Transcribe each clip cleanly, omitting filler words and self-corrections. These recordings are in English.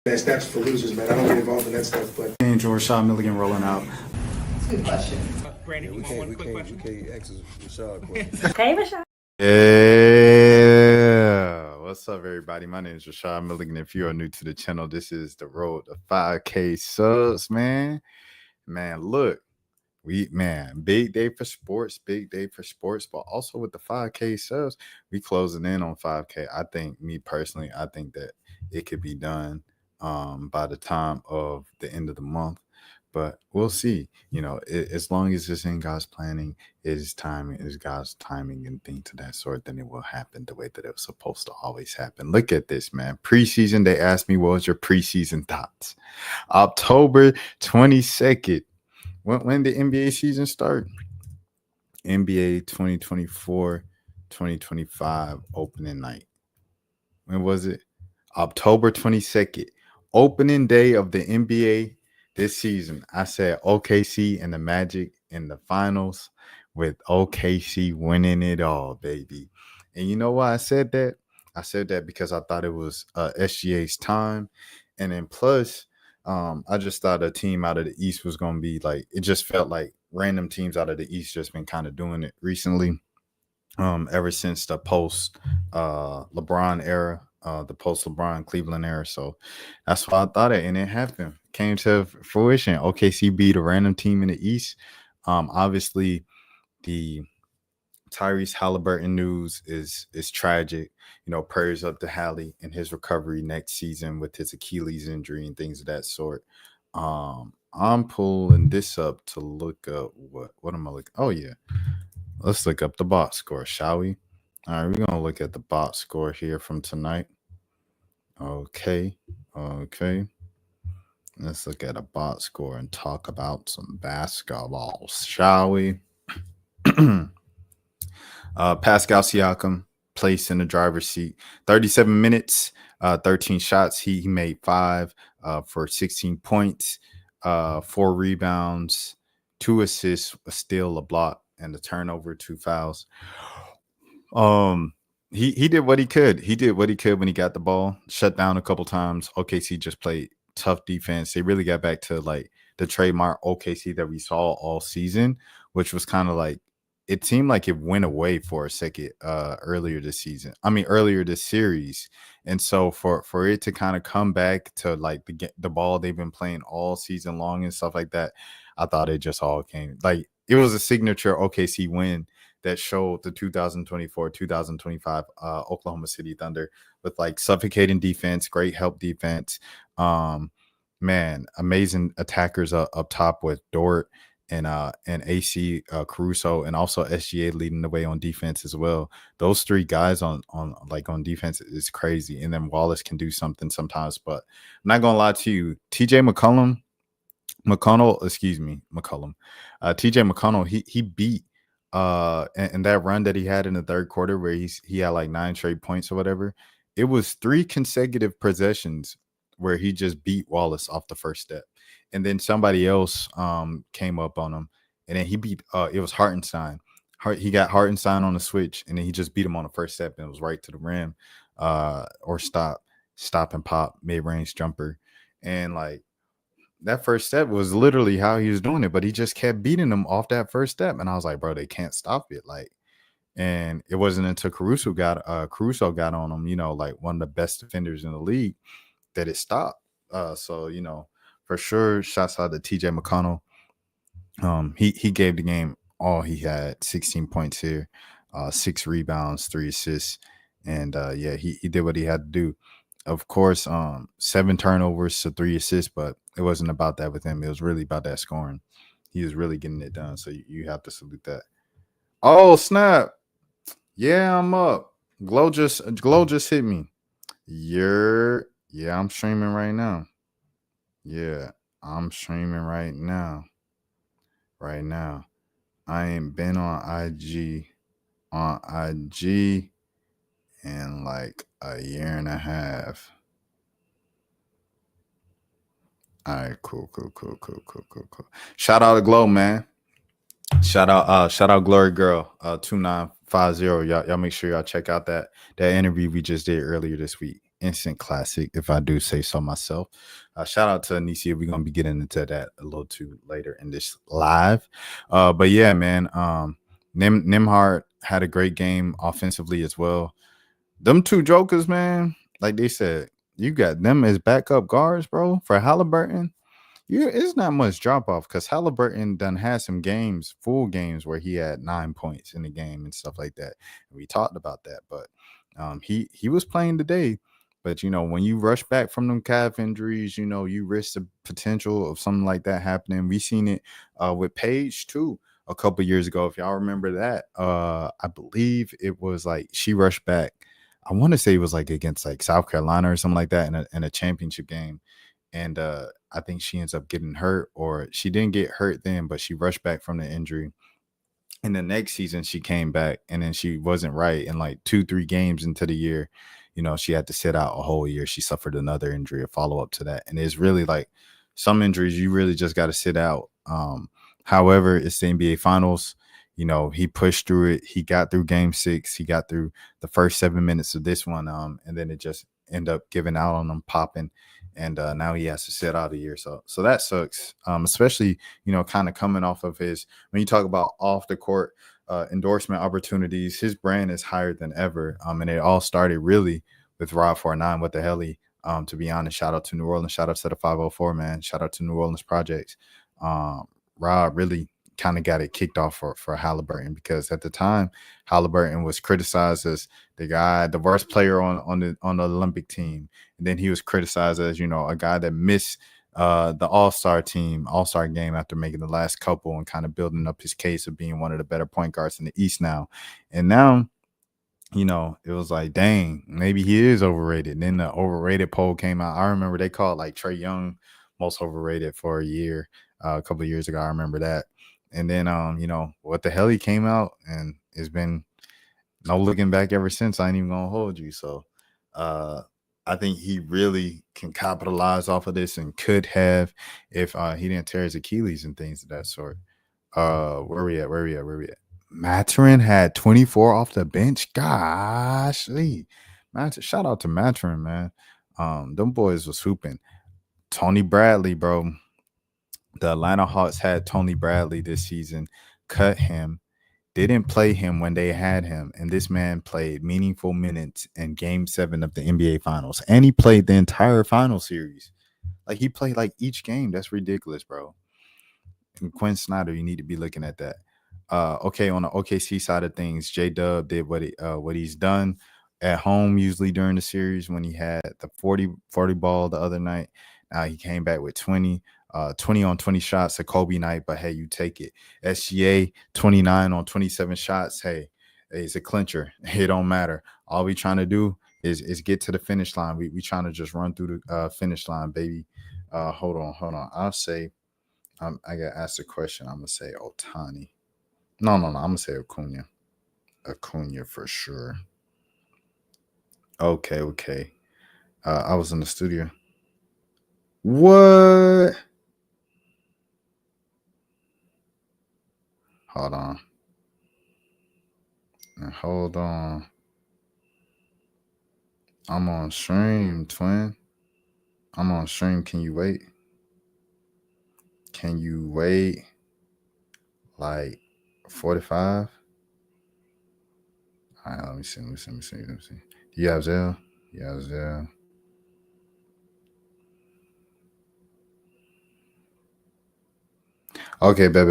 That's for losers, man. I don't get involved in that stuff. But Angel Rashad Milligan rolling out. That's a good question. Brandon, We can't ask Rashad questions. Hey, Rashad. Yeah. What's up, everybody? My name is Rashad Milligan. If you are new to the channel, this is the road to 5K subs, man. Man, look. Big day for sports, but also with the 5K subs, we closing in on 5K. I think, me personally, I think that it could be done by the time of the end of the month, but we'll see. You know, as long as it's in God's planning, is God's timing and things of that sort, then it will happen the way that it was supposed to always happen. Look at this, man. Preseason, they asked me, what was your preseason thoughts? October 22nd. When the NBA season start? NBA 2024-2025 opening night. When was it? October 22nd. Opening day of the NBA this season. I said OKC and the Magic in the finals, with OKC winning it all, baby. And you know why I said that? I said that because I thought it was SGA's time. And then plus, I just thought a team out of the East was going to be like, it just felt like random teams out of the East just been kind of doing it recently, ever since the post LeBron era, the post LeBron Cleveland era. So that's why I thought it, and it happened. Came to fruition. OKC beat a random team in the East. Obviously, the Tyrese Halliburton news is tragic. You know, prayers up to Hallie and his recovery next season with his Achilles injury and things of that sort. I'm pulling this up to look up what am I looking? Oh yeah, let's look up the box score, shall we? All right, we're gonna look at the box score here from tonight. Okay. Let's look at a box score and talk about some basketball, shall we? Pascal Siakam placed in the driver's seat. 37 minutes, 13 shots. He made 5 for 16 points, 4 rebounds, 2 assists, a steal, a block, and a turnover, 2 fouls. He did what he could. He did what he could when he got the ball. Shut down a couple times. OKC just played tough defense. They really got back to like the trademark OKC that we saw all season, which was kind of like, it seemed like it went away for a second earlier this series. And so for it to kind of come back to like the ball they've been playing all season long and stuff like that, I thought it just all came like it was a signature OKC win that showed the 2024-2025 Oklahoma City Thunder with like suffocating defense, great help defense. Man, amazing attackers up top with Dort and AC Caruso, and also SGA leading the way on defense as well. Those 3 guys on defense is crazy. And then Wallace can do something sometimes, but I'm not gonna lie to you, TJ McConnell, TJ McConnell, he beat and that run that he had in the third quarter where he had like 9 straight points or whatever. It was 3 consecutive possessions where he just beat Wallace off the first step. And then somebody else came up on him, and then he beat it was Hartenstein. He got Hartenstein on the switch, and then he just beat him on the first step, and it was right to the rim, or stop and pop mid-range jumper. And like that first step was literally how he was doing it, but he just kept beating him off that first step. And I was like, bro, they can't stop it. Like, and it wasn't until Caruso got on him, you know, like one of the best defenders in the league, that it stopped. So, you know, for sure, shouts out to TJ McConnell. He gave the game all he had. 16 points here, 6 rebounds, 3 assists, and yeah, he did what he had to do. Of course, 7 turnovers to 3 assists, but it wasn't about that with him. It was really about that scoring. He was really getting it done, so you have to salute that. Oh snap! Yeah, I'm up. Glow just hit me. Yeah, I'm streaming right now. Yeah, I'm streaming right now. I ain't been on IG in like a year and a half. All right, cool. Shout out to Glow, man. Shout out Glory Girl 2950. Y'all make sure y'all check out that interview we just did earlier this week. instant classic, if I do say so myself. Shout out to Anycia. We're gonna be getting into that a little too later in this live. But yeah, man. Nimhard had a great game offensively as well. Them two jokers, man, like they said, you got them as backup guards, bro. For Halliburton, it's not much drop off because Halliburton done had some games, full games, where he had 9 points in the game and stuff like that. We talked about that, but he was playing today. But when you rush back from them calf injuries, you risk the potential of something like that happening. We seen it with Paige too a couple years ago. If y'all remember that, I believe it was like she rushed back. I want to say it was like against like South Carolina or something like that in a championship game. And I think she ends up getting hurt, or she didn't get hurt then, but she rushed back from the injury. And the next season she came back, and then she wasn't right. And like 2-3 games into the year, she had to sit out a whole year. She suffered another injury, a follow-up to that. And it's really like some injuries you really just got to sit out. However, it's the NBA Finals. He pushed through it. He got through game 6. He got through the first 7 minutes of this one. And then it just ended up giving out on him, popping. And now he has to sit out a year. So that sucks, especially, kind of coming off of when you talk about off the court endorsement opportunities, his brand is higher than ever. And it all started really with Rob 49. What the hell to be honest, shout out to New Orleans, shout out to the 504, man. Shout out to New Orleans Projects. Rob really kind of got it kicked off for Halliburton, because at the time Halliburton was criticized as the worst player on the Olympic team, and then he was criticized as a guy that missed the All-Star game after making the last couple and kind of building up his case of being one of the better point guards in the East now. And now it was like, dang, maybe he is overrated. And then the overrated poll came out. I remember they called like Trae Young most overrated for a year, a couple of years ago. I remember that. And then, what the hell, he came out, and it's been no looking back ever since. I ain't even gonna hold you. So, I think he really can capitalize off of this, and could have if he didn't tear his Achilles and things of that sort. Where we at? Maturin had 24 off the bench. Gosh, shout out to Maturin, man. Them boys was hooping. Tony Bradley, bro. The Atlanta Hawks had Tony Bradley this season, cut him, didn't play him when they had him, and this man played meaningful minutes in Game 7 of the NBA Finals, and he played the entire final series. Like, he played like each game. That's ridiculous, bro. And Quinn Snyder, you need to be looking at that. Okay, on the OKC side of things, J-Dub did what he's done at home usually during the series when he had the 40 ball the other night. Now he came back with 20 on 20 shots, a Kobe night, but hey, you take it. SGA 29 on 27 shots. Hey, it's a clincher. It don't matter. All we trying to do is get to the finish line. We trying to just run through the finish line, baby. Hold on. I'll say, I got asked a question. I'm gonna say Otani. No. I'm gonna say Acuna for sure. Okay. I was in the studio. What? Hold on. I'm on stream, twin. I'm on stream. Can you wait? Like 45? All right, let me see. Do you have Zelle? Yeah, Zelle. Okay, bet.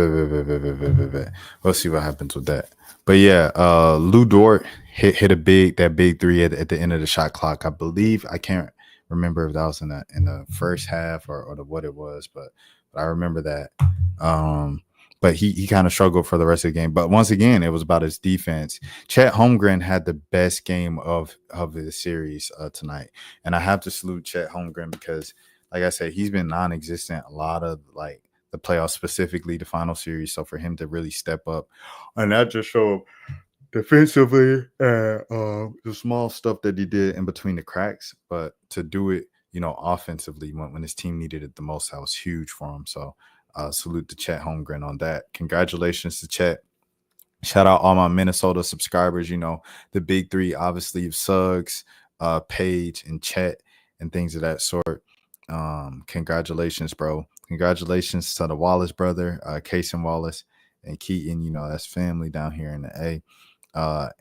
We'll see what happens with that. But yeah, Lou Dort hit that big three at the end of the shot clock. I believe, I can't remember if that was in the first half or what it was, but I remember that. But he kind of struggled for the rest of the game. But once again, it was about his defense. Chet Holmgren had the best game of the series tonight, and I have to salute Chet Holmgren because, like I said, he's been non-existent a lot of like the playoffs, specifically the final series. So for him to really step up, and that just showed defensively the small stuff that he did in between the cracks, but to do it, offensively when his team needed it the most, that was huge for him. So salute to Chet Holmgren on that. Congratulations to Chet. Shout out all my Minnesota subscribers. The big three, obviously, of Suggs, page and chat and things of that sort. Congratulations, bro. Congratulations to the Wallace brother, Casey Wallace and Keaton. You know, that's family down here in the A.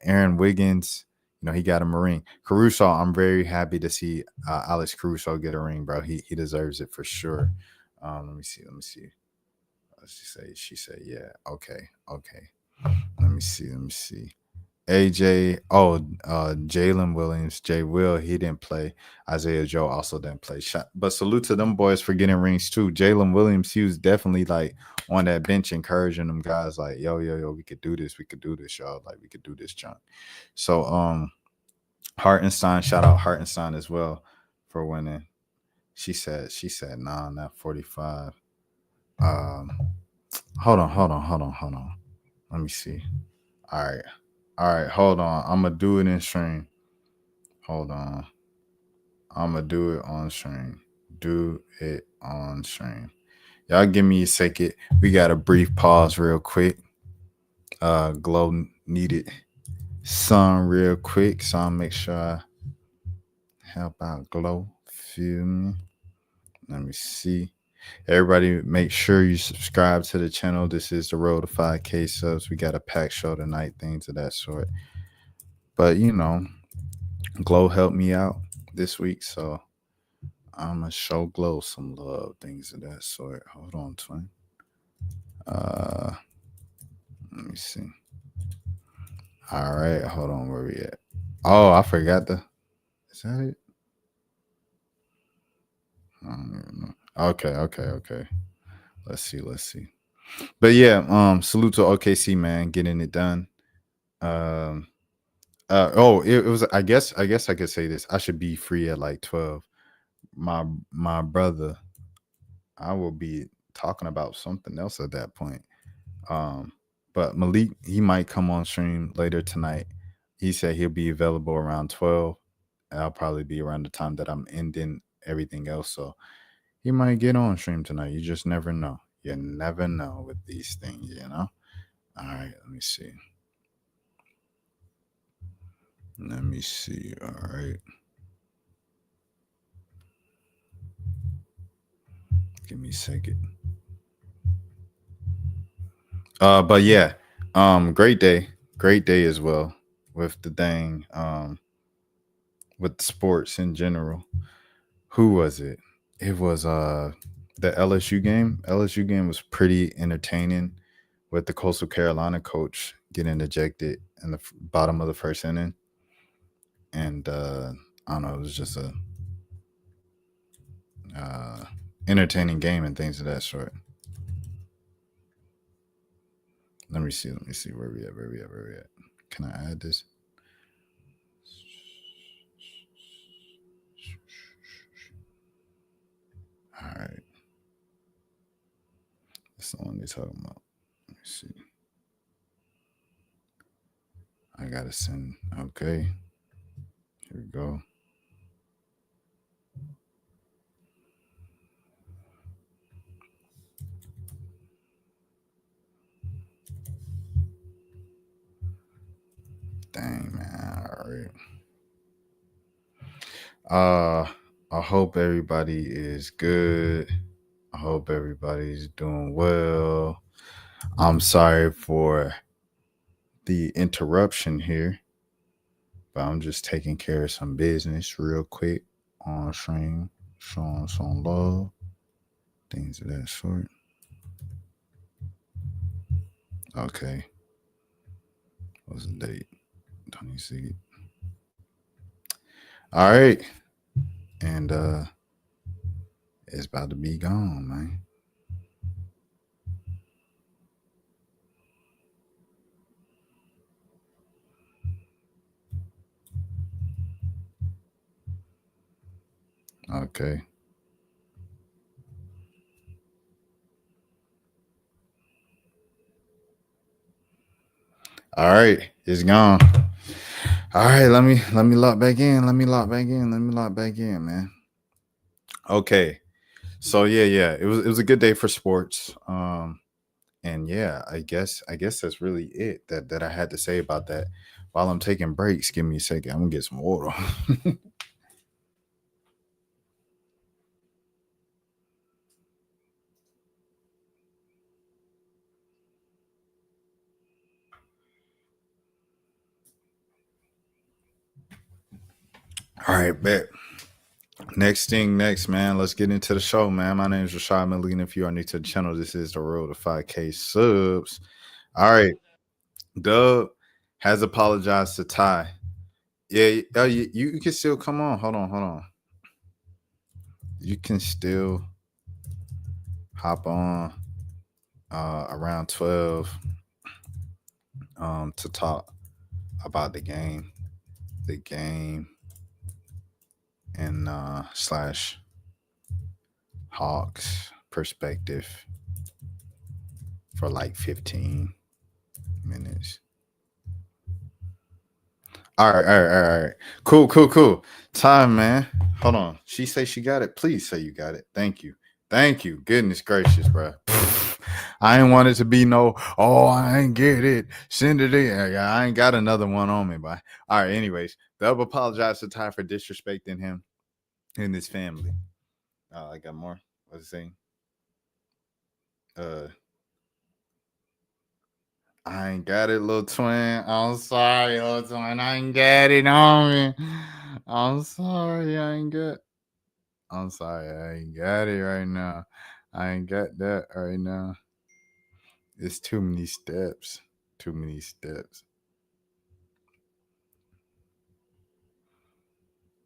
Aaron Wiggins, you know, he got a ring. Caruso, I'm very happy to see Alex Caruso get a ring, bro. He deserves it for sure. Let me see. She said, yeah. Okay. Let me see. AJ, Jalen Williams, Jay Will, he didn't play. Isaiah Joe also didn't play. But salute to them boys for getting rings too. Jalen Williams, he was definitely like on that bench encouraging them guys like, yo, we could do this, y'all. Like we could do this, John. So Hartenstein, shout out Hartenstein as well for winning. She said, nah, not 45. Hold on. Let me see. All right, hold on. I'm gonna do it in stream. Hold on. I'm gonna do it on stream. Y'all give me a second. We got a brief pause real quick. Glow needed sun real quick, so I'll make sure I help out Glow. Feel me? Let me see. Everybody, make sure you subscribe to the channel. This is the road to 5K subs. We got a packed show tonight, things of that sort. But, you know, Glow helped me out this week, so I'm going to show Glow some love, things of that sort. Hold on, twin. Let me see. All right, hold on. Where we at? Oh, I forgot is that it? I don't even know. Okay. Let's see. But yeah, salute to OKC, man, getting it done. It was. I guess I could say this. I should be free at like 12. My brother, I will be talking about something else at that point. But Malik, he might come on stream later tonight. He said he'll be available around 12. I'll probably be around the time that I'm ending everything else. So he might get on stream tonight. You just never know. You never know with these things, you know? All right, let me see. All right. Give me a second. But yeah, great day as well with the thing, with sports in general. Who was it? It was the LSU game. LSU game was pretty entertaining with the Coastal Carolina coach getting ejected in the bottom of the first inning. And I don't know, it was just a entertaining game and things of that sort. Let me see where we at. Can I add this? All right. That's the one they're talking about. Let me see. I gotta send. Okay. Here we go. Dang, man. All right. I hope everybody is good. I hope everybody's doing well. I'm sorry for the interruption here, but I'm just taking care of some business real quick on stream, showing some love, things of that sort. Okay. What's the date? 26. All right. And it's about to be gone, man. Okay. All right, it's gone. All right, let me lock back in. Let me lock back in, man. Okay. So yeah, it was a good day for sports. And yeah, I guess that's really it that I had to say about that. While I'm taking breaks, give me a second. I'm gonna get some water. All right, bet. Next, man. Let's get into the show, man. My name is Rashad Milligan. If you are new to the channel, this is the road to 5K subs. All right. DuB has apologized to Ty. Yeah, you can still come on. Hold on. You can still hop on around 12 to talk about the game and slash Hawks perspective for like 15 minutes. All right. Cool. Time, man. Hold on. She say she got it. Please say you got it. Thank you. Goodness gracious, bro. I ain't want it to be no, I ain't get it. Send it in. I ain't got another one on me, but all right. Anyways, DuB apologized to Ty for disrespecting him and his family. I got more. What's it saying? I ain't got it, little twin. I'm sorry, little twin. I ain't got it on me. I'm sorry, I ain't got it right now. I ain't got that right now. It's too many steps. I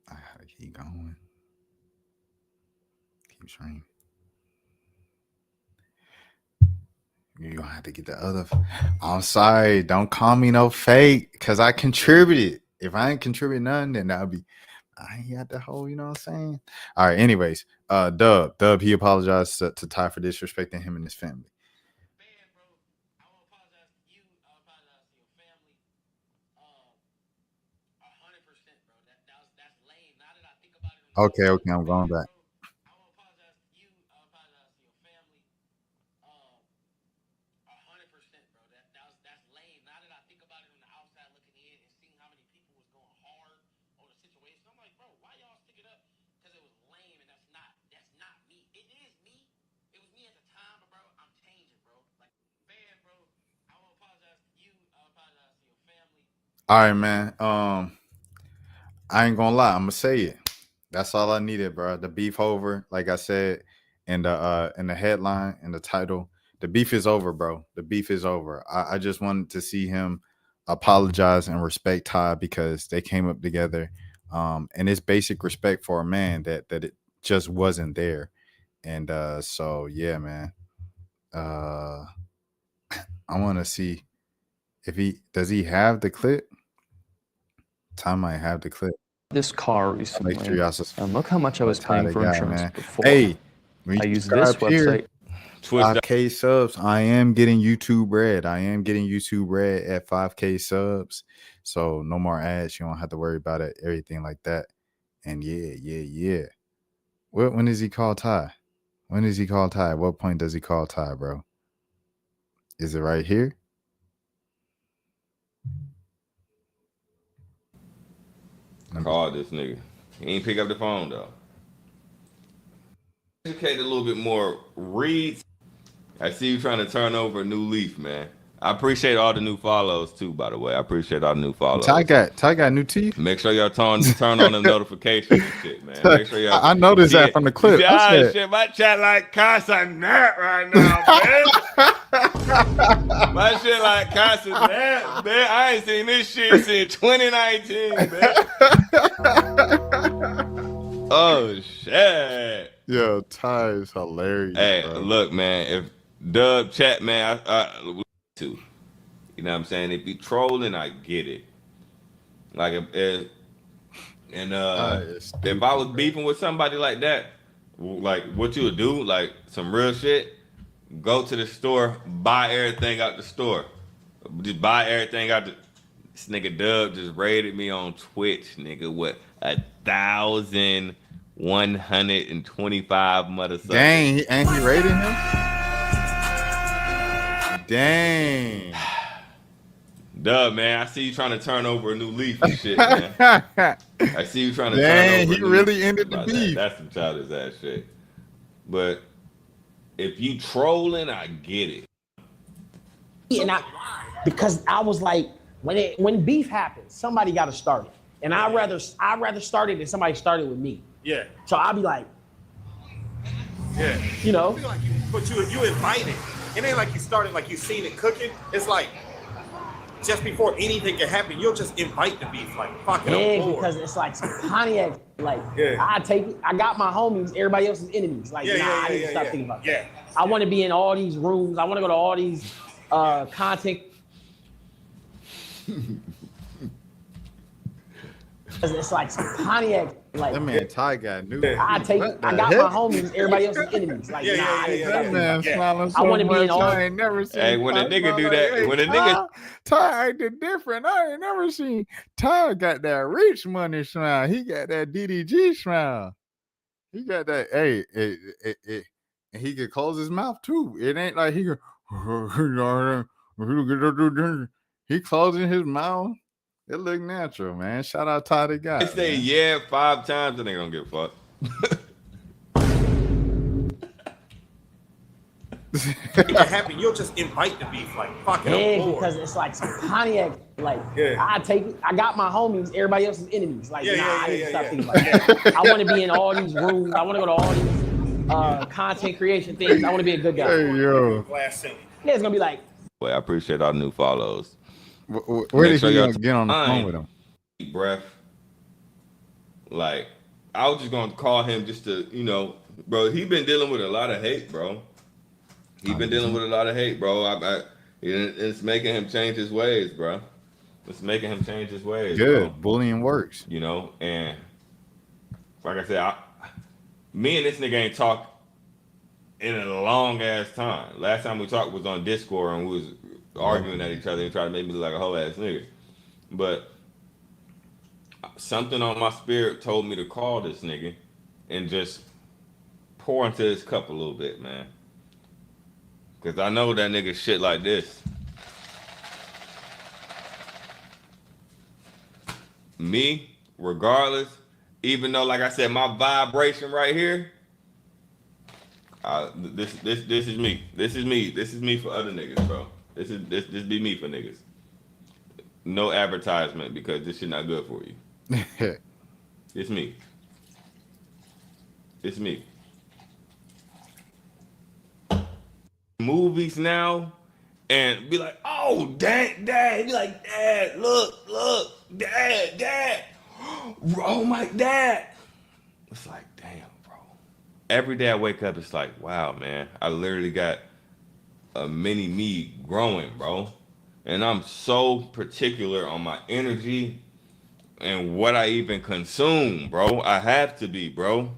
gotta keep going. Keep trying. You're gonna have to get the other. I'm sorry. Don't call me no fake because I contributed. If I ain't contribute none, then I ain't got the whole, you know what I'm saying? All right, anyways, DuB, he apologized to Ty for disrespecting him and his family. Okay, I'm going back. All right, man. I ain't gonna lie. I'm gonna say it. That's all I needed, bro. The beef over, like I said, in the headline and the title. The beef is over, bro. The beef is over. I just wanted to see him apologize and respect Ty because they came up together. And it's basic respect for a man that it just wasn't there. And so yeah, man. I want to see if does he have the clip? Ty might have the clip. This car recently, Make sure y'all subscribe. and look how much I was paying for insurance before. Hey, I use this website. 5K subs. I am getting YouTube Red. At 5K subs. So no more ads. You don't have to worry about it. Everything like that. And yeah. When does he call Ty? What point does he call Ty, bro? Is it right here? I called this nigga. He ain't pick up the phone though. Educate a little bit more. Read. I see you trying to turn over a new leaf, man. I appreciate all the new follows too, by the way. I appreciate all the new follows. Ty got new teeth. Make sure y'all turn on the notifications and shit, man. Make sure y'all. I noticed that from the clip. Shit, my chat like constant net right now, man. My shit like constant net, man. I ain't seen this shit since 2019, man. Oh shit. Yo, Ty is hilarious. Hey, bro. Look, man. If DuB chat, man, you know what I'm saying? If you trolling, I get it. Like if I was beefing with somebody like that, like what you would do, like some real shit, go to the store, buy everything out the store. Just buy everything out the. This nigga DuB just rated me on Twitch, nigga, with 1,125 motherfuckers. Dang, ain't he rating him? Dang. DuB, man, I see you trying to turn over a new leaf and shit, man. I see you trying to turn over a he new really leaf ended the about beef. That's some childish ass shit. But if you trolling, I get it. And because I was like, when beef happens, somebody got to start it, and I'd rather start it than somebody started with me. Yeah. So I'll be like, Yeah. you know. I feel like you invited. It ain't like you started like you seen it cooking. It's like just before anything can happen, you'll just invite the beef. Like fucking because it's like some Pontiac. Like Yeah. I take it. I got my homies. Everybody else's enemies. Like I need to stop thinking about that. I want to be in all these rooms. I want to go to all these content. It's like some Pontiac. Like That man Ty got new. I take it. I got my homies. Everybody else's enemies. Like I need to stop thinking about that. I want to be in all. I ain't never seen. Hey, when a nigga do that, when a nigga Ty acted different. I ain't never seen Ty got that rich money smile. He got that DDG smile. He got that. Hey, and he could close his mouth too. It ain't like he could. He closing his mouth. It look natural, man. Shout out Ty the guy. they say yeah 5 times and they gonna get fucked. it can happen. You'll just invite the beef. Like fucking because it's like some Pontiac. Like I take it. I got my homies. Everybody else's enemies. Like I need to stop thinking about that. I want to be in all these rooms. I want to go to all these content creation things. I want to be a good guy. Hey yo. Yeah, it's gonna be like. Well, I appreciate all the new follows. Where did you get on the phone with him? Breath. Like, I was just gonna call him just to, bro. He been dealing with a lot of hate, bro. It's making him change his ways, bro. Good. Bro. Bullying works. And like I said, me and this nigga ain't talked in a long ass time. Last time we talked was on Discord and we was arguing at each other and trying to make me look like a whole ass nigga. But something on my spirit told me to call this nigga and just pour into his cup a little bit, man. Cause I know that nigga shit like this. Me, regardless, even though like I said, my vibration right here, this is me. This is me for other niggas, bro. This be me for niggas. No advertisement because this shit not good for you. It's me. Movies now and be like, oh, dad. Be like, dad, look, dad. Oh my dad. It's like, damn, bro. Every day I wake up, it's like, wow, man. I literally got a mini me growing, bro. And I'm so particular on my energy and what I even consume, bro. I have to be, bro.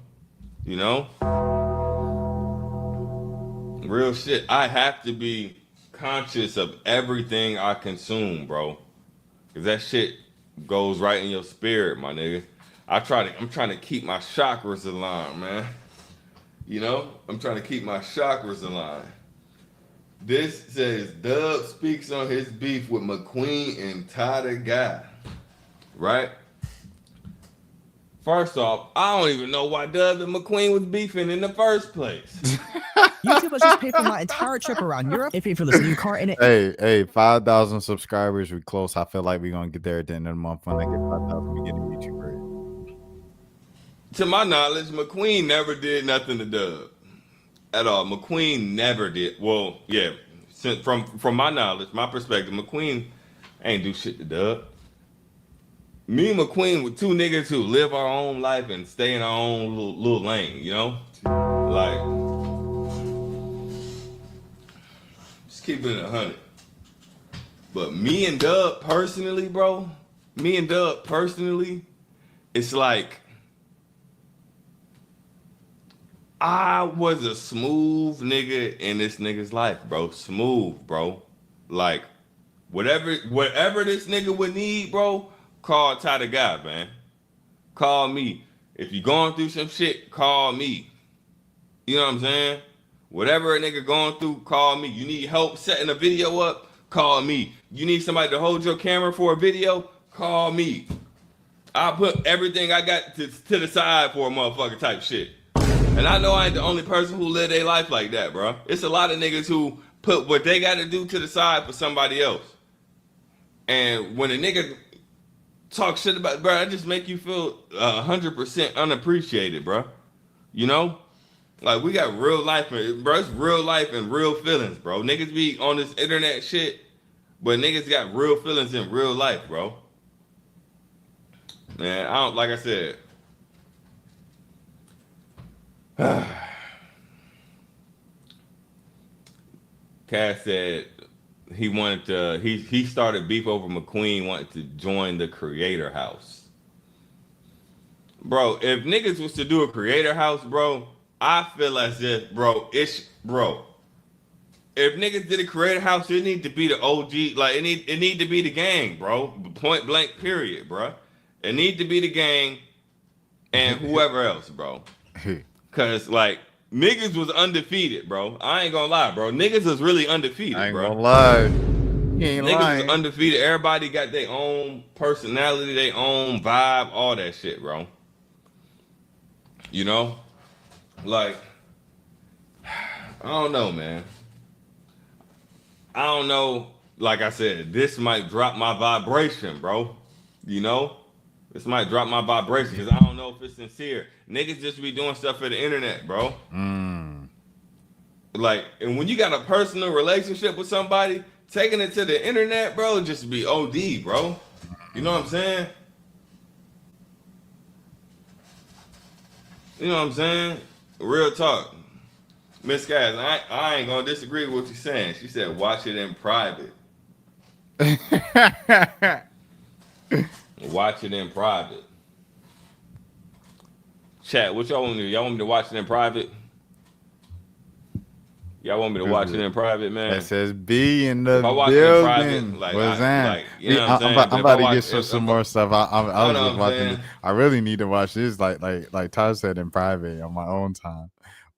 Real shit. I have to be conscious of everything I consume, bro. Cause that shit goes right in your spirit, my nigga. I'm trying to keep my chakras aligned, man. I'm trying to keep my chakras aligned. This says DuB speaks on his beef with McQueen and Ty the guy. Right? First off, I don't even know why DuB and McQueen was beefing in the first place. YouTube has just paid for my entire trip around Europe. They paid for this new car in it. Hey, 5,000 subscribers. We close. I feel like we're gonna get there at the end of the month. When I get 5,000, we get a YouTube break. To my knowledge, McQueen never did nothing to DuB. At all. McQueen never did. Well, yeah. From my knowledge, my perspective, McQueen ain't do shit to DuB. Me and McQueen were two niggas who live our own life and stay in our own little lane, Like, just keep it 100. But me and DuB personally, bro, it's like, I was a smooth nigga in this nigga's life, bro. Smooth, bro. Like, whatever this nigga would need, bro, call Ty the guy, man. Call me. If you're going through some shit, call me. You know what I'm saying? Whatever a nigga going through, call me. You need help setting a video up, Call me. You need somebody to hold your camera for a video? Call me. I'll put everything I got to the side for a motherfucker type shit. And I know I ain't the only person who live their life like that, bro. It's a lot of niggas who put what they got to do to the side for somebody else. And when a nigga talk shit about, bro, that just make you feel 100% unappreciated, bro. You know? Like, we got real life, bro. It's real life and real feelings, bro. Niggas be on this internet shit, but niggas got real feelings in real life, bro. Man, I don't, like I said. Cass said he wanted to, he started beef over McQueen, wanted to join the creator house. Bro, if niggas was to do a creator house, bro, I feel as if, bro, if niggas did a creator house, it need to be the OG, like it need to be the gang, bro. Point blank, period, bro. It need to be the gang and whoever else, bro. Cause like niggas was undefeated, bro. I ain't gonna lie, bro. Niggas was really undefeated, bro. I ain't gonna lie. He ain't Niggas lying. was undefeated. Everybody got their own personality, their own vibe, all that shit, bro. You know? Like, I don't know, man. I don't know. Like I said, this might drop my vibration, bro. You know? This might drop my vibration because I don't know if it's sincere. Niggas just be doing stuff for the internet, bro. Like, and when you got a personal relationship with somebody, taking it to the internet, bro, just be OD, bro. You know what I'm saying? You know what I'm saying? Real talk. Miss Cass, I ain't gonna disagree with what you're saying. She said, watch it in private. Watch it in private. Chat, what y'all want me to do? Y'all want me to watch it in private? Y'all want me to watch it in private, man? SSB in the If I watch building. it in private, like, What's that? you know what I'm saying? I'm about to get some more stuff. I was just watching saying? it. I really need to watch this, like Todd said, in private on my own time.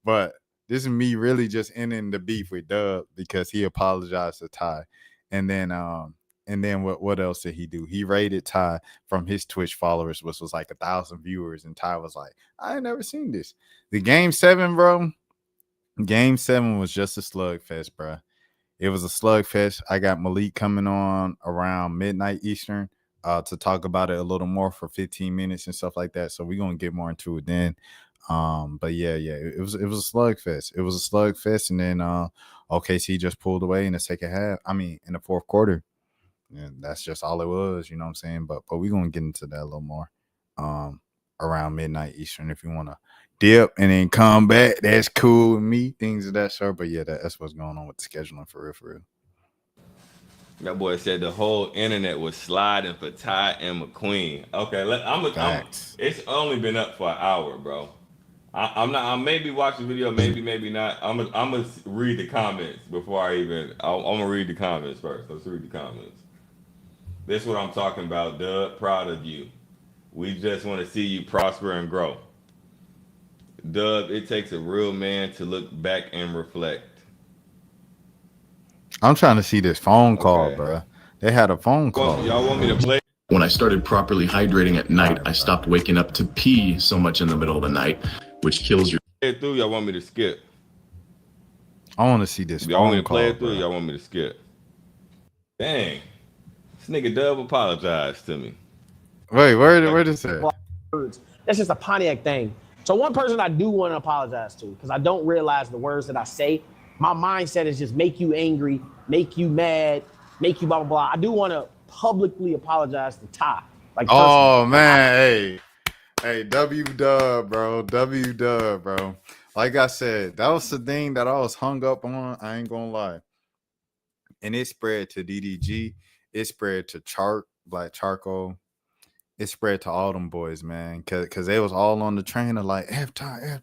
But this is me really just ending the beef with DuB because he apologized to Ty, and then what else did he do? He rated Ty from his Twitch followers, which was like 1,000 viewers, and Ty was like, I ain't never seen this. The Game 7, bro. Game 7 was just a slugfest, bro. It was a slugfest. I got Malik coming on around midnight Eastern to talk about it a little more for 15 minutes and stuff like that. So we're gonna get more into it then. But yeah, it was a slugfest. It was a slugfest, and then OKC just pulled away in the second half. I mean, in the fourth quarter. And that's just all it was, you know what I'm saying? But we're gonna get into that a little more around midnight Eastern. If you want to dip and then come back, that's cool with me, things of that sort. But yeah, that's what's going on with the scheduling for real. That boy said the whole internet was sliding for Ty and McQueen. Okay, it's only been up for an hour, bro. I maybe watch the video, maybe not. I'm gonna read the comments before I'm gonna read the comments first. Let's read the comments. This is what I'm talking about, DuB. Proud of you. We just want to see you prosper and grow. DuB, it takes a real man to look back and reflect. I'm trying to see this phone call, bro. They had a phone call. Y'all want me to play? When I started properly hydrating at night, I stopped waking up to pee so much in the middle of the night, which kills your... Play it through, y'all want me to skip? I want to see this y'all phone want me to call, play it through, bro. y'all want me to skip? Dang. This nigga DuB apologized to me. Wait, where does it? That's just a Pontiac thing. So one person I do want to apologize to, because I don't realize the words that I say. My mindset is just make you angry, make you mad, make you blah, blah, blah. I do want to publicly apologize to Ty. Like, oh, man, hey, DuB, bro. Like I said, that was the thing that I was hung up on. I ain't gonna lie. And it spread to DDG. It spread to Black Charcoal. It spread to all them boys, man. Cause they was all on the train of like, F-Ty.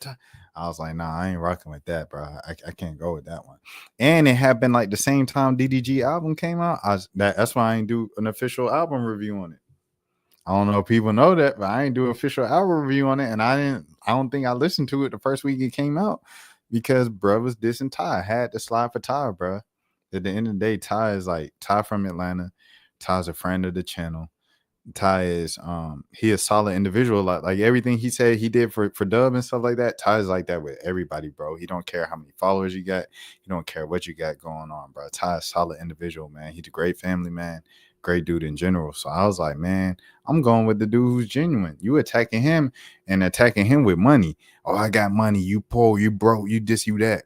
I was like, nah, I ain't rocking with that, bro. I can't go with that one. And it happened like the same time DDG album came out. That's why I ain't do an official album review on it. I don't know if people know that, but I ain't do an official album review on it. And I don't think I listened to it the first week it came out because bro was dissing Ty. I had to slide for Ty, bro. at the end of the day, Ty is like Ty from Atlanta. Ty's a friend of the channel. Ty is he a solid individual. Like everything he said he did for DuB and stuff like that. Ty's like that with everybody, bro. He don't care how many followers you got. He don't care what you got going on, bro. Ty is a solid individual, man. He's a great family man, great dude in general. So I was like, man, I'm going with the dude who's genuine. You attacking him and attacking him with money. Oh, I got money. You poor, you broke, you this, you that.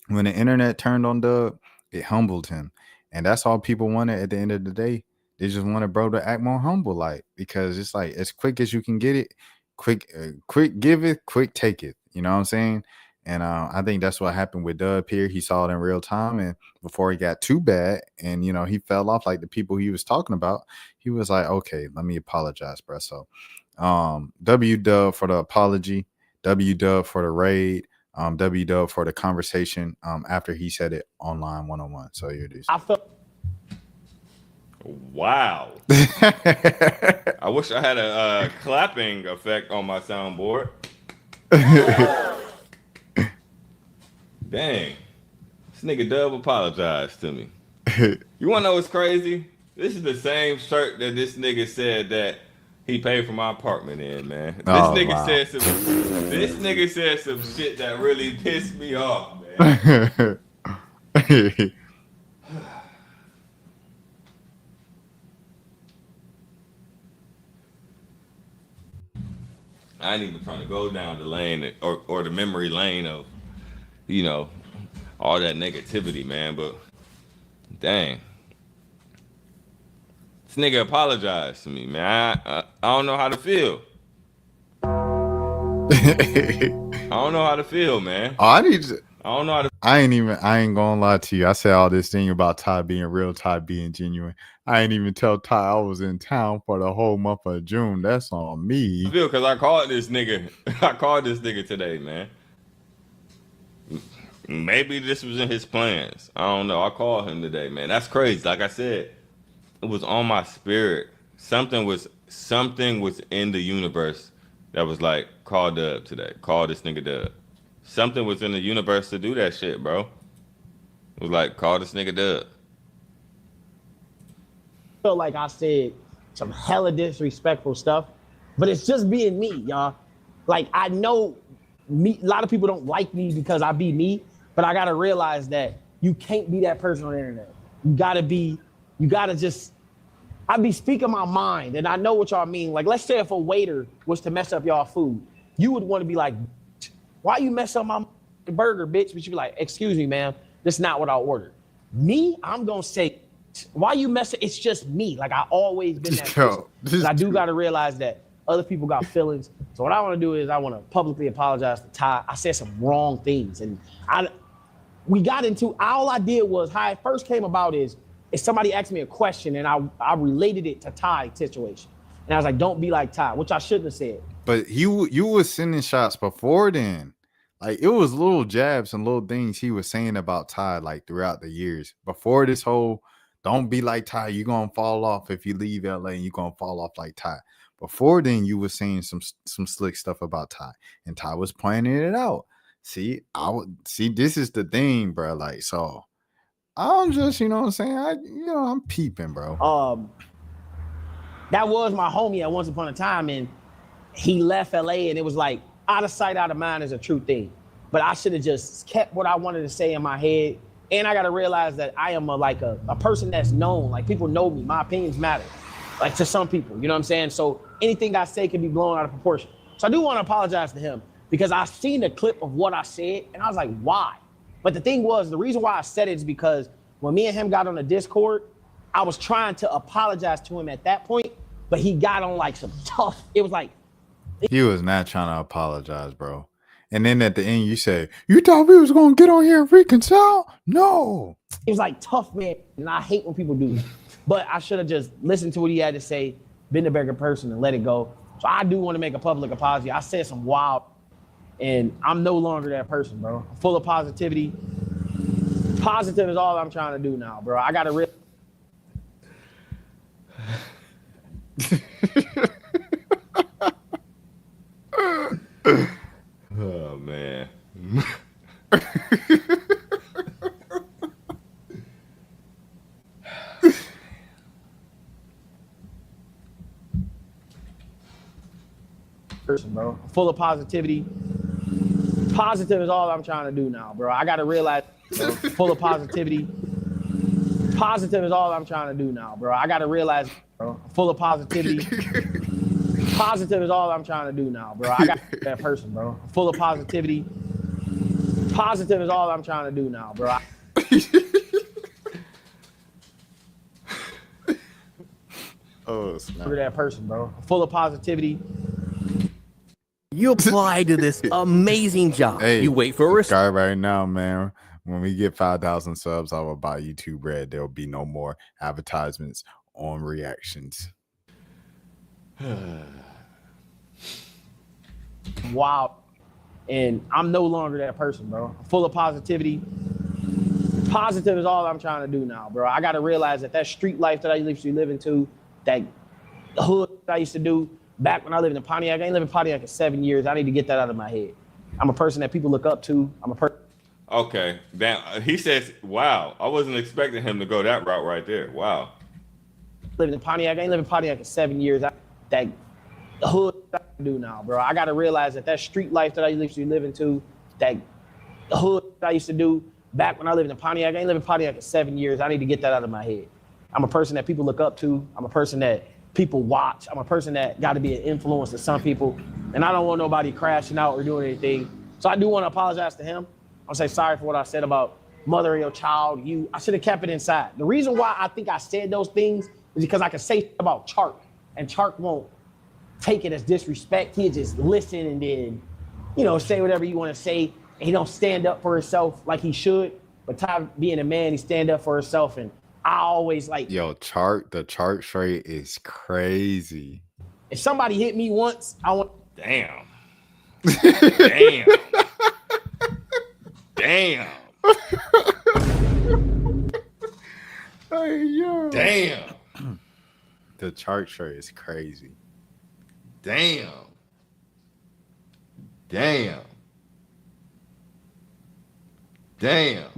When the internet turned on DuB, it humbled him. And that's all people wanted at the end of the day. They just wanted bro to act more humble, like, because it's like as quick as you can get it, quick give it, quick take it. You know what I'm saying? And I think that's what happened with DuB here. He saw it in real time, and before he got too bad, and he fell off like the people he was talking about, he was like, okay, let me apologize, bro. So, DuB for the apology, DuB for the raid, DuB for the conversation after he said it online 1-on-1. So here it is. I felt. Wow. I wish I had a clapping effect on my soundboard. Dang. This nigga DuB apologized to me. You want to know what's crazy? This is the same shirt that this nigga said that he paid for my apartment in, man. This nigga said some shit that really pissed me off, man. I ain't even trying to go down the lane or the memory lane of, all that negativity, man. But dang, this nigga apologized to me, man. I don't know how to feel. I don't know how to feel, man. Oh, I don't know how to. I ain't gonna lie to you. I said all this thing about Ty being real, Ty being genuine. I ain't even tell Ty I was in town for the whole month of June. That's on me. I feel because I called this nigga. I called this nigga today, man. Maybe this was in his plans. I don't know. I called him today, man. That's crazy. Like I said, it was on my spirit. Something was in the universe that was like, call DuB today. Call this nigga DuB. Something was in the universe to do that shit, bro. It was like, call this nigga DuB. Felt like I said some hella disrespectful stuff, but it's just being me, y'all. Like, I know a lot of people don't like me because I be me, but I gotta realize that you can't be that person on the internet. I be speaking my mind, and I know what y'all mean. Like, let's say if a waiter was to mess up y'all food, you would want to be like, why you mess up my burger, bitch? But you be like, excuse me, ma'am, this is not what I ordered. Me, I'm gonna say, why you messing? It's just me. Like, I always been that person. I do got to realize that other people got feelings. So what I want to do is I want to publicly apologize to Ty. I said some wrong things, and we got into, all I did was, how it first came about is somebody asked me a question, and I related it to Ty's situation. And I was like, don't be like Ty, which I shouldn't have said. But you was sending shots before then. Like, it was little jabs and little things he was saying about Ty, like, throughout the years. Before this whole, don't be like Ty, you're going to fall off if you leave LA and you're going to fall off like Ty. Before then, you were saying some slick stuff about Ty, and Ty was pointing it out. See, this is the thing, bro. Like, so I'm just, you know what I'm saying? I'm peeping, bro. That was my homie at once upon a time, and he left LA, and it was like, out of sight, out of mind is a true thing. But I should have just kept what I wanted to say in my head. And I got to realize that I am a person that's known. Like, people know me. My opinions matter. Like, to some people, you know what I'm saying? So anything I say can be blown out of proportion. So I do want to apologize to him because I seen the clip of what I said, and I was like, why? But the thing was, the reason why I said it is because when me and him got on the Discord, I was trying to apologize to him at that point, but he got on like some tough, it was like. He was not trying to apologize, bro. And then at the end, you said, you thought we was going to get on here and reconcile? No. It was like tough, man. And I hate when people do that. But I should have just listened to what he had to say, been a bigger person, and let it go. So I do want to make a public apology. I said some wild, and I'm no longer that person, bro. I'm full of positivity. Positive is all I'm trying to do now, bro. I got to Oh, man. full of positivity. Positive is all I'm trying to do now, bro. I got to realize, bro, full of positivity. Positive is all I'm trying to do now, bro. I got to realize, bro, full of positivity. Positive is all I'm trying to do now, bro. I got to be that person, bro. Full of positivity. Positive is all I'm trying to do now, bro. Oh, snap. That person, bro. Full of positivity. You apply to this amazing job. Hey, you wait for a response. Right now, man. When we get 5,000 subs, I will buy YouTube Red. There will be no more advertisements on reactions. Wow. And I'm no longer that person, bro. Full of positivity. Positive is all I'm trying to do now, bro. I got to realize that street life that I used to live into, that hood that I used to do back when I lived in Pontiac. I ain't lived in Pontiac in 7 years. I need to get that out of my head. I'm a person that people look up to. I'm a person. Okay. Damn. He says, wow. I wasn't expecting him to go that route right there. Wow. Living in Pontiac. I ain't lived in Pontiac in 7 years. That hood that I do now, bro. I got to realize that street life that I used to live into, that hood that I used to do back when I lived in Pontiac. I ain't lived in Pontiac in 7 years. I need to get that out of my head. I'm a person that people look up to. I'm a person that people watch. I'm a person that got to be an influence to some people. And I don't want nobody crashing out or doing anything. So I do want to apologize to him. I'll say sorry for what I said about mothering your child. I should have kept it inside. The reason why I think I said those things is because I could say about Chark, and Chark won't take it as disrespect. He'll just listen and then, say whatever you want to say. And he don't stand up for himself like he should. But Ty, being a man, he stand up for himself. And I always like... Yo, the Chark straight is crazy. If somebody hit me once, I want... Damn. Damn. Damn. Hey, yo. Damn. The Chark straight is crazy. Damn. Damn. Damn.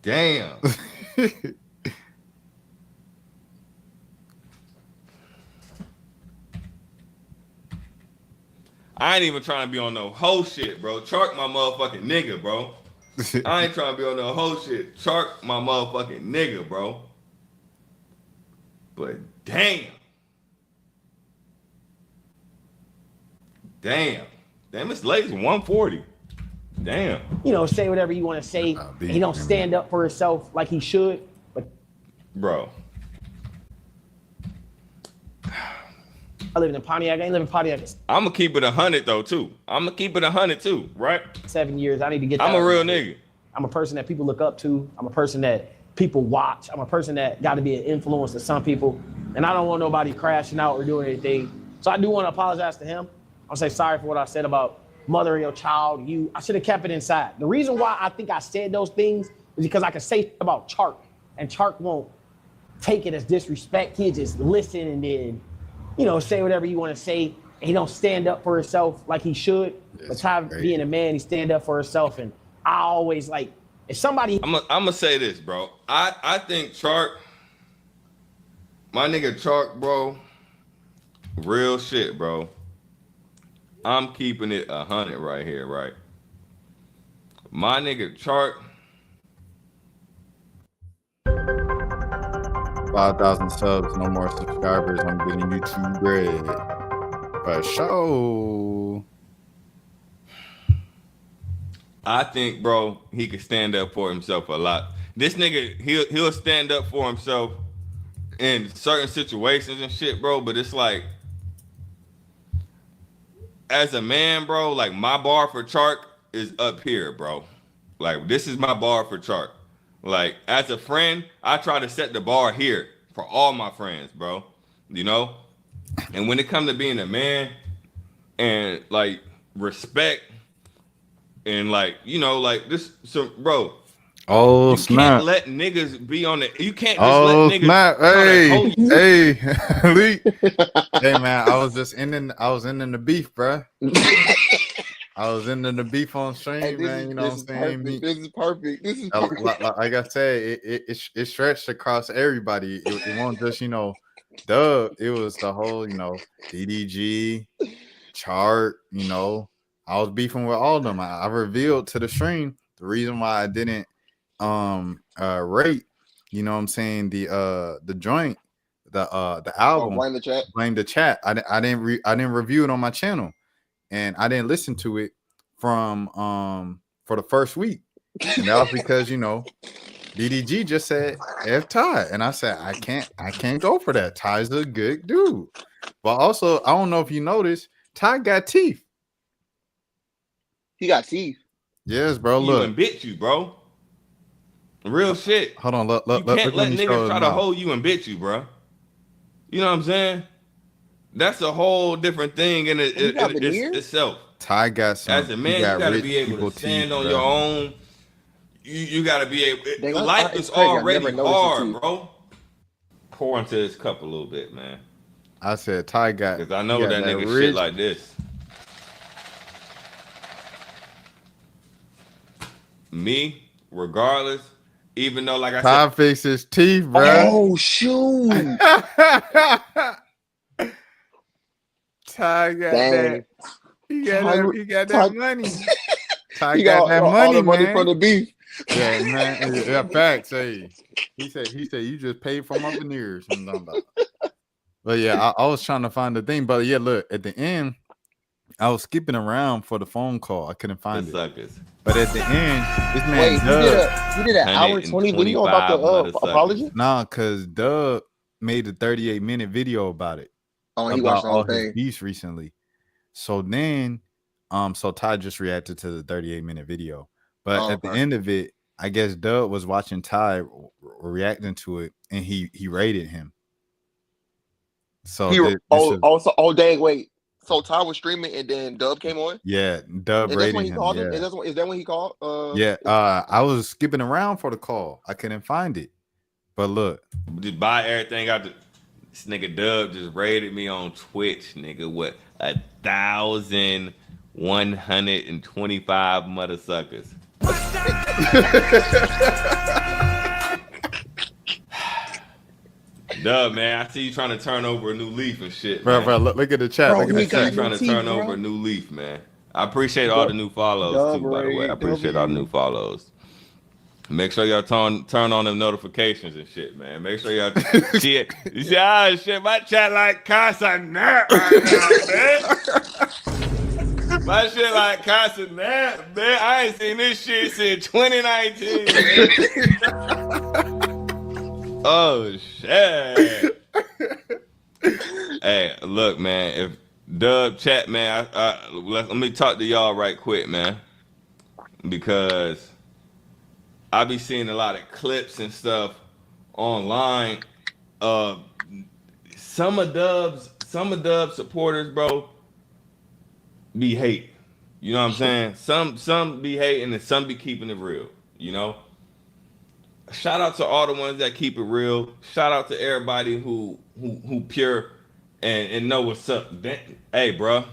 Damn. I ain't even trying to be on no whole shit, bro. Chark my motherfucking nigga, bro. I ain't trying to be on no whole shit. Chark my motherfucking nigga, bro. But damn. Damn. Damn, it's late. It's 140. Damn. Say whatever you want to say. He don't stand up for himself like he should. But bro. I live in Pontiac. I ain't living in Pontiac. I'm going to keep it 100 though, too. I'm going to keep it 100 too, right? 7 years. I need to get that. I'm a real nigga. I'm a person that people look up to. I'm a person that people watch. I'm a person that got to be an influence to some people. And I don't want nobody crashing out or doing anything. So I do want to apologize to him. I'll say sorry for what I said about mothering your child. I should have kept it inside. The reason why I think I said those things is because I could say about Chark, and Chark won't take it as disrespect. He'll just listen and then, say whatever you want to say. And he don't stand up for himself like he should. But Ty, being a man, he stand up for himself. And I always like, if somebody... I'm gonna say this, bro. I think Chark, my nigga Chark, bro, real shit, bro. I'm keeping it 100 right here, right? My nigga Chark. 5,000 subs, no more subscribers. I'm getting YouTube bread. For sure. I think, bro, he could stand up for himself a lot. This nigga, he'll stand up for himself in certain situations and shit, bro. But it's like, as a man, bro, like my bar for Chark is up here, bro. Like this is my bar for Chark. Like as a friend, I try to set the bar here for all my friends, bro. And when it comes to being a man and like respect and like, like this, so bro. Oh, you snap. can't let niggas be on it. You can't just let niggas. Snap. Hey, hey, man. I was in the beef, bro. I was in the beef on stream, man. You know what I'm saying? This is perfect. This is perfect. Like I said, it stretched across everybody. It won't just, DuB, it was the whole, DDG chart. I was beefing with all of them. I revealed to the stream the reason why I didn't rate. You know what I'm saying, the joint, the album. Blame the chat. Blame the chat. I didn't review it on my channel, and I didn't listen to it from for the first week, and that was because DDG just said F Ty, and I said I can't go for that. Ty's a good dude, but also I don't know if you noticed, Ty got teeth. He got teeth. Yes, bro. Look, and bit you, bro. Real shit. Hold on. Look, you can't let niggas try to hold you and bit you, bro. You know what I'm saying? That's a whole different thing in itself. Ty got some. As a man, you gotta be able to stand on your own. You gotta be able. Life is already hard, bro. Pour into this cup a little bit, man. I said Ty got. Because I know that nigga shit like this. Me, regardless, even though like I Ty said, fixed his teeth, bro. Oh shoot! Ty got that. He got that money. Ty got that all money, the money man. for the beef. Yeah, man. Yeah, facts. Hey, he said you just paid for my veneers. But yeah, I was trying to find the thing. But yeah, look, at the end, I was skipping around for the phone call. I couldn't find it. Suckers. But at the end, this man Wait, you did an hour 20 video about the apology? Nah, because DuB made a 38-minute video about it. Oh, he watched the whole his thing. beefs recently. So then, so Ty just reacted to the 38-minute video. But at the end of it, I guess DuB was watching Ty reacting to it, and he rated him. So dang, wait. So Ty was streaming, and then DuB came on. Yeah, DuB rated him. Yeah. Is that when he called? I was skipping around for the call. I couldn't find it. But look, just buy everything out. This nigga DuB just rated me on Twitch, nigga. What 1,125 mother suckers. DuB, man, I see you trying to turn over a new leaf and shit, man. Bro, look at the chat. Look at the chat. Trying to turn over a new leaf, man. I appreciate all the new follows too, by the way. I appreciate all the new follows. Make sure y'all turn on them notifications and shit, man. Make sure y'all see it. You see, shit, my chat like Casa Nap right now, man. My shit like Casa Nap, man. I ain't seen this shit since 2019, man. Oh shit! Hey, look, man. If DuB chat, man, let me talk to y'all right quick, man, because I be seeing a lot of clips and stuff online. Some of DuB supporters, bro, be hating. You know what I'm saying? Some be hating and some be keeping it real. You know. Shout out to all the ones that keep it real. Shout out to everybody who pure and know what's up. Hey, bro.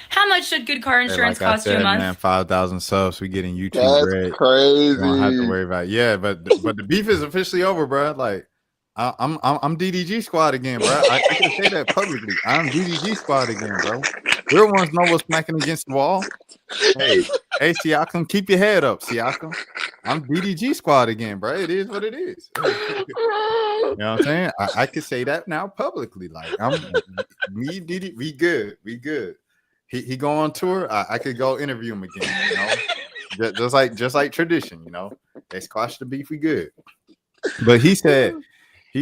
How much should good car insurance cost you a month? Man, 5,000 subs. We getting YouTube bread. Crazy. You don't have to worry about it. Yeah, but the beef is officially over, bro. Like I'm DDG squad again, bro. I can say that publicly. I'm DDG squad again, bro. Real ones know what's smacking against the wall. Hey, Siakam, keep your head up, Siakam. I'm DDG squad again, bro. It is what it is. You know what I'm saying? I can say that now publicly. Like me, DD, we good. He go on tour. I could go interview him again. You know, just like tradition. You know, they squash the beef. We good. But he said he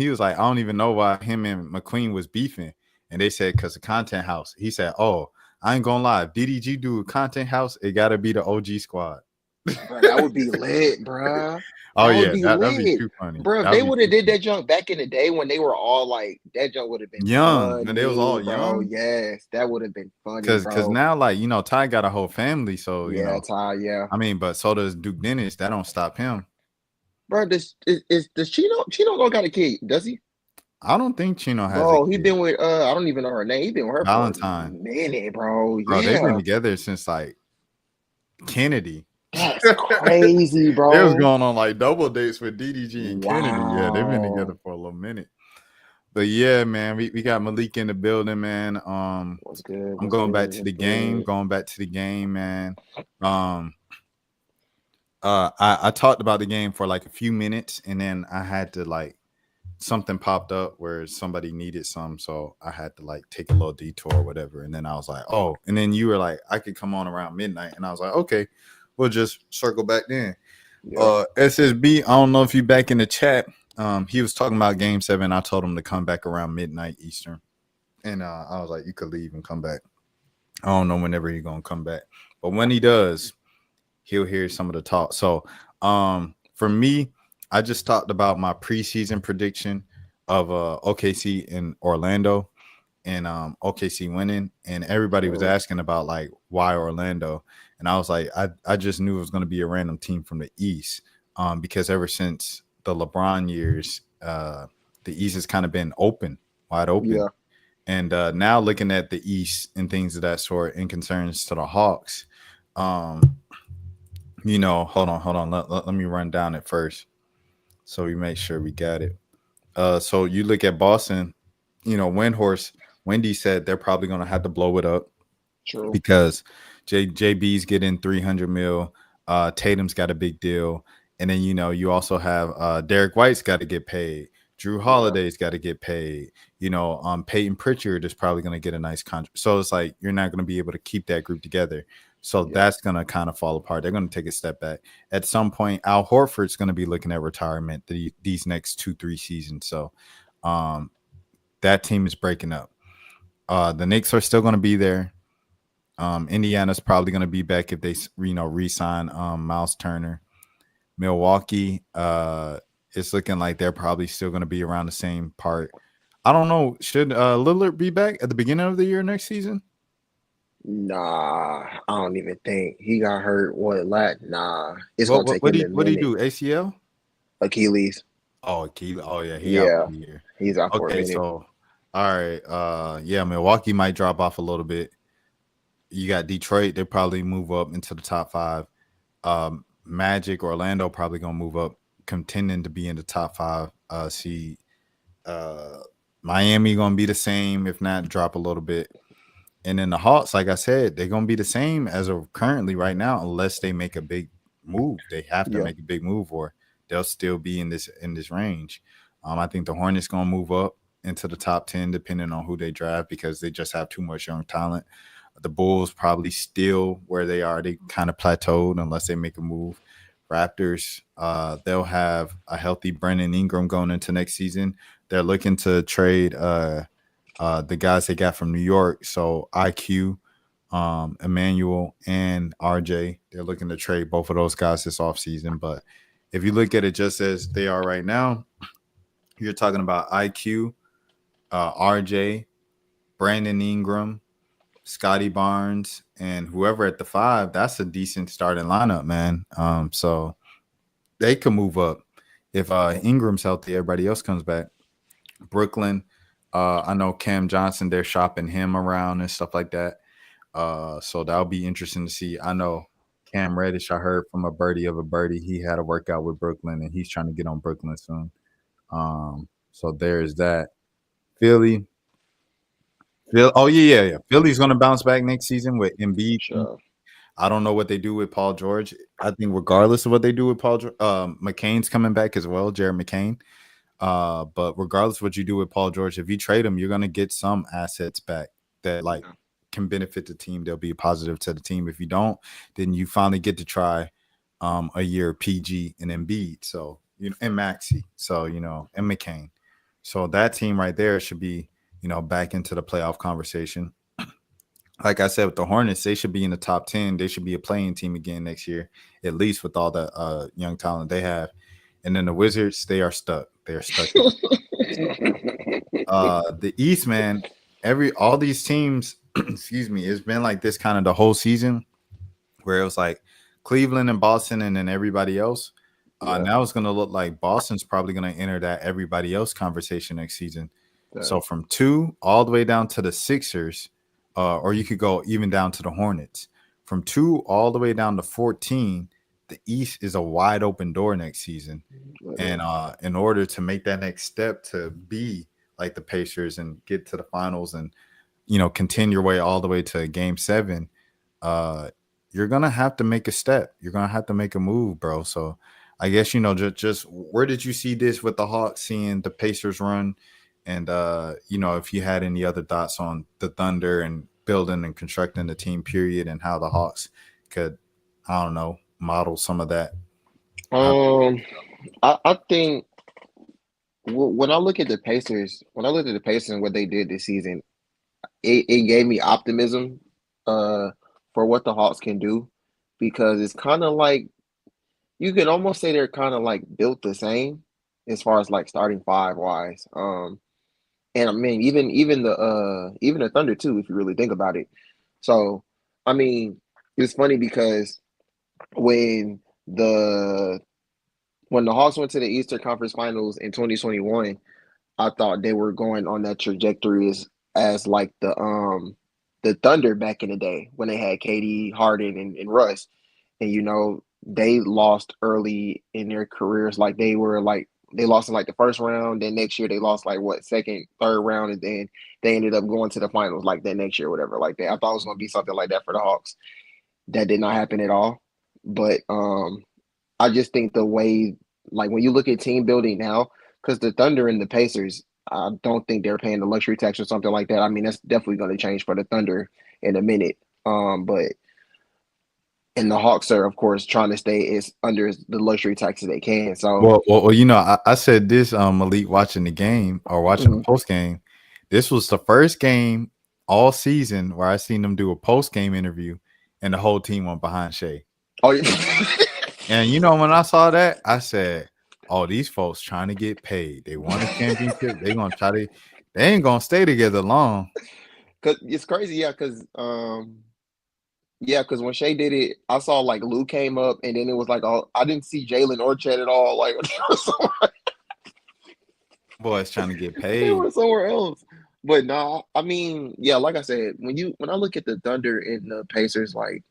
was like, I don't even know why him and McQueen was beefing, and they said because the content house. He said, oh, I ain't gonna lie, if DDG do a content house, it gotta be the OG squad. Bro, that would be lit, bro. Oh yeah, that'd be too funny, bro. If they would have did that junk back in the day when they were all like that, junk would have been young, funny, and they was all bro. Young. Yes, that would have been funny. Because now, like, you know, Ty got a whole family, so you know, Ty, yeah. I mean, but so does Duke Dennis. That don't stop him, bro. Does Chino don't got a kid? Does he? I don't think Chino has. Oh, he been with I don't even know her name. He been with her Valentine. for a minute, bro. Bro, they've been together since like Kennedy. That's crazy, bro. They was going on like double dates with DDG and Kennedy. Yeah, they've been Wow. together for a little minute. But yeah, man, we got Malik in the building, man. What's good? I'm going back to the game. Going back to the game, man. I talked about the game for like a few minutes, and then I had to like something popped up where somebody needed some, so I had to like take a little detour or whatever. And then I was like, oh, and then you were like, I could come on around midnight, and I was like, okay, we'll just circle back then. Yeah. SSB, I don't know if you back in the chat. He was talking about Game 7. I told him to come back around midnight Eastern, and I was like, you could leave and come back. I don't know whenever he's gonna come back, but when he does, he'll hear some of the talk. So, for me, I just talked about my preseason prediction of OKC in Orlando, and OKC winning, and everybody was asking about like why Orlando, and I was like, I just knew it was going to be a random team from the East, because ever since the LeBron years, the East has kind of been wide open. Yeah. And now looking at the East and things of that sort in concerns to the Hawks, you know, hold on. Let me run down it first so we make sure we got it. So you look at Boston, you know, Wendy said they're probably going to have to blow it up. True. Because JB's getting $300 million. Tatum's got a big deal. And then, you know, you also have Derek White's got to get paid. Drew Holiday's got to get paid. You know, Peyton Pritchard is probably going to get a nice contract. So it's like you're not going to be able to keep that group together. So that's going to kind of fall apart. They're going to take a step back. At some point, Al Horford's going to be looking at retirement these next 2-3 seasons. So that team is breaking up. The Knicks are still going to be there. Indiana's probably going to be back if they, you know, re-sign Miles Turner. Milwaukee, it's looking like they're probably still going to be around the same part. I don't know. Should Lillard be back at the beginning of the year next season? Nah, I don't even think he got hurt. Nah, it's What gonna take him a what do minute. he do? ACL? Achilles. Oh, Achilles. Oh yeah, he out for the year. He's out for a Okay, minute. so all right. Yeah, Milwaukee might drop off a little bit. You got Detroit, they probably move up into the top 5. Magic, Orlando probably gonna move up, contending to be in the top 5 seed. Miami gonna be the same, if not drop a little bit. And then the Hawks, like I said, they're gonna be the same as of currently right now, unless they make a big move. They have to make a big move, or they'll still be in this range. I think the Hornets gonna move up into the top 10, depending on who they draft, because they just have too much young talent. The Bulls probably still where they are. They kind of plateaued unless they make a move. Raptors, they'll have a healthy Brandon Ingram going into next season. They're looking to trade the guys they got from New York. So IQ, Emmanuel, and RJ. They're looking to trade both of those guys this offseason. But if you look at it just as they are right now, you're talking about IQ, RJ, Brandon Ingram, Scotty Barnes, and whoever at the 5. That's a decent starting lineup, man. So they can move up if Ingram's healthy. Everybody else comes back. Brooklyn, I know Cam Johnson, they're shopping him around and stuff like that. So that'll be interesting to see. I know Cam Reddish, I heard from a birdie of a birdie, he had a workout with Brooklyn, and he's trying to get on Brooklyn soon. So there's that. Philly. Oh yeah. Philly's going to bounce back next season with Embiid. Sure. I don't know what they do with Paul George. I think regardless of what they do with Paul George, McCain's coming back as well, Jared McCain. But regardless of what you do with Paul George, if you trade him, you're going to get some assets back that like can benefit the team. They'll be positive to the team. If you don't, then you finally get to try a year PG and Embiid. So, you know, and Maxey. So, you know, and McCain. So that team right there should be, you know, back into the playoff conversation. Like I said, with the Hornets, they should be in the top 10. They should be a playing team again next year, at least with all the young talent they have. And then the Wizards, they are stuck. They are stuck. The East, man, all these teams, excuse me, it's been like this kind of the whole season, where it was like Cleveland and Boston and then everybody else. Now it's going to look like Boston's probably going to enter that everybody else conversation next season. Yeah. So from 2 all the way down to the Sixers, or you could go even down to the Hornets. From 2 all the way down to 14, the East is a wide open door next season. And in order to make that next step to be like the Pacers and get to the finals and, continue your way all the way to Game 7, you're gonna have to make a step. You're gonna have to make a move, bro. So I guess just where did you see this with the Hawks seeing the Pacers run, and if you had any other thoughts on the Thunder and building and constructing the team period and how the Hawks could, I don't know, model some of that. I think when I look at the Pacers, and what they did this season, it gave me optimism for what the Hawks can do, because it's kind of like you can almost say they're kind of like built the same as far as like starting five wise. And I mean even the Thunder too, if you really think about it. So I mean, it's funny because when the Hawks went to the Eastern Conference Finals in 2021, I thought they were going on that trajectory as like the Thunder back in the day when they had KD, Harden, and Russ, and they lost early in their careers. Like they lost in like the first round. Then next year they lost like second, third round, and then they ended up going to the finals like that next year, whatever like that. I thought it was going to be something like that for the Hawks. That did not happen at all. But I just think the way, like when you look at team building now, because the Thunder and the Pacers, I don't think they're paying the luxury tax or something like that. I mean, that's definitely going to change for the Thunder in a minute. And the Hawks are, of course, trying to stay under the luxury tax that they can. So, I said this, Malik, watching the game or watching the post game. This was the first game all season where I seen them do a post game interview, and the whole team went behind Shea. Oh yeah. And when I saw that, I said, "Oh, these folks trying to get paid. They won a championship. They gonna try to. They ain't gonna stay together long." Cause it's crazy, yeah. Cause when Shea did it, I saw like Lou came up, and then it was like, I didn't see Jalen or Chet at all. Like, boys trying to get paid. They were somewhere else. But nah, I mean, yeah, like I said, when I look at the Thunder and the Pacers, like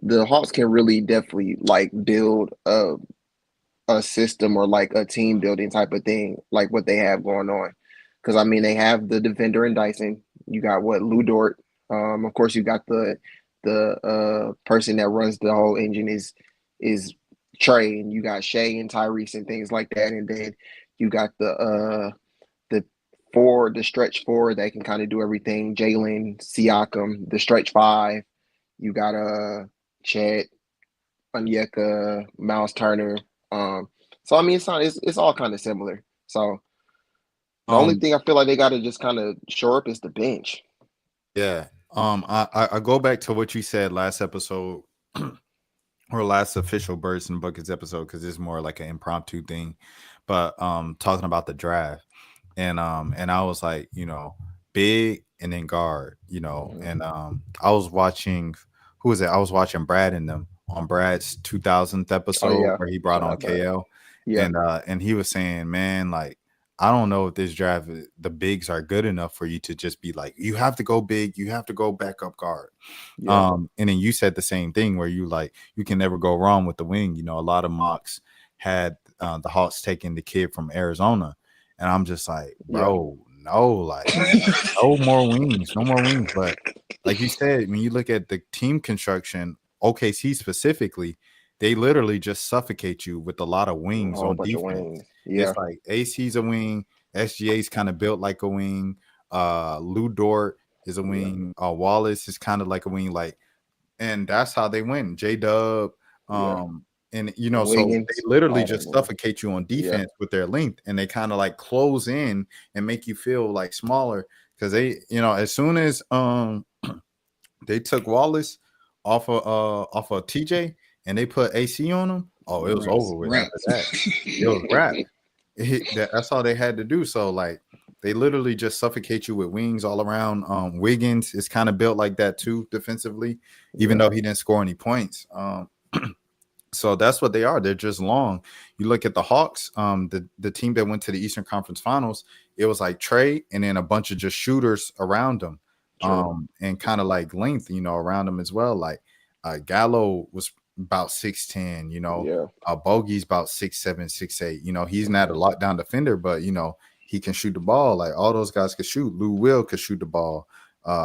the Hawks can really definitely like build a system or like a team building type of thing, like what they have going on. Because I mean, they have the defender in Dyson. You got Lou Dort. Of course, you got the person that runs the whole engine is Trey, and you got Shea and Tyrese and things like that, and then you got the stretch four that can kind of do everything. Jalen, Siakam, the stretch five. You got Chet, Anycia, Miles Turner. So I mean, it's all kind of similar. So the only thing I feel like they got to just kind of shore up is the bench. Yeah. I go back to what you said last episode or last official Birds and Buckets episode, because it's more like an impromptu thing. But talking about the draft, and I was like, big and then guard, and I was watching, who was it? I was watching Brad and them on Brad's 2000th episode where he brought on KL. Yeah. And he was saying, man, like, I don't know if this draft, the bigs are good enough for you to just be like, you have to go big, you have to go backup guard. Yeah. And then you said the same thing where you can never go wrong with the wing. A lot of mocks had the Hawks taking the kid from Arizona. And I'm just like, bro, no, like no more wings. But like you said, when you look at the team construction, OKC specifically, they literally just suffocate you with a lot of wings on defense. Yeah. It's like AC's a wing, SGA's kind of built like a wing, Lou Dort is a wing, Wallace is kind of like a wing, and that's how they win. J-Dub, and so they literally just suffocate you on defense with their length, and they kind of like close in and make you feel like smaller, because they, as soon as they took Wallace off of TJ and they put AC on him, it was over with. After that, it was wrapped. That's all they had to do. So like they literally just suffocate you with wings all around. Wiggins is kind of built like that too defensively, even though he didn't score any points. So that's what they are. They're just long. You look at the Hawks, the team that went to the Eastern Conference Finals, it was like Trey and then a bunch of just shooters around them, and kind of like length, around them as well. Like Gallo was about 6'10", you know. Yeah. Bogey's about 6'7", 6'8". You know, he's not a lockdown defender, but you know, he can shoot the ball. Like all those guys could shoot. Lou Will could shoot the ball.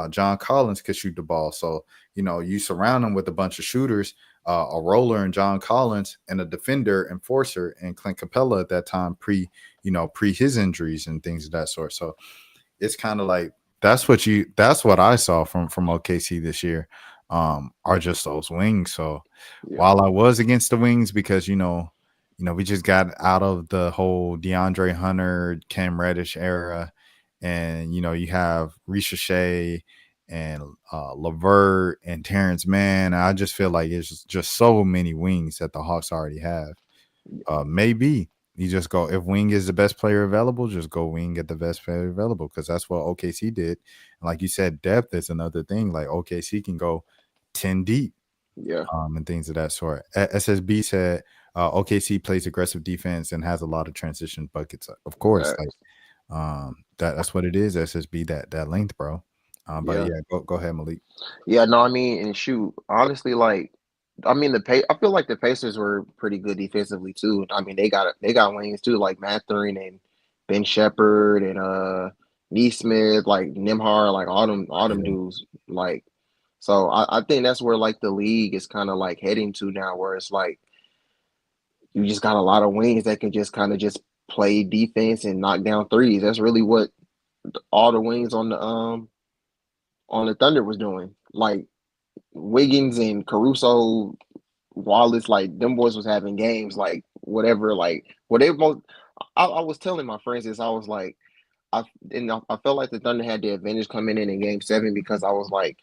John Collins could shoot the ball. So, you know, you surround him with a bunch of shooters, a roller and John Collins, and a defender, enforcer, and Clint Capella at that time, pre his injuries and things of that sort. So it's kind of like that's what I saw from OKC this year, are just those wings. So while I was against the wings because you know we just got out of the whole DeAndre Hunter, Cam Reddish era, and you know you have Ricochet and LeVert and Terrence Mann. I just feel like it's just so many wings that the Hawks already have. Maybe you just go, if wing is the best player available, just go wing at the best player available, because that's what OKC did. And like you said, depth is another thing. Like OKC can go 10 deep, and things of that sort. SSB said OKC plays aggressive defense and has a lot of transition buckets. Of course, like that's what it is. SSB, that length, bro. But go ahead, Malik. Yeah, no, I mean, and shoot, honestly, like, I mean, I feel like the Pacers were pretty good defensively too. I mean, they got wings too, like Mathurin and Ben Shepherd and Neesmith, like Nimhar, like all them dudes. Like, so I think that's where like the league is kind of like heading to now, where it's like you just got a lot of wings that can just kind of just play defense and knock down threes. That's really what all the wings on the Thunder was doing. Like Wiggins and Caruso, Wallace, like them boys was having games like whatever, like whatever. I was telling my friends this. I was like, I felt like the Thunder had the advantage coming in Game 7 because I was like,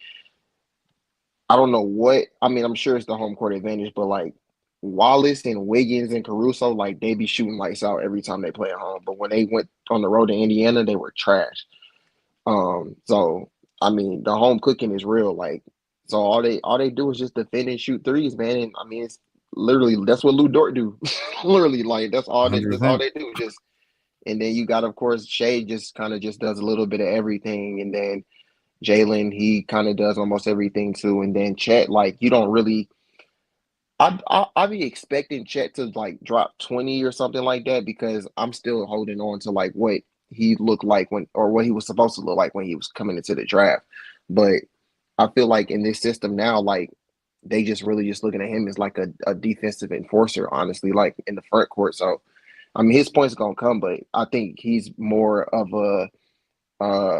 I don't know what. I mean, I'm sure it's the home court advantage, but like Wallace and Wiggins and Caruso, like they be shooting lights out every time they play at home. But when they went on the road to Indiana, they were trash. So I mean, the home cooking is real. Like, so all they do is just defend and shoot threes, man. And I mean, it's literally that's what Lou Dort do. Literally, like that's all they do. Just, and then you got, of course, Shea just kind of just does a little bit of everything, and then Jalen, he kind of does almost everything too. And then Chet, like you don't really. I'd be expecting Chet to like drop 20 or something like that, because I'm still holding on to like what he looked like what he was supposed to look like when he was coming into the draft. But I feel like in this system now, like they just really just looking at him as like a defensive enforcer, honestly, like in the front court. So I mean, his points are gonna come, but I think he's more of a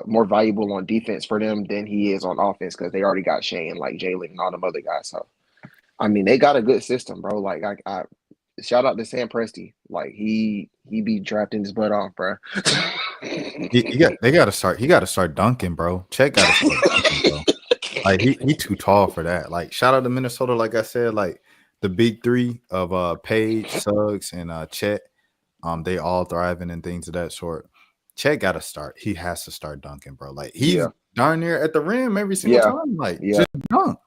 more valuable on defense for them than he is on offense, because they already got Shane, like Jalen and all them other guys. So I mean, they got a good system, bro. Like I shout out to Sam Presti. Like he be drafting his butt off, bro. He got to start dunking, bro. Chet got to start dunking, bro. Like he too tall for that. Like shout out to Minnesota. Like I said, like the big three of Page, Suggs, and Chet. They all thriving and things of that sort. Chet got to start. He has to start dunking, bro. Like he's darn near at the rim every single time. Like just dunk.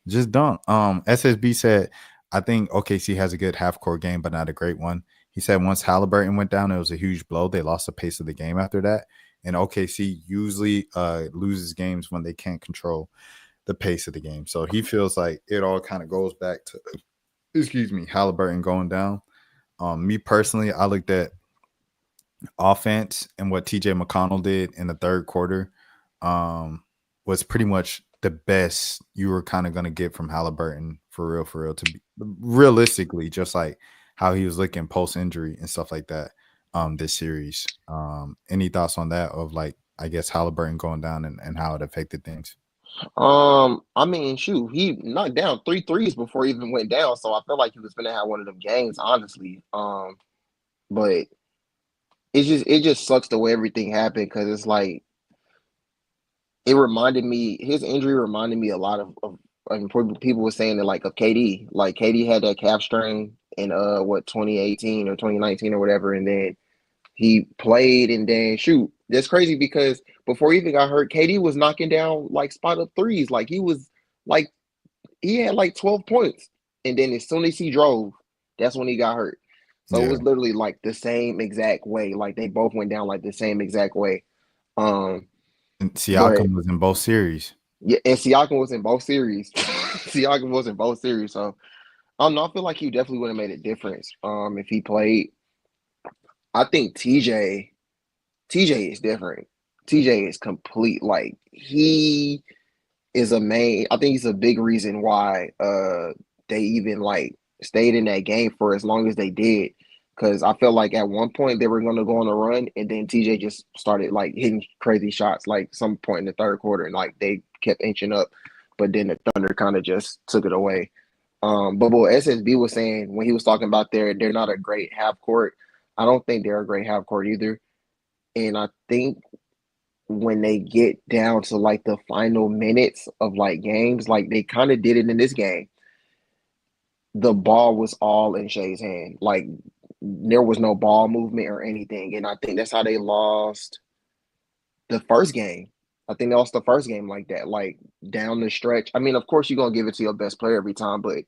Just dunk. SSB said, I think OKC has a good half-court game, but not a great one. He said once Halliburton went down, it was a huge blow. They lost the pace of the game after that. And OKC usually loses games when they can't control the pace of the game. So he feels like it all kind of goes back to, Halliburton going down. Me personally, I looked at offense, and what TJ McConnell did in the third quarter was pretty much the best you were kind of going to get from Halliburton for real, to be realistically, just like how he was looking post injury and stuff like that this series. Any thoughts on that, of like, I guess Halliburton going down and how it affected things? I mean, shoot, he knocked down 3 threes before he even went down, so I felt like he was gonna have one of them games, honestly. But it just sucks the way everything happened, because it's like his injury reminded me a lot of people were saying that, like, of KD. Like KD had that calf strain in 2018 or 2019 or whatever, and then he played, and then shoot, that's crazy because before he even got hurt, KD was knocking down like spot up threes. Like he had like 12 points, and then as soon as he drove, that's when he got hurt. So it was literally like the same exact way. Like they both went down like the same exact way. And Siakam was in both series. Yeah, and Siakam was in both series. Siakam was in both series. So I don't know. I feel like he definitely would have made a difference if he played. I think TJ is different. TJ is complete. Like he is a main. I think he's a big reason why they even like stayed in that game for as long as they did. Because I feel like at one point they were going to go on a run, and then TJ just started like hitting crazy shots, like some point in the third quarter, and like they kept inching up, but then the Thunder kind of just took it away. But what SSB was saying when he was talking about they're not a great half court, I don't think they're a great half court either. And I think when they get down to like the final minutes of like games, like they kind of did it in this game, the ball was all in Shai's hand. Like there was no ball movement or anything. And I think that's how they lost the first game. I think they lost the first game like that, like down the stretch. I mean, of course, you're going to give it to your best player every time, but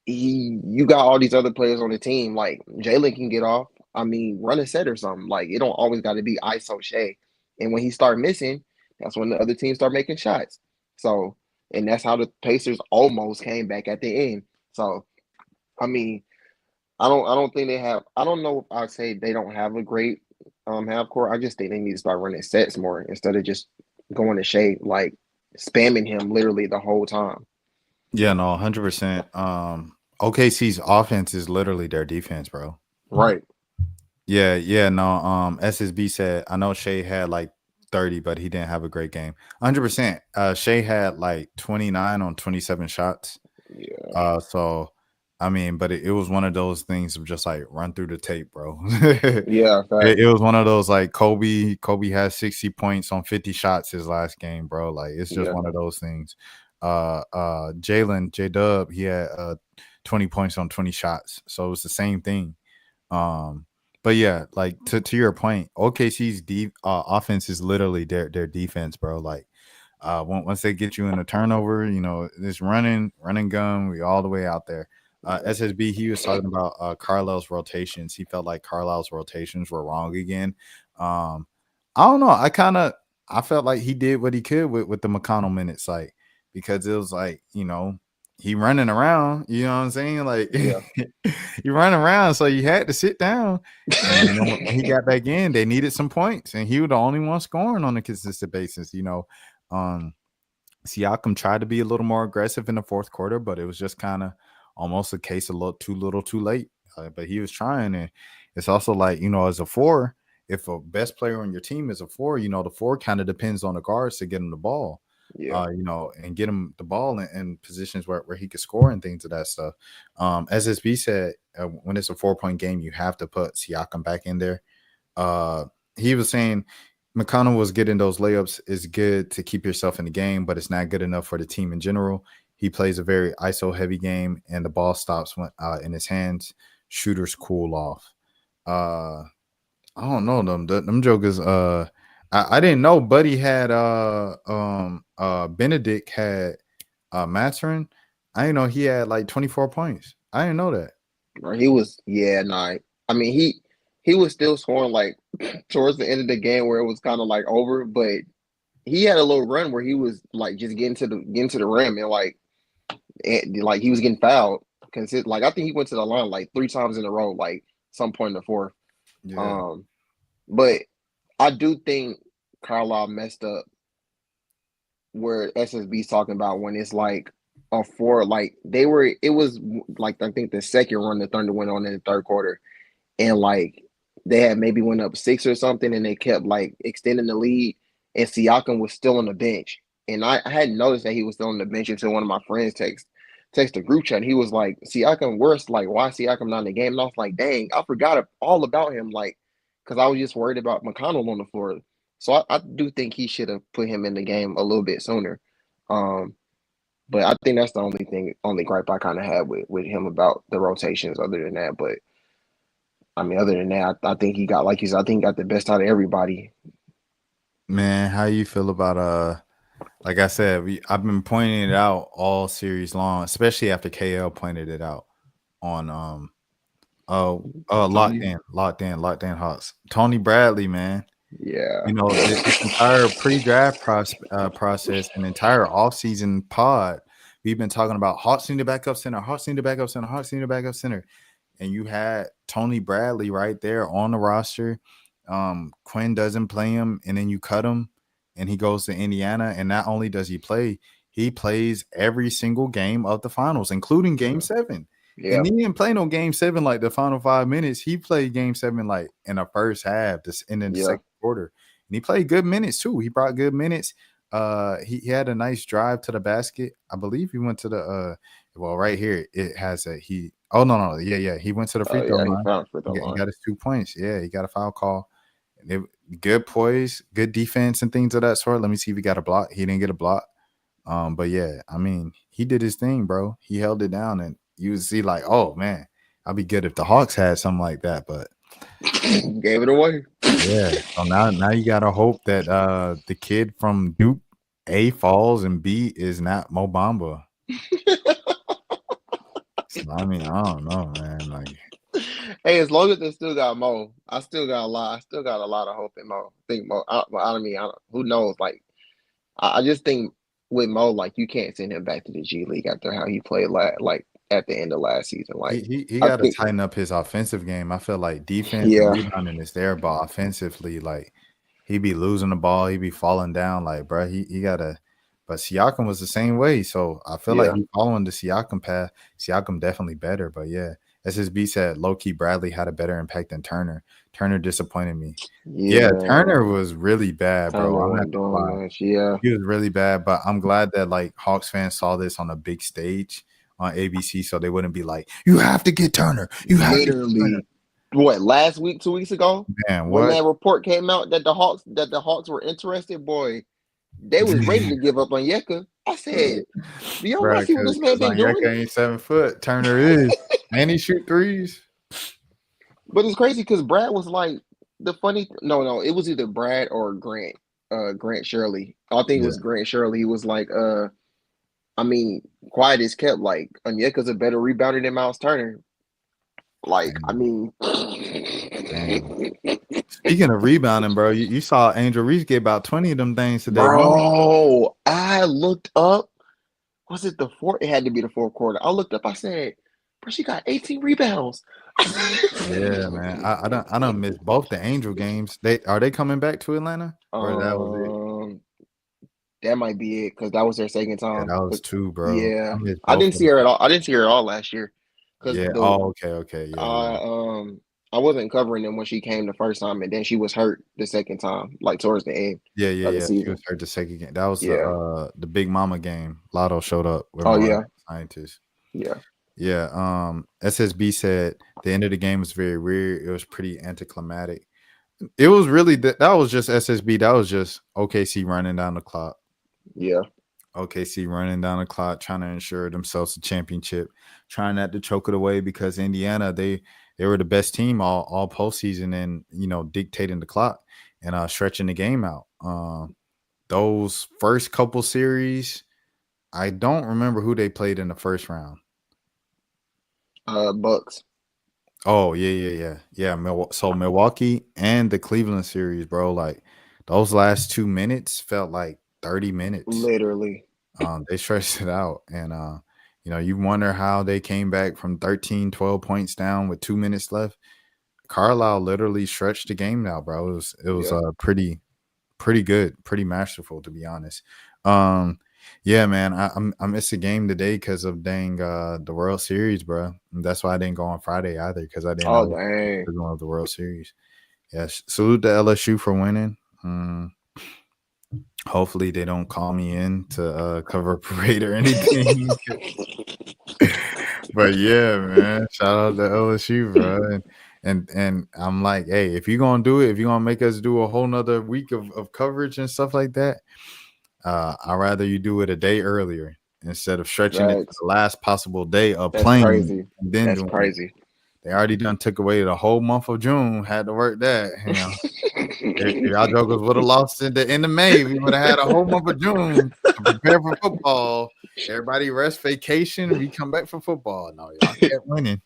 you got all these other players on the team. Like Jalen can get off. I mean, run a set or something. Like it don't always got to be ISO Shai. And when he start missing, that's when the other teams start making shots. So, and that's how the Pacers almost came back at the end. So, I mean, I don't think they have. I don't know if I'd say they don't have a great half court. I just think they need to start running sets more instead of just going to Shai, like spamming him literally the whole time. Yeah, no, 100%. OKC's offense is literally their defense, bro. Right. Yeah, no. SSB said, I know Shai had like 30, but he didn't have a great game. 100%. Shai had like 29 on 27 shots. Yeah. So I mean, but it was one of those things of just like run through the tape, bro. Yeah, it was one of those like Kobe has 60 points on 50 shots his last game, bro. Like it's just one of those things. Jalen DuB, he had 20 points on 20 shots, so it was the same thing. But yeah, like to your point, OKC's offense is literally their defense, bro. Like once they get you in a turnover, you know, this running gun, we all the way out there. SSB, he was talking about Carlisle's rotations. He felt like Carlisle's rotations were wrong again. I don't know. I felt like he did what he could with the McConnell minutes, like because it was like, you know, he running around, you know what I'm saying? Like he running around, so you had to sit down. And, you know, when he got back in, they needed some points, and he was the only one scoring on a consistent basis. You know, Siakam tried to be a little more aggressive in the fourth quarter, but it was just kind of almost a case of too little, too late. But he was trying, and it's also like, you know, as a four, if a best player on your team is a four, you know, the four kind of depends on the guards to get him the ball. You know, and get him the ball in positions where he could score and things of that stuff. SSB said when it's a 4-point game, you have to put Siakam back in there. He was saying McConnell was getting those layups is good to keep yourself in the game, but it's not good enough for the team in general. He plays a very ISO heavy game, and the ball stops when in his hands. Shooters cool off. I don't know them jokers. I didn't know Buddy had Benedict had Mathurin. I didn't know he had like 24 points. I didn't know that. He was I mean he was still scoring like towards the end of the game where it was kind of like over, but he had a little run where he was like just getting to the rim and like he was getting fouled. Like I think he went to the line like 3 times in a row, like some point in the fourth. Yeah. But I do think Carlisle messed up where SSB's talking about when it's like a 4, like it was like I think the second run the Thunder went on in the third quarter, and like they had maybe went up 6 or something, and they kept like extending the lead, and Siakam was still on the bench, and I hadn't noticed that he was still on the bench until one of my friends text the group chat, and he was like, Siakam worse, like why Siakam not in the game? And I was like, dang, I forgot all about him, like because I was just worried about McConnell on the floor. So I do think he should have put him in the game a little bit sooner. But I think that's the only gripe I kind of had with him about the rotations. Other than that, but I mean, other than that, I think he got, like you said, I think he got the best out of everybody. Man, how you feel about like I said, I've been pointing it out all series long, especially after KL pointed it out on locked in Hawks. Tony Bradley, man. Yeah. You know, this entire pre-draft process and entire offseason pod, we've been talking about Hawks need to backup center, Hawks need to backup center, Hawks need to backup center. And you had Tony Bradley right there on the roster. Quinn doesn't play him, and then you cut him, and he goes to Indiana. And not only does he play, he plays every single game of the finals, including Game 7. Yeah. And he didn't play no Game 7 like the final 5 minutes. He played Game 7 like in the first half, and in the second quarter. And he played good minutes too. He brought good minutes. He had a nice drive to the basket. I believe he went to the right here it has a he. Oh no, he went to the free throw line. He got his 2 points. Yeah, he got a foul call. Good poise, good defense, and things of that sort. Let me see if he got a block. He didn't get a block. But yeah, I mean, he did his thing, bro. He held it down, and you would see like, oh man, I'd be good if the Hawks had something like that, but gave it away. Yeah. So now you gotta hope that the kid from Duke A falls and B is not Mo Bamba. So, I mean, I don't know, man. Like, hey, as long as they still got Mo, I still got a lot of hope in Mo. I think Mo. Who knows? Like, I just think with Mo, like, you can't send him back to the G League after how he played at the end of last season. Like, he got to tighten up his offensive game. I feel like defense and rebounding is there, but offensively, like, he be losing the ball, he be falling down. Like, bro, he gotta. But Siakam was the same way, so I feel like he's following the Siakam path. Siakam definitely better, but yeah, SSB said low-key Bradley had a better impact than Turner. Turner disappointed me. Yeah, Turner was really bad, bro. I'm not gonna lie. He was really bad, but I'm glad that like Hawks fans saw this on a big stage on ABC, so they wouldn't be like, "You have to get Turner." You have literally. What, last week, 2 weeks ago? Man, when that report came out that the Hawks were interested, boy, they was ready to give up on Yeka. I said, "Do y'all want to see what this man been doing?" Yeka ain't 7 foot. Turner is, and he shoot threes. But it's crazy because Brad was like the funny. No, it was either Brad or Grant. Grant Shirley. I think it was Grant Shirley. He was like, I mean, quiet as kept. Like, Onyeka's a better rebounder than Miles Turner. Like, I mean, speaking of rebounding, bro, you saw Angel Reese get about 20 of them things today. Bro, I looked up. Was it the fourth? It had to be the fourth quarter. I looked up. I said, bro, she got 18 rebounds. Yeah, man. I don't miss both the Angel games. Are they coming back to Atlanta? Or that was it? That might be it because that was their second time. Yeah, that was 2, bro. Yeah, I didn't see her at all. I didn't see her at all last year. Yeah. Okay. Yeah. I wasn't covering them when she came the first time, and then she was hurt the second time, like towards the end. Yeah. She was hurt the second game. That was the Big Mama game. Lotto showed up. With scientists. Yeah. SSB said the end of the game was very weird. It was pretty anticlimactic. It was really that was just SSB. That was just OKC running down the clock. Yeah. OKC running down the clock, trying to ensure themselves a championship, trying not to choke it away because Indiana, they were the best team all postseason and, you know, dictating the clock and stretching the game out. Those first couple series, I don't remember who they played in the first round. Bucks. Oh, yeah. So Milwaukee and the Cleveland series, bro, like those last 2 minutes felt like 30 minutes. Literally. They stretched it out. And, you know, you wonder how they came back from 13, 12 points down with 2 minutes left. Carlisle literally stretched the game out, bro. It was pretty good, pretty masterful, to be honest. Yeah, man, I missed a game today because of the World Series, bro. And that's why I didn't go on Friday either because I didn't know the going of the World Series. Yes, salute to LSU for winning. Hopefully they don't call me in to cover a parade or anything. But yeah, man, shout out to LSU, bro. And I'm like, hey, if you're gonna do it, if you're gonna make us do a whole nother week of coverage and stuff like that, I'd rather you do it a day earlier instead of stretching it to the last possible day of playing. Crazy. That's crazy. They already done took away the whole month of June. Had to work that. You know, if y'all jokers would have lost at the end of May, we would have had a whole month of June to prepare for football. Everybody rest, vacation. We come back for football. No, y'all kept winning.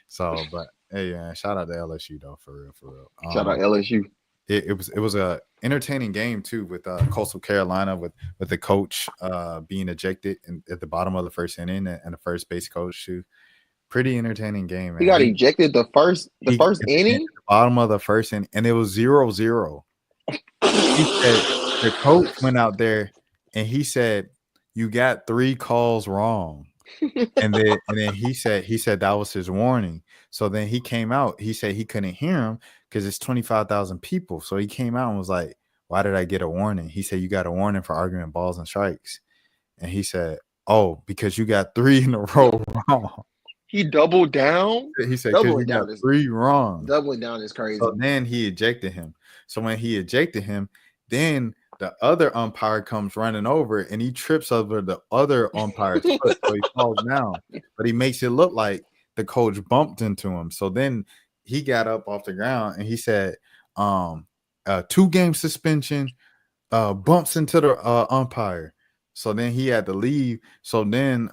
So, but hey, shout out to LSU though, for real. Shout out LSU. it was a entertaining game too, with Coastal Carolina with the coach being ejected at the bottom of the first inning, and the first base coach too. Pretty entertaining game, man. He got ejected the first inning, at the bottom of the first inning, and it was 0-0. He said the coach went out there and he said, "You got 3 calls wrong." And then he said that was his warning. So then he came out. He said he couldn't hear him because it's 25,000 people. So he came out and was like, "Why did I get a warning?" He said, "You got a warning for arguing balls and strikes." And he said, "Oh, because you got 3 in a row wrong." he doubled down. He said, "Because you got 3 wrong." Doubling down is crazy. So then he ejected him. So when he ejected him, then the other umpire comes running over and he trips over the other umpire's foot, so he falls down. But he makes it look like the coach bumped into him. So then he got up off the ground and he said, 2-game suspension, bumps into the umpire. So then he had to leave. So then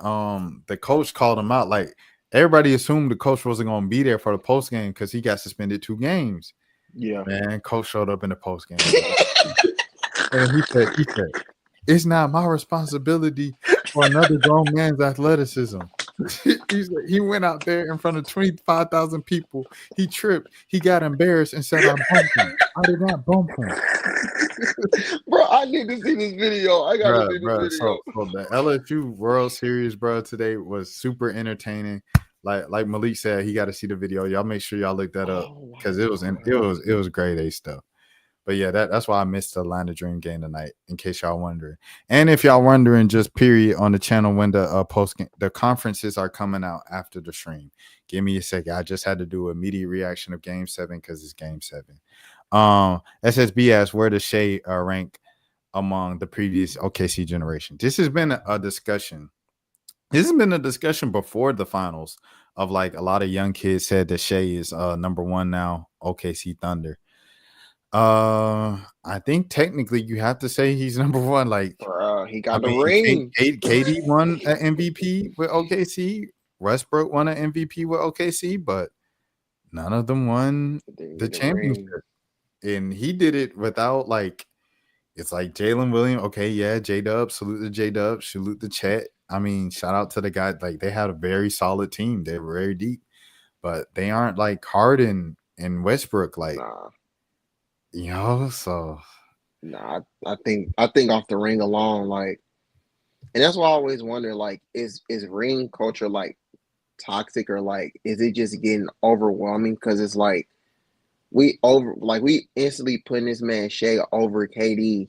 the coach called him out. Like, everybody assumed the coach wasn't going to be there for the post game because he got suspended 2 games. Yeah, man, coach showed up in the post game. And he said, "It's not my responsibility for another grown man's athleticism." He went out there in front of 25,000 people. He tripped. He got embarrassed and said, "I bumped him." I did not bump him. Bro, I need to see this video. I gotta see this video. So the LSU World Series, bro, today was super entertaining. Like Malik said, he got to see the video. Y'all make sure y'all look that up because it was grade A stuff. But yeah, that's why I missed the Atlanta Dream game tonight, in case y'all wondering. And if y'all wondering, just period on the channel when the conferences are coming out after the stream. Give me a second. I just had to do immediate reaction of Game 7 because it's Game 7. SSB asks, where does Shea rank among the previous OKC generation? This has been a discussion. This has been a discussion before the finals of, like, a lot of young kids said that Shea is number 1 now, OKC Thunder. I think technically you have to say he's number 1. Like, he got the ring. KD won an MVP with OKC. Westbrook won an MVP with OKC, but none of them won the championship. And he did it without, like, it's like Jalen Williams. Okay, yeah, J-Dub. Salute to J-Dub. Salute to Chet. I mean, shout out to the guy. Like, they had a very solid team. They're very deep, but they aren't like Harden and Westbrook. Like, you know, so I think off the ring alone, like, and that's why I always wonder, like, is ring culture like toxic, or like is it just getting overwhelming? Because it's like we instantly putting this man Shea over KD,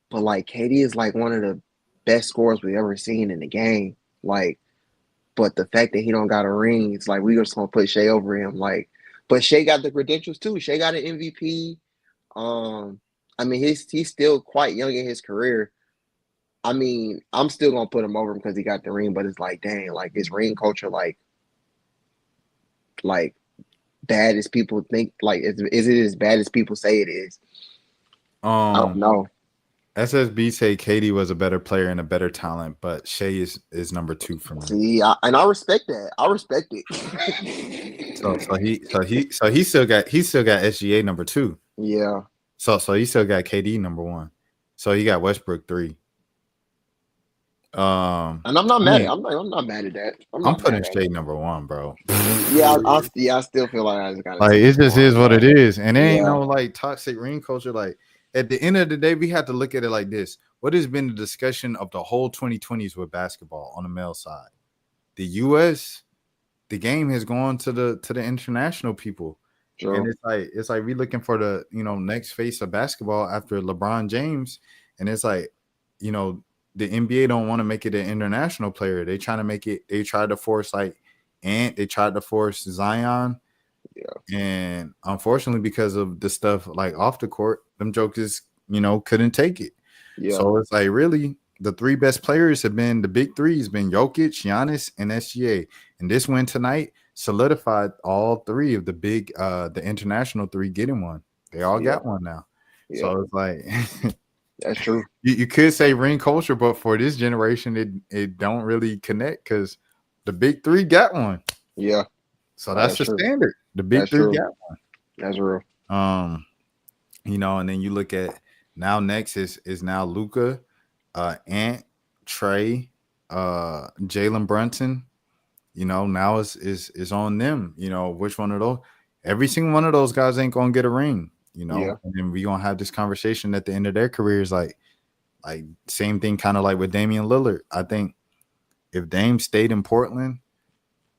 but like KD is like one of the best scorers we've ever seen in the game. Like, but the fact that he don't got a ring, it's like we just gonna put Shea over him. Like, but Shea got the credentials too. Shea got an MVP. I mean, he's still quite young in his career. I mean, I'm still gonna put him over him because he got the ring. But it's like, dang, like, is ring culture like bad as people think? Like, is it as bad as people say it is? I don't know. SSB say KD was a better player and a better talent, but Shea is number 2 for me. See, I respect that. I respect it. so he still got SGA number 2. Yeah. So he still got KD number 1. So he got Westbrook 3. And I'm not mad. I'm not mad at that. I'm putting Shea number 1, bro. I still feel like I just got like, it just is what it is, and there ain't no like toxic ring culture. Like, at the end of the day, we have to look at it like this: what has been the discussion of the whole 2020s with basketball on the male side? The U.S., the game has gone to the international people. Sure. And it's like we looking for the next face of basketball after LeBron James, and it's like the NBA don't want to make it an international player. They trying to make it. They tried to force they tried to force Zion. Yeah. And unfortunately, because of the stuff like off the court, them jokers, couldn't take it. Yeah. So it's like, really, the 3 best players have been the big 3 has been Jokic, Giannis, and SGA. And this win tonight solidified all 3 of the big the international 3 getting one. They all got one now. Yeah. So it's like that's true. You could say ring culture, but for this generation, it don't really connect because the big 3 got one. Yeah. So that's the standard. The big 3 got one. That's real. you know, and then you look at now next is now Luka, Ant, Trey, Jalen Brunson. You know, now is on them. You know, which one of those? Every single one of those guys ain't gonna get a ring. You know, Yeah. and then we gonna have this conversation at the end of their careers, like same thing, kind of like with Damian Lillard. I think if Dame stayed in Portland,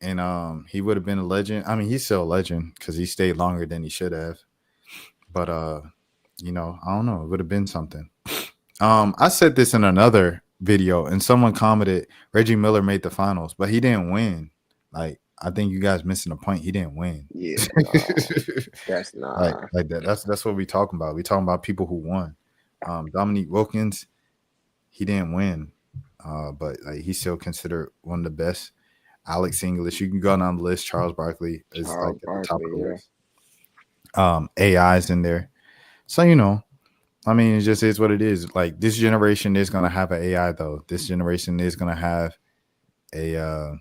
and he would have been a legend. I mean, he's still a legend because he stayed longer than he should have. But you know, I don't know. It would have been something. I said this in another video, and someone commented Reggie Miller made the finals, but he didn't win. Like, I think you guys missing the point. He didn't win. Yeah, no, that's not like that. That's what we talking about. We talking about people who won. Dominique Wilkins, he didn't win, but like he's still considered one of the best. Alex English, you can go down the list. Charles Barkley is like at the top of the list. AI's in there, so you know. I mean, it just is what it is. Like, this generation is going to have an AI, though. This generation is going to have a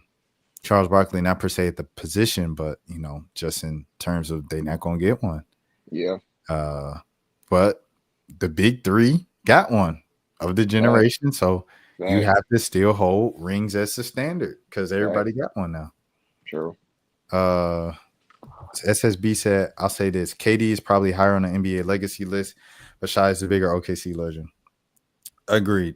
Charles Barkley, not per se at the position, but, you know, just in terms of they're not going to get one. Yeah. But the big three got one of the generation. Right. So you have to still hold rings as the standard because everybody got one now. True. SSB said, I'll say this. KD is probably higher on the NBA legacy list, but Shai is the bigger OKC legend. Agreed.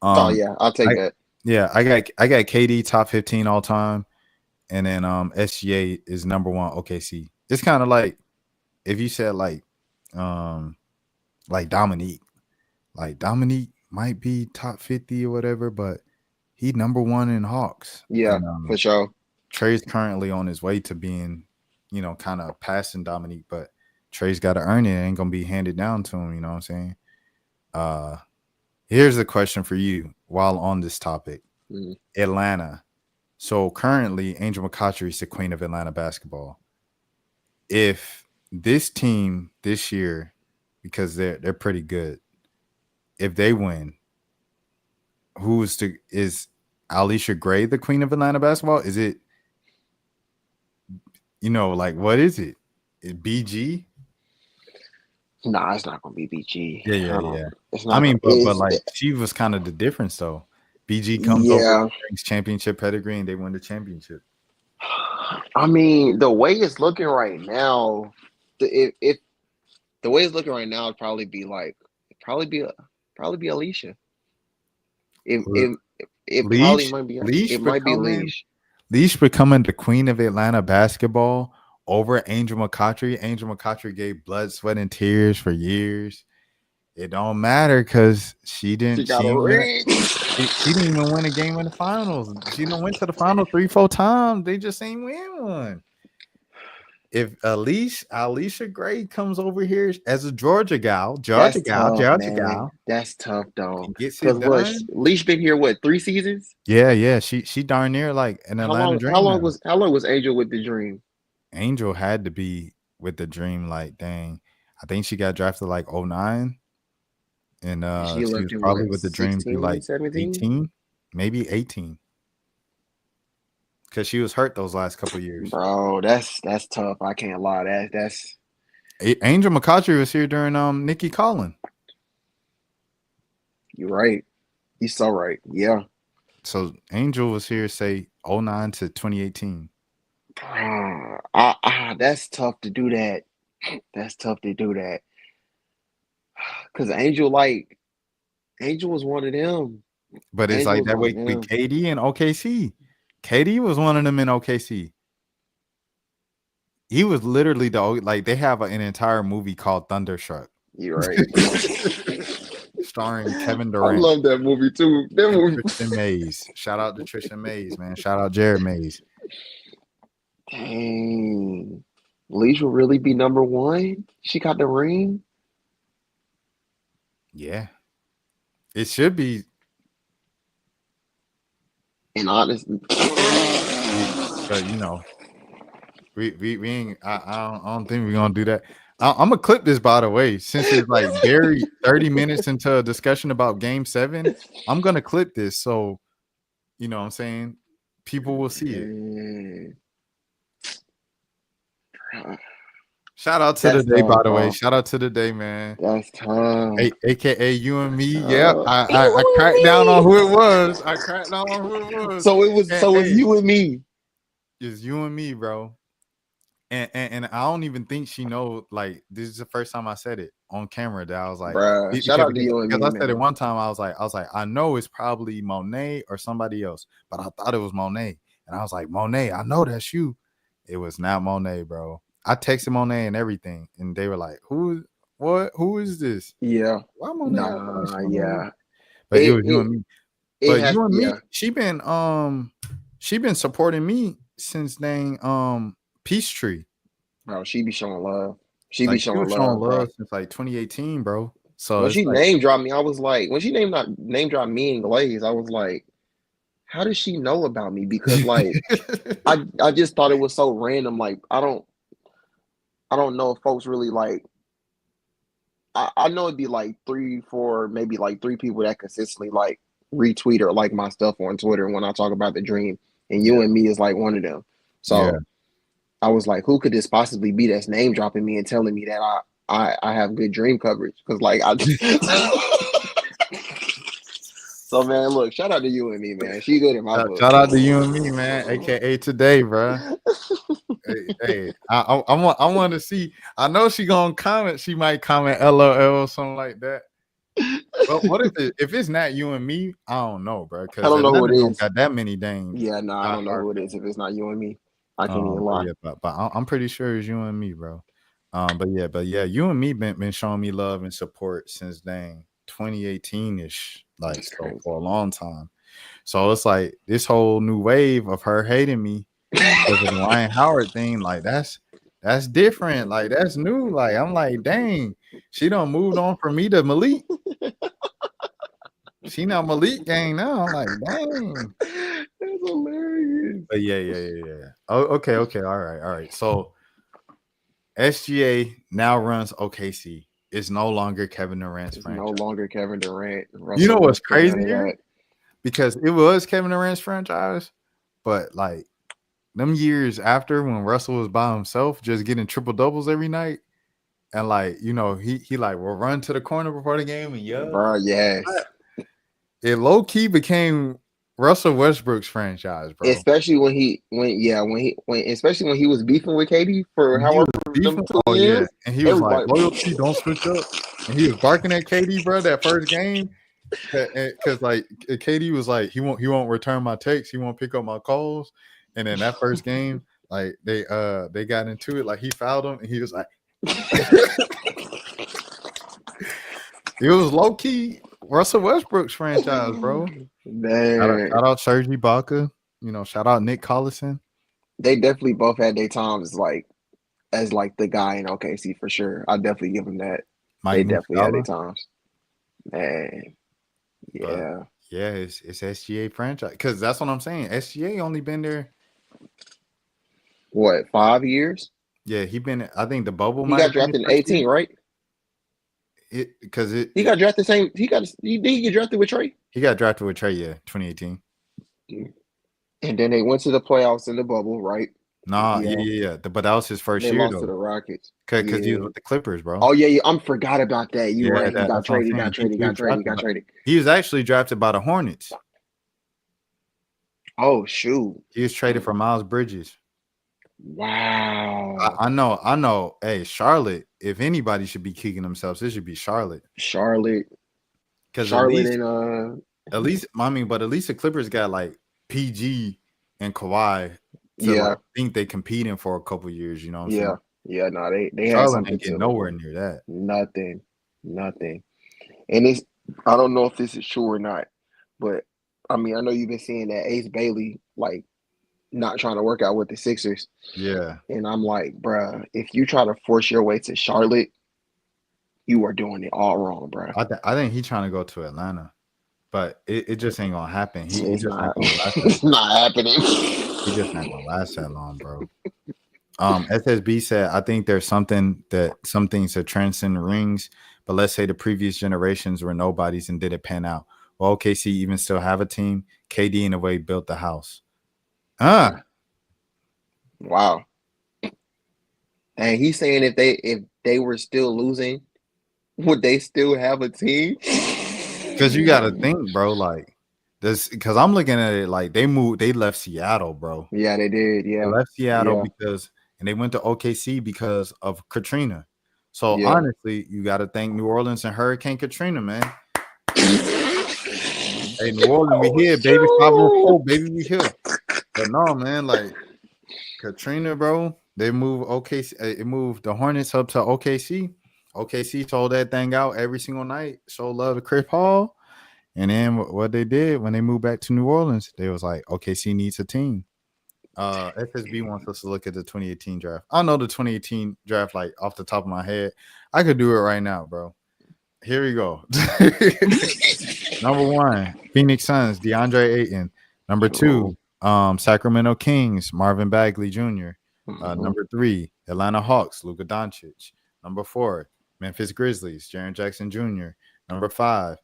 I'll take that. Yeah, I got KD top 15 all time, and then SGA is number 1 OKC. It's kind of like if you said like Dominique. Like Dominique might be top 50 or whatever, but he number 1 in Hawks. Yeah, and, for sure. Trey's currently on his way to being, you know, kind of passing Dominique, but Trey's got to earn it. It ain't going to be handed down to him, you know what I'm saying? Here's a question for you while on this topic. Atlanta. So currently, Angel McCoughtry is the queen of Atlanta basketball. If this team this year, because they're pretty good, if they win, is Alicia Gray the queen of Atlanta basketball? Is it, you know, like, what is it? Is BG? Nah, it's not gonna be BG. Yeah. I mean, but like she was kind of the difference though. BG comes over, brings championship pedigree, and they win the championship. I mean, the way it's looking right now, if the way it's looking right now, it'd probably be Alicia. It Leash, probably might be. Leash It might be Leash. Leash becoming the queen of Atlanta basketball over Angel McCoughtry. Angel McCoughtry gave blood, sweat, and tears for years. It don't matter because she didn't. She didn't even win a game in the finals. She done went to the final 3-4 times. They just ain't win one. If Alicia Gray comes over here as a Georgia gal, Georgia gal, that's tough though. Because Leash been here 3 seasons? Yeah. She darn near like an Atlanta Dream. How long was Angel with the Dream? Angel had to be with the Dream, like, dang. I think she got drafted like 2009. And she was probably with the Dream through like 17? 18, maybe 18. Because she was hurt those last couple of years. Bro, that's tough. I can't lie. That's Angel McCoughtry was here during Nikki Collin. You're right. You're so right. Yeah. So Angel was here, say 2009 to 2018. That's tough to do that. Because Angel was one of them. But it's like that way with KD and OKC. KD was one of them in OKC. He was literally they have an entire movie called Thunderstruck. You're right. Starring Kevin Durant. I love that movie too. That movie. Tristan Mays. Shout out to Tristan Mays, man. Shout out Jared Mays. Dang. Leash will really be number 1? She got the ring? Yeah. It should be. And honestly, but you know, we ain't. I don't think we're gonna do that. I'm gonna clip this, by the way, since it's like very 30 minutes into a discussion about Game 7. I'm gonna clip this, so you know what I'm saying, people will see it. Shout out to the day, by the way. Shout out to the day, man. That's tough. AKA you and me. Yeah, I cracked down on who it was. I cracked down on who it was. So it was you and me. It's you and me, bro. And I don't even think she know. Like, this is the first time I said it on camera. That I was like, bruh, shout out to you and me. Because I said it one time. I was like, I know it's probably Monet or somebody else, but I thought it was Monet, and I was like, Monet, I know that's you. It was not Monet, bro. I texted Monet and everything, and they were like, "Who is this?" Yeah. Why Monet? Yeah. But it was you and me. But you and me, she been supporting me since dang Peachtree. Bro, she be showing love. She be showing love since like 2018, bro. So when she name dropped me, I was like, when she name dropped me and Glaze, I was like, how does she know about me? Because like I just thought it was so random. Like I don't know if folks really like. I know it'd be like 3, 4, maybe like 3 people that consistently like retweet or like my stuff on Twitter when I talk about the dream, and you and me is like one of them. So I was like, who could this possibly be that's name dropping me and telling me that I have good dream coverage? Because like So man, look, shout out to you and me, man. She good in my book. Shout out to you and me, man. AKA today, bro. hey, I want to see. I know she gonna comment. She might comment LOL or something like that. But what if it's not you and me? I don't know, bro. I don't know who it is. Got that many names. Yeah, no, I don't know who it is. If it's not you and me, I can't even lie. Yeah, but I'm pretty sure it's you and me, bro. But yeah, you and me been showing me love and support since 2018 ish, like so for a long time. So it's like this whole new wave of her hating me because of the Ryan Howard thing. Like that's different. Like that's new. Like I'm like, dang, she done moved on from me to Malik. She now Malik gang now. I'm like, dang, that's hilarious. But yeah. Oh, okay, all right. So SGA now runs OKC. It's no longer Kevin Durant's franchise. No longer Kevin Durant. You know what's crazy here? Because it was Kevin Durant's franchise, but like them years after when Russell was by himself, just getting triple doubles every night, and like he like will run to the corner before the game and bro, yes. It low key became Russell Westbrook's franchise, bro. Especially when he was beefing with KD for however them 2 years. Yeah. And he was like, loyalty, don't switch up. And he was barking at KD, bro, that first game. Because like KD was like, he won't return my texts, he won't pick up my calls. And then that first game, like they got into it, like he fouled him, and he was like, it was low key Russell Westbrook's franchise, bro. Man. Shout out Serge Ibaka, shout out Nick Collison. They definitely both had their times as the guy in OKC for sure. I definitely give them that. They definitely had their times. Man. Yeah. Yeah, it's SGA franchise. Because that's what I'm saying. SGA only been there. What, 5 years? Yeah, he been. I think the bubble. He got drafted in 18, right? He got drafted same. He get drafted with Trey. He got drafted with Trey. Yeah, 2018. And then they went to the playoffs in the bubble, right? Nah, yeah. But that was his first year lost though. To the Rockets because he was with the Clippers, bro. Oh yeah. I forgot about that. You right? He got traded. He was actually drafted by the Hornets. Oh shoot! He was traded for Miles Bridges. Wow. I know. Hey, Charlotte. If anybody should be kicking themselves, it should be Charlotte. Because at least the Clippers got like PG and Kawhi to think they competing for a couple years. You know what I'm saying? Yeah. No, they Charlotte ain't getting nowhere near that. Nothing. And I don't know if this is true or not, but I mean, I know you've been seeing that Ace Bailey like not trying to work out with the Sixers. Yeah. And I'm like, bruh, if you try to force your way to Charlotte, you are doing it all wrong, bruh. I think he's trying to go to Atlanta, but it just ain't gonna happen. It's not happening. He just not gonna last that long, bro. SSB said, I think there's some things that transcend rings, but let's say the previous generations were nobodies and didn't pan out. Well, OKC even still have a team. KD in a way built the house. Wow. And he's saying if they were still losing, would they still have a team? Because you got to think, bro. Like this, because I'm looking at it like they left Seattle, bro. Yeah, they did. Yeah, they left Seattle and they went to OKC because of Katrina. So honestly, you got to thank New Orleans and Hurricane Katrina, man. Hey, New Orleans, we here, baby. 504, baby, we here. But no, man, like Katrina, bro. They moved OKC. It moved the Hornets up to OKC. OKC sold that thing out every single night. Show love to Chris Paul. And then what they did when they moved back to New Orleans, they was like, OKC needs a team. FSB wants us to look at the 2018 draft. I know the 2018 draft like off the top of my head. I could do it right now, bro. Here we go. Number 1, Phoenix Suns, DeAndre Ayton. Number 2, Sacramento Kings, Marvin Bagley Jr. Number 3, Atlanta Hawks, Luka Doncic. Number 4, Memphis Grizzlies, Jaren Jackson Jr. Number 5,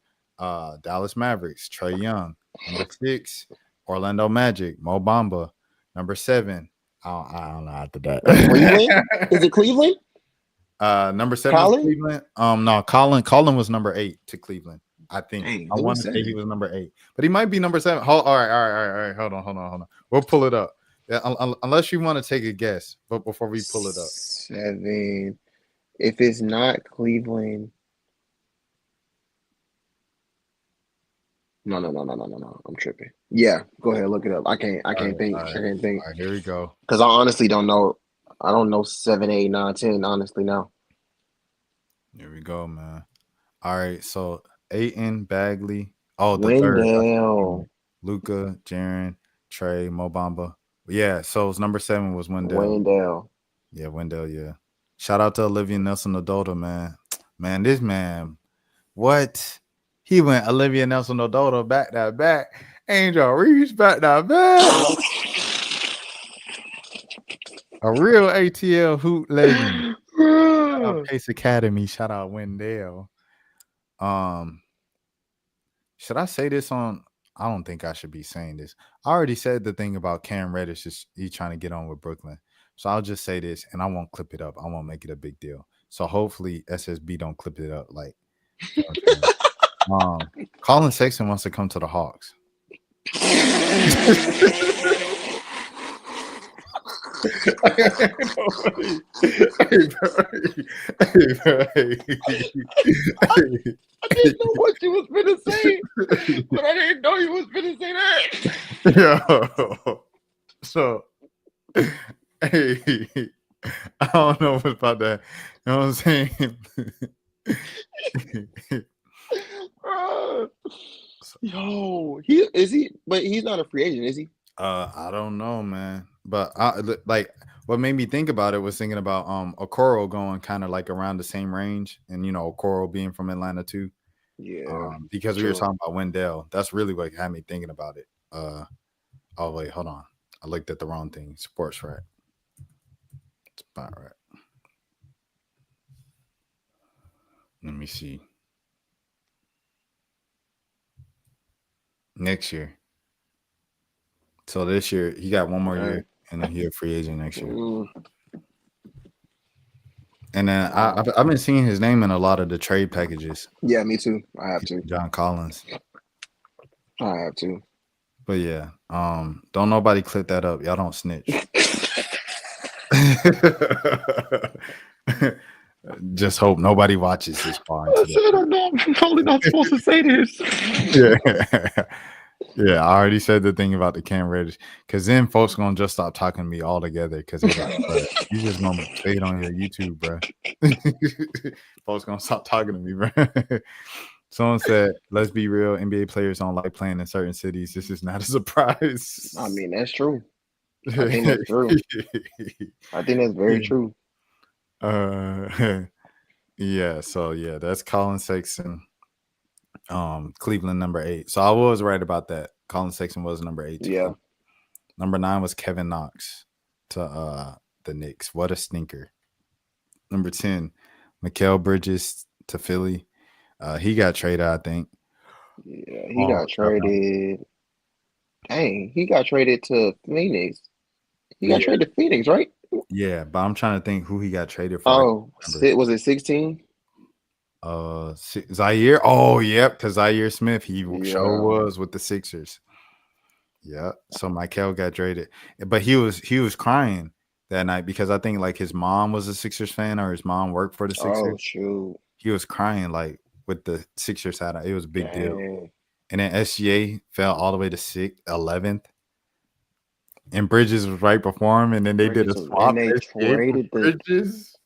Dallas Mavericks, Trae Young. Number 6, Orlando Magic, Mo Bamba. Number 7, I don't know after that. Cleveland? Is it Cleveland? Number 7 was Cleveland. No, Colin was number 8 to Cleveland. I think. Dang, I want to say he was number 8, but he might be number 7. All right. Hold on. We'll pull it up. Yeah, unless you want to take a guess, but before we pull it up, 7. If it's not Cleveland, no. I'm tripping. Yeah, go ahead, look it up. I can't think. All right, here we go. Because I honestly don't know. I don't know 7, 8, 9, 10. Honestly, now. Here we go, man. All right, so Ayton, Bagley. Oh, the Wendell, third. Luka, Jaren, Trae, Mo Bamba. Yeah, so it's number 7 was Wendell. Yeah, Wendell. Yeah. Shout out to Olivia Nelson-Ododa, man. Man, this man, what? He went Olivia Nelson-Ododa back to back. Angel Reese back to back. A real ATL hoop legend. Shout out Pace Academy. Shout out Wendell. Should I say this on? I don't think I should be saying this. I already said the thing about Cam Reddish is he trying to get on with Brooklyn. So I'll just say this, and I won't clip it up. I won't make it a big deal. So hopefully SSB don't clip it up. Like, Colin Sexton wants to come to the Hawks. I didn't know what you was gonna say, but I didn't know you was gonna say that. Yo, so hey, I don't know what's about that. You know what I'm saying? Yo, but he's not a free agent, is he? I don't know, man. But what made me think about it was thinking about Okoro going kind of like around the same range, and Okoro being from Atlanta too. Yeah. Because we were talking about Wendell. That's really what had me thinking about it. Oh wait, hold on. I looked at the wrong thing. Sports Rack. It's about right. Let me see. Next year. So this year he got one more year, and then he's a free agent next year. And then I've been seeing his name in a lot of the trade packages. Yeah, me too. I have to. John Collins. I have to. But yeah, don't nobody clip that up. Y'all don't snitch. Just hope nobody watches this far. I said I'm totally not supposed to say this. Yeah, I already said the thing about the Cam Reddish, because then folks gonna just stop talking to me altogether because they're like, bro, you just gonna say it on your YouTube, bro. Folks gonna stop talking to me, bro. Someone said, let's be real, NBA players don't like playing in certain cities. This is not a surprise. I mean, that's true. I think that's true. I think that's very true. Yeah, so yeah, that's Colin Sexton. Cleveland number 8. So I was right about that. Colin Sexton was number 8. Yeah. Number 9 was Kevin Knox to the Knicks. What a stinker. Number 10, Mikal Bridges to Philly. He got traded, I think. Yeah, he got traded. Dang, he got traded to Phoenix. He got traded to Phoenix, right? Yeah, but I'm trying to think who he got traded for. Oh, was it 16? Zaire. Oh, yep, because Zaire Smith, he Yeah. sure was with the Sixers. Yeah. So Michael got traded, but he was crying that night because I think like his mom was a Sixers fan or his mom worked for the Sixers. Oh shoot. He was crying like with the Sixers hat on. It was a big deal. Dang. And then SGA fell all the way to 11th. And Bridges was right before him, and then they did a swap. And they traded Bridges.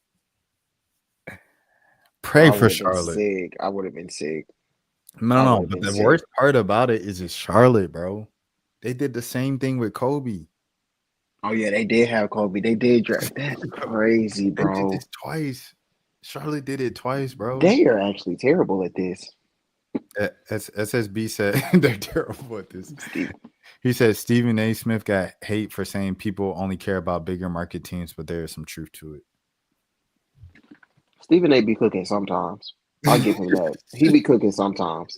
Pray for Charlotte. Sick. I would have been sick. No, but the worst part about it is it's Charlotte, bro. They did the same thing with Kobe. Oh yeah, they did have Kobe. They did draft. That's crazy, bro. They did this twice. Charlotte did it twice, bro. They are actually terrible at this. As SSB said, they're terrible at this. He said Stephen A. Smith got hate for saying people only care about bigger market teams, but there is some truth to it. Stephen A. be cooking sometimes. I'll give him that. He be cooking sometimes.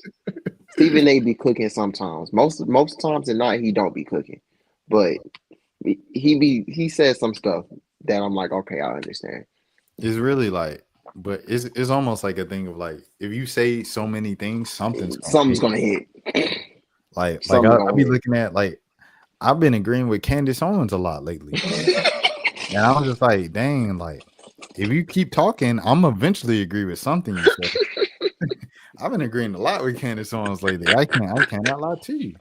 Stephen A. be cooking sometimes. Most times than not, he don't be cooking. But he says some stuff that I'm like, okay, I understand. It's really like, but it's almost like a thing of like, if you say so many things, something's gonna hit. Like I'll be looking at like, I've been agreeing with Candace Owens a lot lately, and I was just like, dang, like if you keep talking, I'm eventually agree with something you said. I've been agreeing a lot with Candace Owens lately. I cannot lie to you.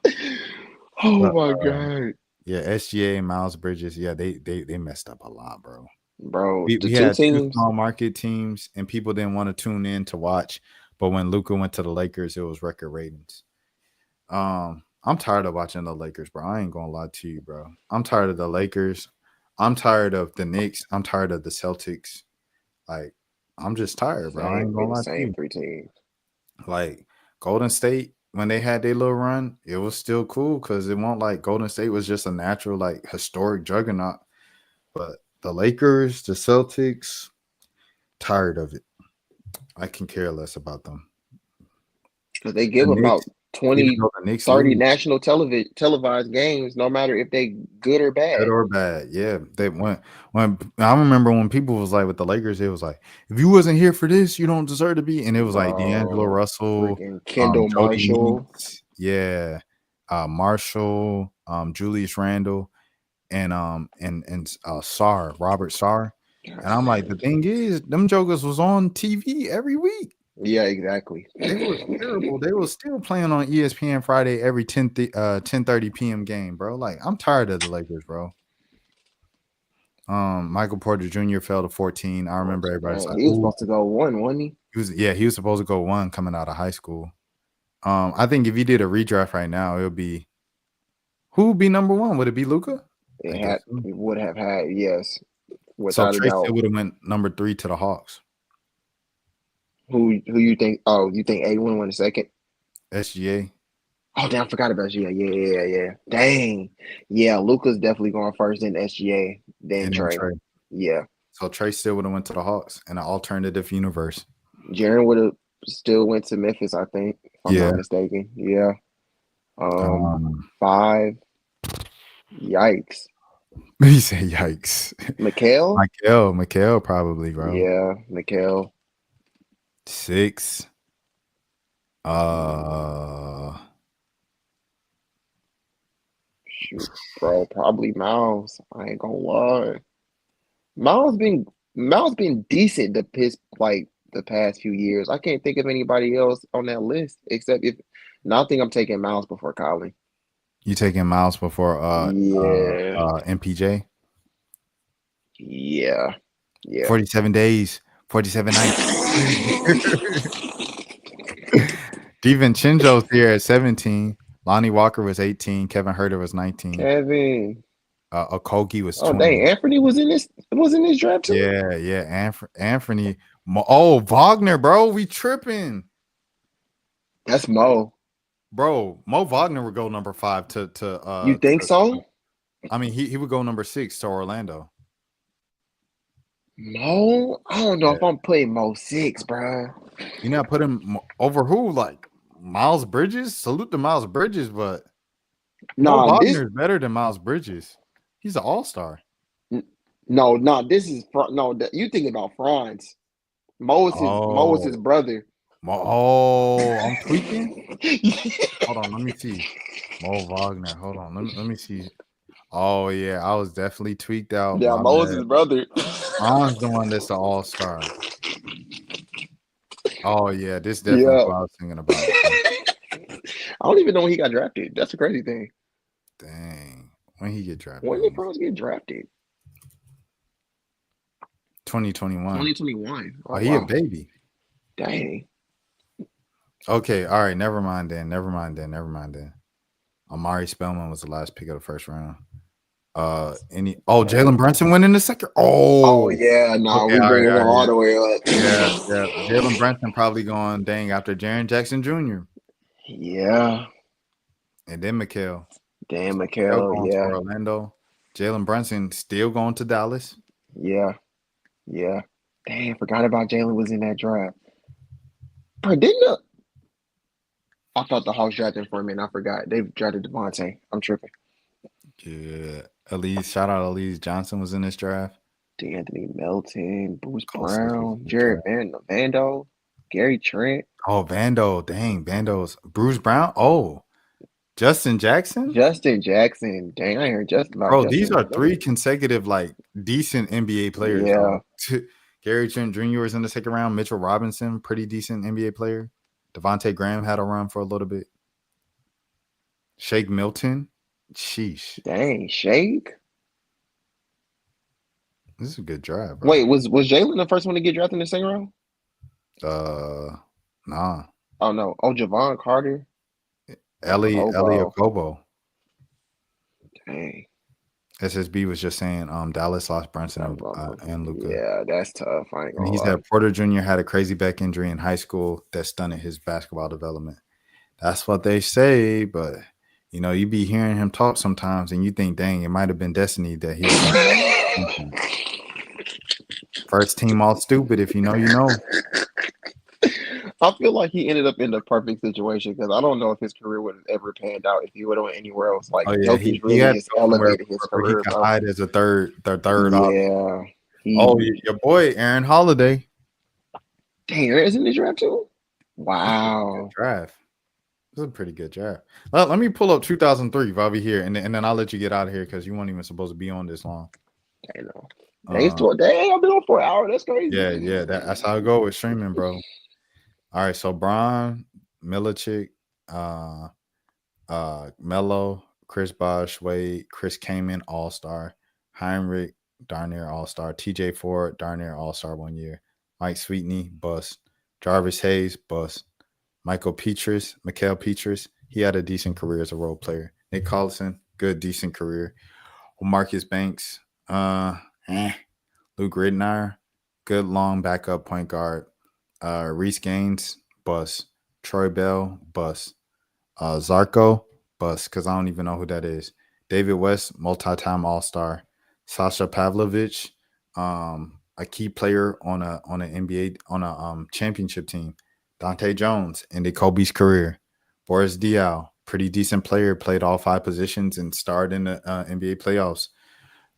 Oh my god. Yeah, SGA and Miles Bridges. Yeah, they messed up a lot, bro. Bro, we had two small market teams, and people didn't want to tune in to watch. But when Luka went to the Lakers, it was record ratings. I'm tired of watching the Lakers, bro. I ain't gonna lie to you, bro. I'm tired of the Lakers. I'm tired of the Knicks. I'm tired of the Celtics. Like, I'm just tired, bro. I ain't gonna lie to you. Three teams. Like Golden State, when they had their little run, it was still cool because it won't like Golden State was just a natural, like historic juggernaut. But the Lakers, the Celtics, tired of it. I can care less about them. Because they give about 20, 30 national televised games, no matter if they good or bad. Good or bad, yeah. They when I remember when people was like with the Lakers, it was like, if you wasn't here for this, you don't deserve to be. And it was like D'Angelo Russell, Kendall Marshall, Marshall, Julius Randle, and Robert Sarr. And I'm like, the thing is, them jokers was on TV every week. Yeah, exactly. They were terrible. They were still playing on ESPN Friday every 10:30 p.m. game, bro. Like, I'm tired of the Lakers, bro. Michael Porter Jr. fell to 14. I remember everybody's like, he was supposed to go 1, wasn't he? He was supposed to go 1 coming out of high school. I think if you did a redraft right now, it would be who would be number 1? Would it be Luka? It would have had, yes. So Trace would have went number 3 to the Hawks. Who you think? Oh, you think A1 went second? SGA. Oh, damn, I forgot about SGA. Yeah. Dang. Yeah, Luka's definitely going first, then SGA, then Trey. Yeah. So Trey still would have went to the Hawks in an alternative universe. Jaren would have still went to Memphis, I think, if I'm not mistaken. Yeah. 5. Yikes. He said yikes. Mikal probably, bro. Yeah, Mikal. 6. Shoot, bro, probably Miles. I ain't gonna lie. Miles been decent the past few years. I can't think of anybody else on that list except I think I'm taking Miles before Colin. You taking Miles before MPJ? Yeah. 47 days, 47 nights. DiVincenzo's here at 17. Lonnie Walker was 18. Kevin Huerter was 19. Kevin. Okogie was 20. Oh, dang. Anthony was in this draft too? Yeah. Anthony. Oh, Wagner, bro. We tripping. That's Mo. Bro, Mo Wagner would go number 5 to you think so? I mean, he would go number 6 to Orlando. Mo? I don't know if I'm putting Mo 6, bro. You not put him over who? Like Miles Bridges? Salute to Miles Bridges, but Mo Wagner is better than Miles Bridges. He's an all-star. No. This is no. You think about Franz. Moses' brother. I'm tweaking. Hold on, let me see. Mo Wagner. Hold on, let me see. Oh yeah, I was definitely tweaked out. Yeah, Moses' brother. Fran's the one that's the all-star. Oh yeah, this definitely what I was thinking about. I don't even know when he got drafted. That's a crazy thing. Dang, when he get drafted? When did Franz get drafted? 2021. 2021. Oh, he a baby. Dang. Okay, all right. Never mind then. Amari Spellman was the last pick of the first round. Jalen Brunson went in the second. Yeah, we bring him all the way up. Yeah. Jalen Brunson probably going after Jaren Jackson Jr. Yeah. And then Mikal. Damn, Mikal Mikal, to Orlando. Jalen Brunson still going to Dallas. Yeah. Dang, forgot about Jalen was in that draft. Bro, I thought the Hawks drafted him for a minute. I forgot. They drafted Devontae. I'm tripping. Yeah. Shout out Elise Johnson was in this draft. D'Anthony Melton, Bruce Brown, Jared Vando, Gary Trent. Oh, Vando. Dang, Vando's Bruce Brown. Oh, Justin Jackson. Dang, I heard just about. Bro, these are 3 consecutive decent NBA players. Yeah. Gary Trent Jr. was in the second round. Mitchell Robinson, pretty decent NBA player. Devontae Graham had a run for a little bit. Shake Milton. Sheesh. Dang, Shake. This is a good drive, bro. Wait, was Jalen the first one to get drafted in the second round? Nah. Oh no. Oh, Javon Carter. Ellie Okobo. Dang. SSB was just saying Dallas lost Brunson and Luka. Yeah, that's tough. I ain't gonna he lie. said Porter Jr. had a crazy back injury in high school that stunted his basketball development. That's what they say, but you be hearing him talk sometimes and you think, dang, it might have been destiny that he was first team all stupid. If you know, you know. I feel like he ended up in the perfect situation because I don't know if his career would have ever panned out if he would have went anywhere else. Like, Jokic really just elevated his career. He could hide as a third option. Your boy Aaron Holiday. Dang, Aaron's in the draft too. Wow, draft. This is a pretty good draft. Well, let me pull up 2003 while we here, and then I'll let you get out of here because you weren't even supposed to be on this long. I know. Dang, I've been on for an hour. That's crazy. Yeah. That's how I go with streaming, bro. All right, so Bron, Milicic, Melo, Chris Bosh, Wade, Chris Kaman, All-Star, Heinrich, darn near All-Star, TJ Ford, darn near All-Star 1 year, Mike Sweetney, bust, Jarvis Hayes, bust, Mikal Petrus, he had a decent career as a role player. Nick Collison, good, decent career. Marcus Banks, Luke Ridnour, good long backup point guard. Reese Gaines, bust. Troy Bell, bust. Zarko, bust, because I don't even know who that is. David West, multi-time All-Star. Sasha Pavlovich, a key player on an NBA on a championship team. Dante Jones ended Kobe's career. Boris Diaw, pretty decent player, played all 5 positions and starred in the NBA playoffs.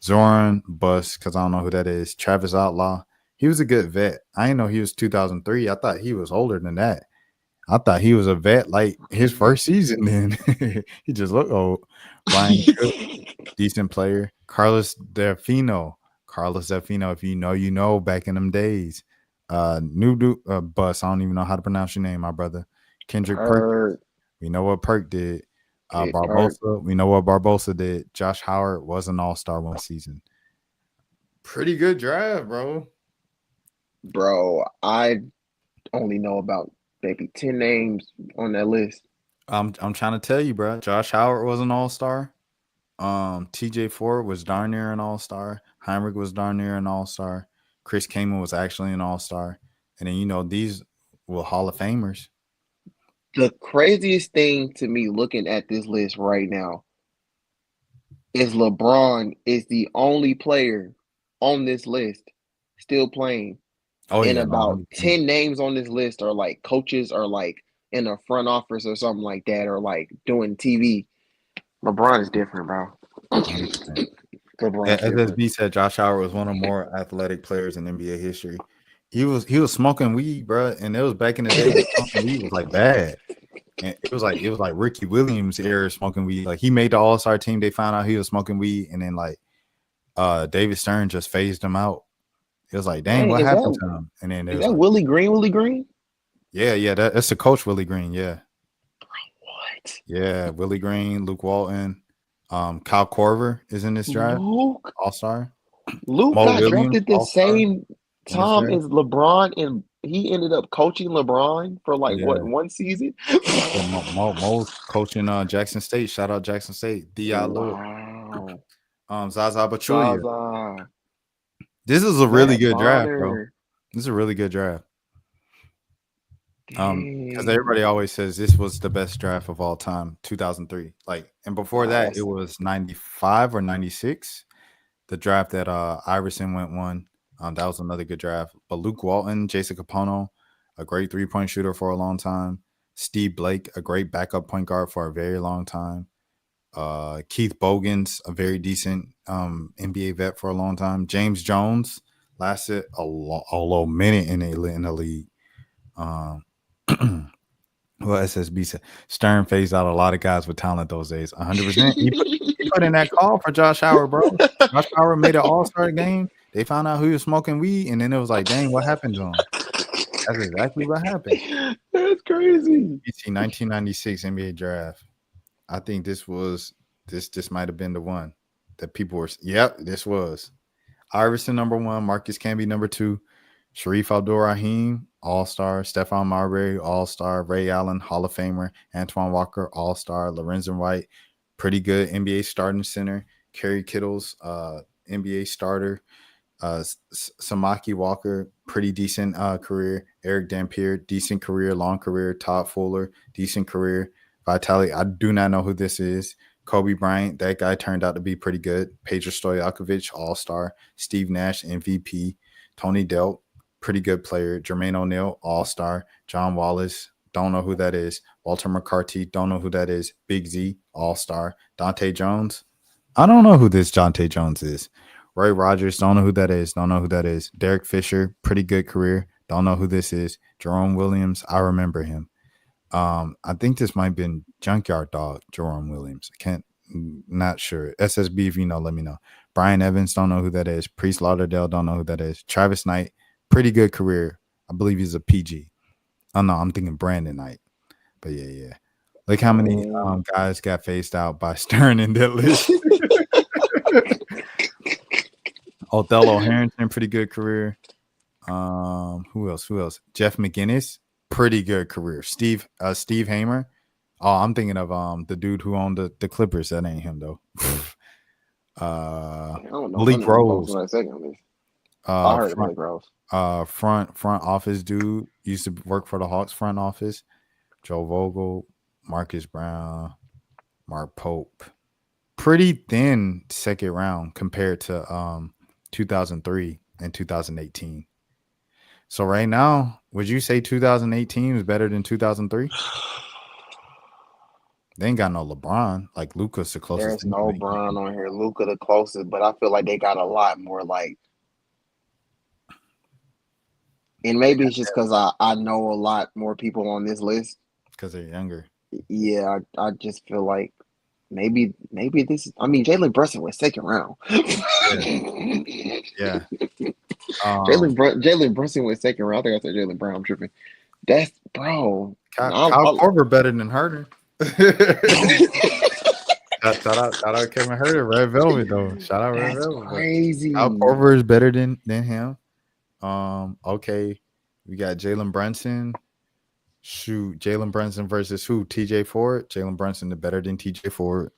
Zoran, bust, because I don't know who that is. Travis Outlaw, he was a good vet. I didn't know he was 2003. I thought he was older than that. I thought he was a vet like his first season. Then he just looked old. Brian Cook, decent player. Carlos Delfino, if you know, you know, back in them days. New bus. I don't even know how to pronounce your name, my brother. Kendrick Perk. We know what Perk did. Barbosa. We know what Barbosa did. Josh Howard was an all-star one season. Pretty good draft, bro. Bro, I only know about maybe 10 names on that list. I'm trying to tell you, bro. Josh Howard was an all-star. TJ Ford was darn near an all-star. Heinrich was darn near an all-star. Chris Kaman was actually an all-star. And then, these were Hall of Famers. The craziest thing to me looking at this list right now is LeBron is the only player on this list still playing. About 10 names on this list are like coaches or like in a front office or something like that or like doing TV. LeBron is different, bro. SSB said Josh Howard was one of the more athletic players in NBA history. He was smoking weed, bro, and it was back in the day when smoking weed was like bad. And it was like Ricky Williams era smoking weed. Like he made the All-Star team, they found out he was smoking weed, and then like David Stern just phased him out. It was like, dang, what happened to him? And then is that like, Willie Green? Yeah, that's the coach, Willie Green. Yeah. What? Yeah, Willie Green, Luke Walton, Kyle Korver is in this draft. All-Star. Luke got drafted the same time as LeBron, and he ended up coaching LeBron for one season. Mo's coaching Jackson State. Shout out Jackson State. Wow. Zaza Pachulia. This is a really good draft, bro. This is a really good draft. Because everybody always says this was the best draft of all time, 2003. And before that, it was 95 or 96. The draft that Iverson won. That was another good draft. But Luke Walton, Jason Capono, a great 3-point shooter for a long time. Steve Blake, a great backup point guard for a very long time. Keith Bogans, a very decent NBA vet for a long time. James Jones lasted a low minute in the league. Well, SSB said Stern phased out a lot of guys with talent those days. 100%. He put in that call for Josh Howard, bro. Josh Howard made an All-Star game. They found out who was smoking weed, and then it was like, dang, what happened to him? That's exactly what happened. That's crazy. BC 1996 NBA draft. I think this might have been the one that people were. Yep, this was Iverson number 1, Marcus Camby number 2, Sharif Abdul-Rahim, All-Star, Stephon Marbury, All-Star, Ray Allen, Hall of Famer, Antoine Walker, All-Star, Lorenzen White, pretty good NBA starting center, Kerry Kittles, NBA starter, Samaki Walker, pretty decent career, Eric Dampier, decent career, long career, Todd Fuller, decent career, Vitali, I do not know who this is, Kobe Bryant, that guy turned out to be pretty good, Pedro Stojakovic, All-Star, Steve Nash, MVP, Tony Delk, pretty good player, Jermaine O'Neal, All-Star, John Wallace, don't know who that is, Walter McCarty, don't know who that is, Big Z, All-Star, Dante Jones, I don't know who this Dante Jones is, Roy Rogers, don't know who that is, Derek Fisher, pretty good career, don't know who this is, Jerome Williams, I remember him. I think this might have been Junkyard Dog, Jerome Williams. Not sure. SSB, if you know, let me know. Brian Evans, don't know who that is. Priest Lauderdale, don't know who that is. Travis Knight, pretty good career. I believe he's a PG. Oh, no, I'm thinking Brandon Knight. But yeah. Look how many guys got phased out by Stern in that list. Othello Harrington, pretty good career. Who else? Jeff McGinnis, pretty good career. Steve Hamer. Oh, I'm thinking of the dude who owned the Clippers. That ain't him though. Malik Rose. I heard Malik Rose. Front office dude, used to work for the Hawks front office. Joe Vogel, Marcus Brown, Mark Pope. Pretty thin second round compared to 2003 and 2018. So right now, would you say 2018 is better than 2003? They ain't got no LeBron. Like Luka's the closest. There's no LeBron on here. Luka the closest, but I feel like they got a lot more like. And maybe it's just because I know a lot more people on this list. Because they're younger. Yeah, I just feel like maybe this is. I mean, Jalen Brunson was second round. Yeah. Jalen Brunson was second round. I think I said Jalen Brown. I'm tripping. That's bro. Kyle Korver better than Herter. Shout out Kevin Herter, Red Velvet though. Shout out Red Velvet. Crazy. Kyle Korver is better than him. Okay, we got Jalen Brunson. Shoot, Jalen Brunson versus who? TJ Ford. Jalen Brunson is better than TJ Ford.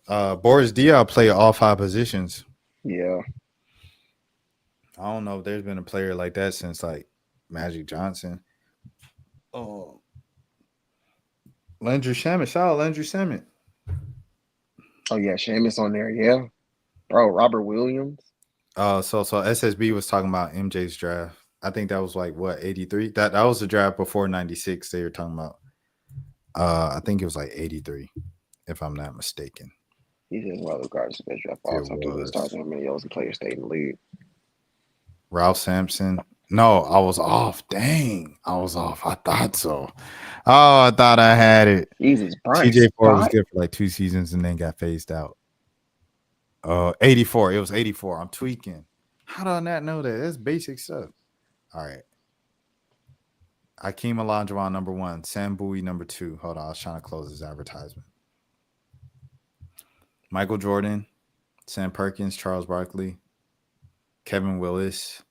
Boris Diaw play all 5 positions. Yeah. I don't know if there's been a player like that since like Magic Johnson. Oh, Landry Shamet. Shout out Landry Shamet. Oh yeah, Shamet's on there. Yeah, bro. Robert Williams. So SSB was talking about MJ's draft. I think that was like what 83. That was the draft before 96. They were talking about. I think it was like 83, if I'm not mistaken. He says Wild Card is the best draft of all time. Two good stars and how many Olsen players stayed in the league. Ralph Sampson. No, I was off. Dang, I was off. I thought so. Oh, I thought I had it. Jesus, TJ Ford was good for like 2 seasons and then got phased out. 84. It was 84. I'm tweaking. How do I not know that? That's basic stuff. All right. Akeem Olajuwon, number 1. Sam Bowie, number 2. Hold on. I was trying to close this advertisement. Michael Jordan, Sam Perkins, Charles Barkley, Kevin Willis,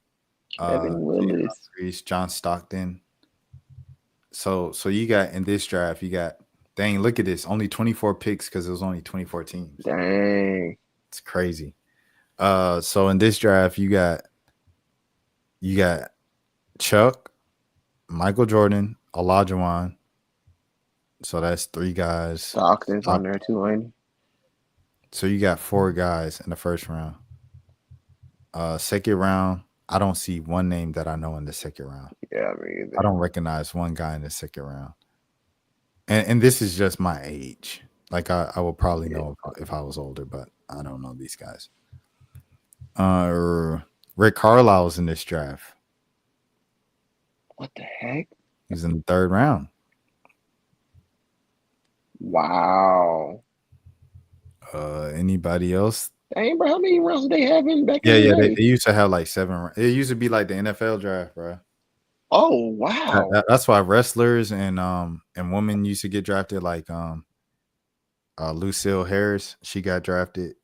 John Stockton. So you got in this draft, you got, dang, look at this. Only 24 picks because it was only 24 teams. Dang. It's crazy. So in this draft, you got Chuck, Michael Jordan, Olajuwon. So that's 3 guys. Stockton's on there too, ain't he? So you got 4 guys in the first round. Second round, I don't see one name that I know in the second round. Yeah, me either. I don't recognize one guy in the second round. And this is just my age. Like I would probably know if I was older, but I don't know these guys. Rick Carlisle's in this draft. What the heck? He's in the 3rd round. Wow. Anybody else? Dang, bro, how many rounds did they have in back in the day? They used to have like 7. It used to be like the NFL draft, bro. Oh wow. That's why wrestlers and women used to get drafted. Like Lucille Harris, she got drafted,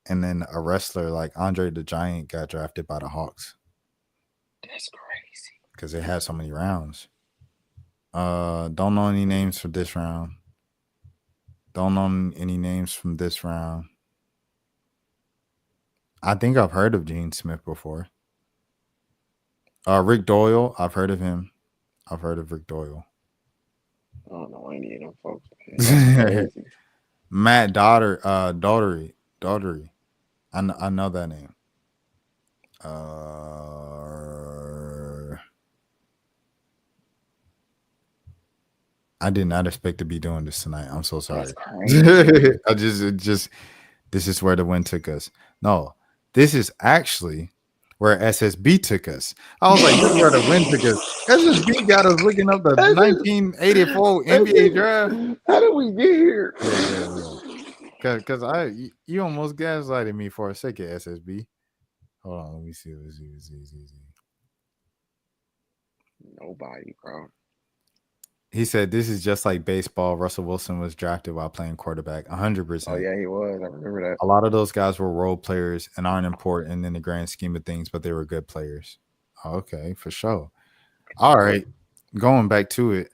and then a wrestler like Andre the Giant got drafted by the Hawks. That's crazy. Because they had so many rounds. Don't know any names for this round. Don't know any names from this round. I think I've heard of Gene Smith before. Rick Doyle, I've heard of him. I've heard of Rick Doyle. I don't know any of them folks. Matt Daughtery. I know that name. I did not expect to be doing this tonight. I'm so sorry. I just this is where the wind took us. No, this is actually where SSB took us. I was like, this is where the wind took us. SSB got us looking up the 1984 NBA draft. How did we get here? Because you almost gaslighted me for a second, SSB. Hold on, let me see. Nobody, bro. He said, this is just like baseball. Russell Wilson was drafted while playing quarterback. 100%. Oh, yeah, he was. I remember that. A lot of those guys were role players and aren't important in the grand scheme of things, but they were good players. Okay, for sure. All right. Going back to it,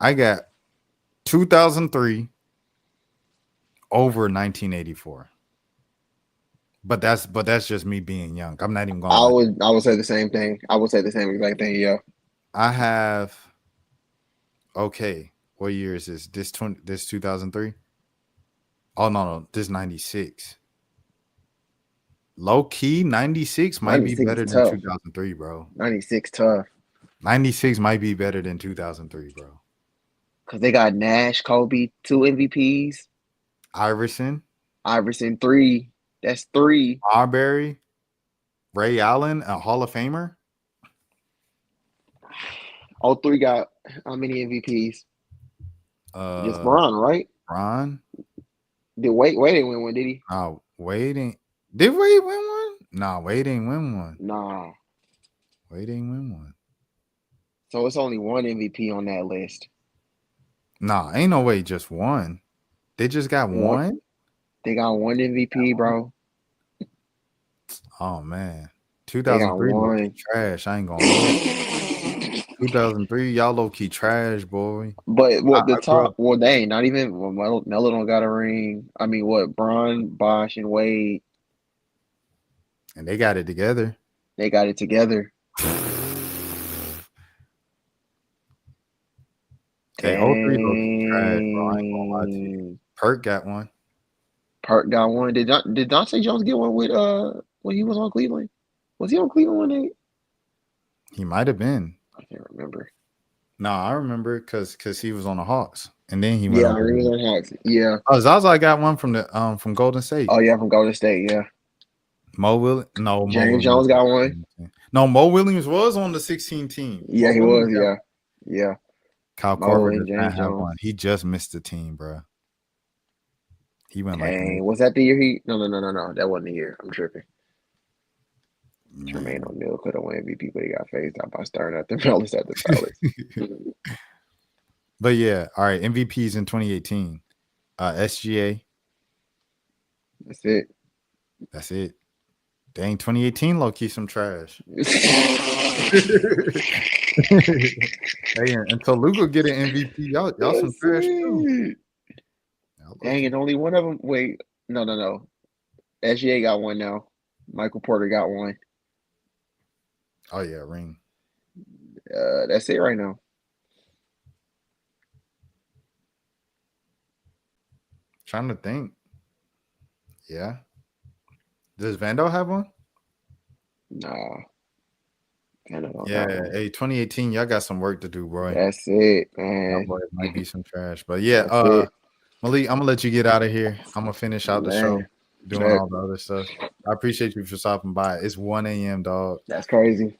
I got 2003 over 1984. But that's just me being young. I'm not even going. I would say the same thing. I would say the same exact thing. Yeah. I have. Okay, what year is this? This 2003? Oh no, this 96. Low key 96 might be better than 2003, bro. 96 tough. 96 might be better than 2003, bro. Cause they got Nash, Kobe, 2 MVPs. Iverson, 3. That's 3. Marbury, Ray Allen, a Hall of Famer. All 3 got how many MVPs? Just Bron, right? Bron. Did Wade didn't win one, did he? Wade ain't. Did Wade win one? Nah, Wade ain't win one. Nah. Wade ain't win one. So it's only 1 MVP on that list. Nah, ain't no way just one. They just got one? They got 1 MVP, bro. Oh, man. 2003 low-key trash. I ain't gonna lie. 2003, y'all low-key trash, boy. But what the top? Well, they ain't not even. Well, Melo don't got a ring. I mean, what? Bron, Bosh, and Wade. And they got it together. They got it together. Okay, 03 low-key trash, bro. I ain't gonna lie to you. Perk got one. Perk got one. Did Dante Jones get one with when he was on Cleveland? Was he on Cleveland one day? He might have been. I can't remember. No, I remember because he was on the Hawks and then he went. Yeah, he was on Hawks. Yeah. Oh, Zaza got one from Golden State. Oh yeah, from Golden State. Yeah. Mo Williams. No, James Jones got one. No, Mo Williams was on the 16 team. Yeah, Mo he Williams was. Yeah. Kyle Korver does not have one. He just missed the team, bro. He went Dang, was that the year he? No. That wasn't the year. I'm tripping. Jermaine O'Neal could have won MVP, but he got phased out by starting at the Fellas at the Fellas. But yeah, all right. MVPs in 2018. SGA. That's it. Dang, 2018 low key some trash. Hey, until Luka get an MVP, y'all some trash too. Dang, and only one of them. Wait, no. SGA got one now. Michael Porter got one. Oh yeah, ring. That's it right now. Trying to think. Yeah. Does Vando have one? Nah. Yeah, hey, 2018, y'all got some work to do, bro. That's it, man. That boy might be some trash. But yeah, Malik, I'm gonna let you get out of here. I'm gonna finish out the show, doing all the other stuff. I appreciate you for stopping by. It's 1 a.m., dog. That's crazy.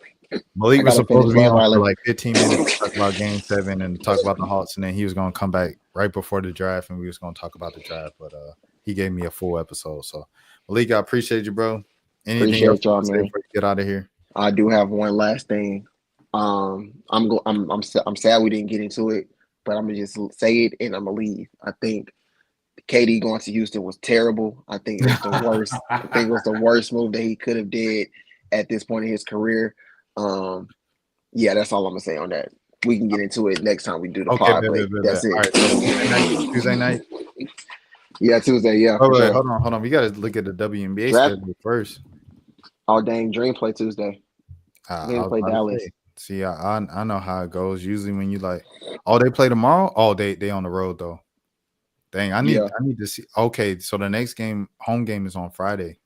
Malik was supposed to be on for like 15 minutes to talk about Game 7 and talk about the Hawks, and then he was gonna come back right before the draft, and we was gonna talk about the draft. But he gave me a full episode. So Malik, I appreciate you, bro. Anything else y'all, before you get out of here? I do have one last thing. I'm sad we didn't get into it, but I'm gonna just say it and I'm gonna leave. I think KD going to Houston was terrible. I think it was the worst. I think it was the worst move that he could have did at this point in his career. Yeah, that's all I'm gonna say on that. We can get into it next time we do the pod. That's it. All right, so Tuesday night. Yeah, Tuesday. Yeah. Oh, wait, hold on. We gotta look at the WNBA schedule first. Oh dang, Dream play Tuesday. Dream play Dallas. See, I know how it goes. Usually when you like, they play tomorrow. Oh, they on the road though. Dang, I need to see. Okay, so the next home game is on Friday.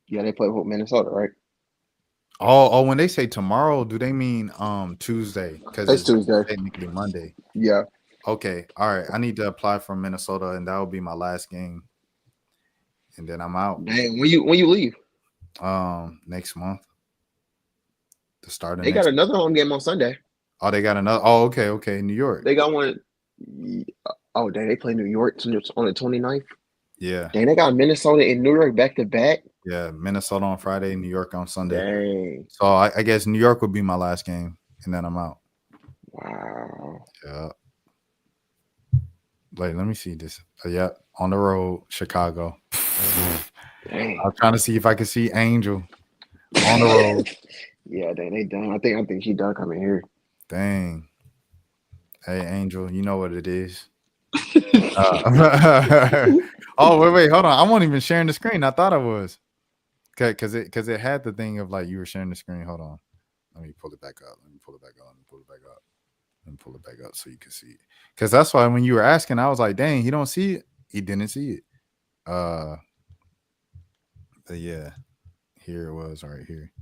Yeah, they play with Minnesota, right? Oh, when they say tomorrow, do they mean Tuesday? Because it's Tuesday, technically Monday. Yeah. Okay. All right. I need to apply for Minnesota, and that will be my last game, and then I'm out. Dang, when you leave? Next month. The start of they got another home game on Sunday. Oh, they got another. Oh, okay. New York. They got one. Oh, dang, they play New York on the 29th. Yeah. Dang, they got Minnesota and New York back to back. Yeah, Minnesota on Friday, New York on Sunday. Dang. So I guess New York would be my last game, and then I'm out. Wow. Yeah. Wait, let me see this. Yeah, on the road, Chicago. Dang. I'm trying to see if I can see Angel on the road. Yeah, dang, they done. I think she done coming here. Dang. Hey, Angel, you know what it is. Oh, wait, hold on. I wasn't even sharing the screen. I thought I was. Because it had the thing of like you were sharing the screen. Hold on. Let me pull it back up. Let me pull it back up so you can see it. Because that's why when you were asking, I was like, dang, he don't see it. He didn't see it. But yeah, here it was right here.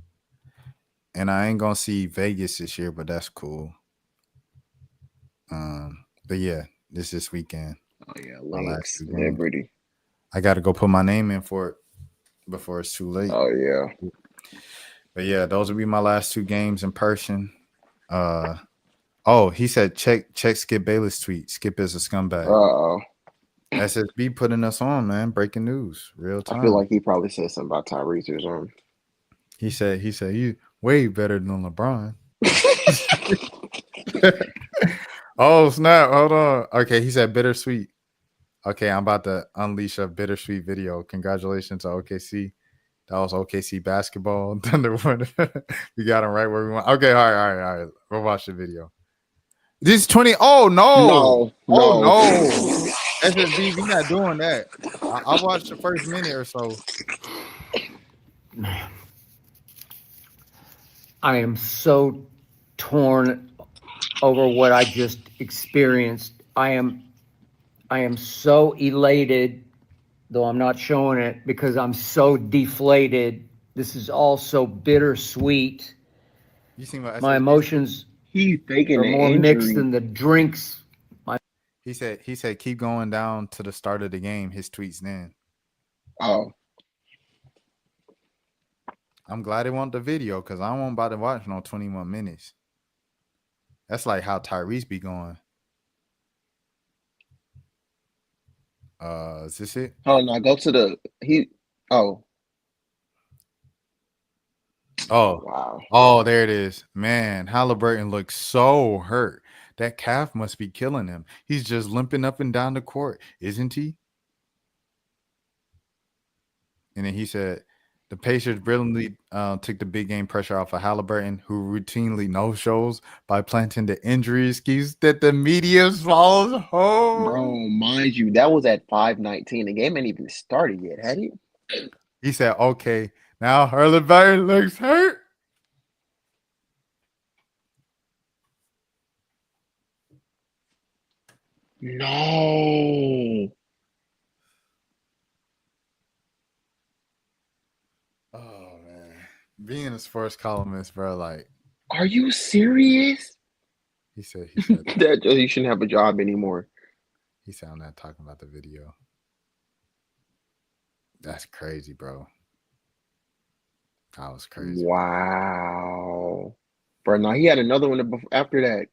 And I ain't gonna see Vegas this year, but that's cool. But yeah, this weekend. Oh yeah, Lynx, Liberty. I gotta go put my name in for it before it's too late. Oh yeah. But yeah, those will be my last 2 games in person. Oh, he said check Skip Bayless tweet. Skip is a scumbag. Uh-oh. SSB putting us on, man. Breaking news, real time. I feel like he probably said something about Tyrese or something. He said you way better than LeBron. Oh snap! Hold on. Okay, he said bittersweet. Okay, I'm about to unleash a bittersweet video. Congratulations to OKC. That was OKC basketball. Thunder won. We got him right where we want. Okay, all right. We'll watch the video. This is 20. Oh no! No! SSB, we not doing that. I watched the first minute or so. I am so torn over what I just experienced. I am so elated, though I'm not showing it because I'm so deflated. This is all so bittersweet. You seen what my emotions he's taking are more mixed than the drinks. He said keep going down to the start of the game. His tweets then. Oh. I'm glad they want the video because I won't about to watch no 21 minutes. That's like how Tyrese be going. Is this it? Oh no, go to the Oh wow. Oh, there it is. Man, Halliburton looks so hurt. That calf must be killing him. He's just limping up and down the court, isn't he? And then he said, the Pacers brilliantly took the big game pressure off of Halliburton, who routinely no-shows by planting the injury excuse that the media swallows whole. Bro, mind you, that was at 5:19. The game ain't even started yet, had it? He said, okay, now Halliburton looks hurt. No. Oh, man. Being a sports columnist, bro, like. Are you serious? He said that you shouldn't have a job anymore. He said I'm not talking about the video. That's crazy, bro. That was crazy. Wow. Bro, no, he had another one after that.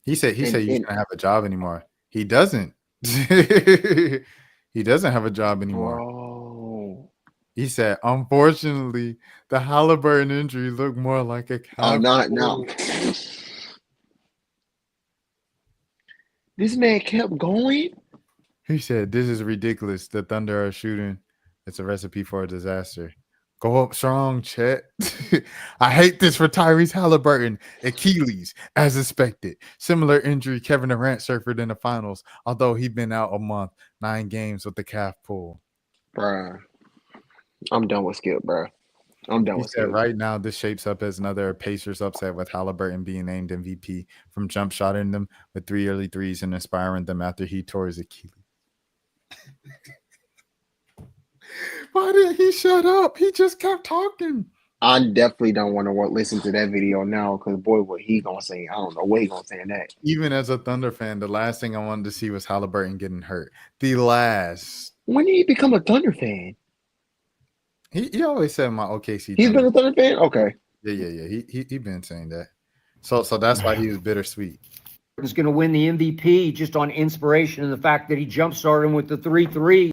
He said you shouldn't have a job anymore. He doesn't. He doesn't have a job anymore. Bro. He said, unfortunately, the Halliburton injury looked more like a Oh, not now. This man kept going. He said, this is ridiculous. The Thunder are shooting. It's a recipe for a disaster. Go up strong, Chet. I hate this for Tyrese Halliburton. Achilles, as expected. Similar injury Kevin Durant suffered in the finals, although he'd been out a month, 9 games with the calf pull. Bruh. I'm done with Skip, bro. I'm done with Skip. Right now, this shapes up as another Pacers upset with Halliburton being named MVP from jump shotting them with 3 early threes and inspiring them after he tore his Achilles. Why did he shut up? He just kept talking. I definitely don't want to listen to that video now because, boy, what he going to say. I don't know what he going to say in that. Even as a Thunder fan, the last thing I wanted to see was Halliburton getting hurt. The last. When did he become a Thunder fan? He always said my OKC. He's been a Thunder fan? Okay. Yeah. He been saying that. So that's why he was bittersweet. He's going to win the MVP just on inspiration and the fact that he jump started him with the 3-3.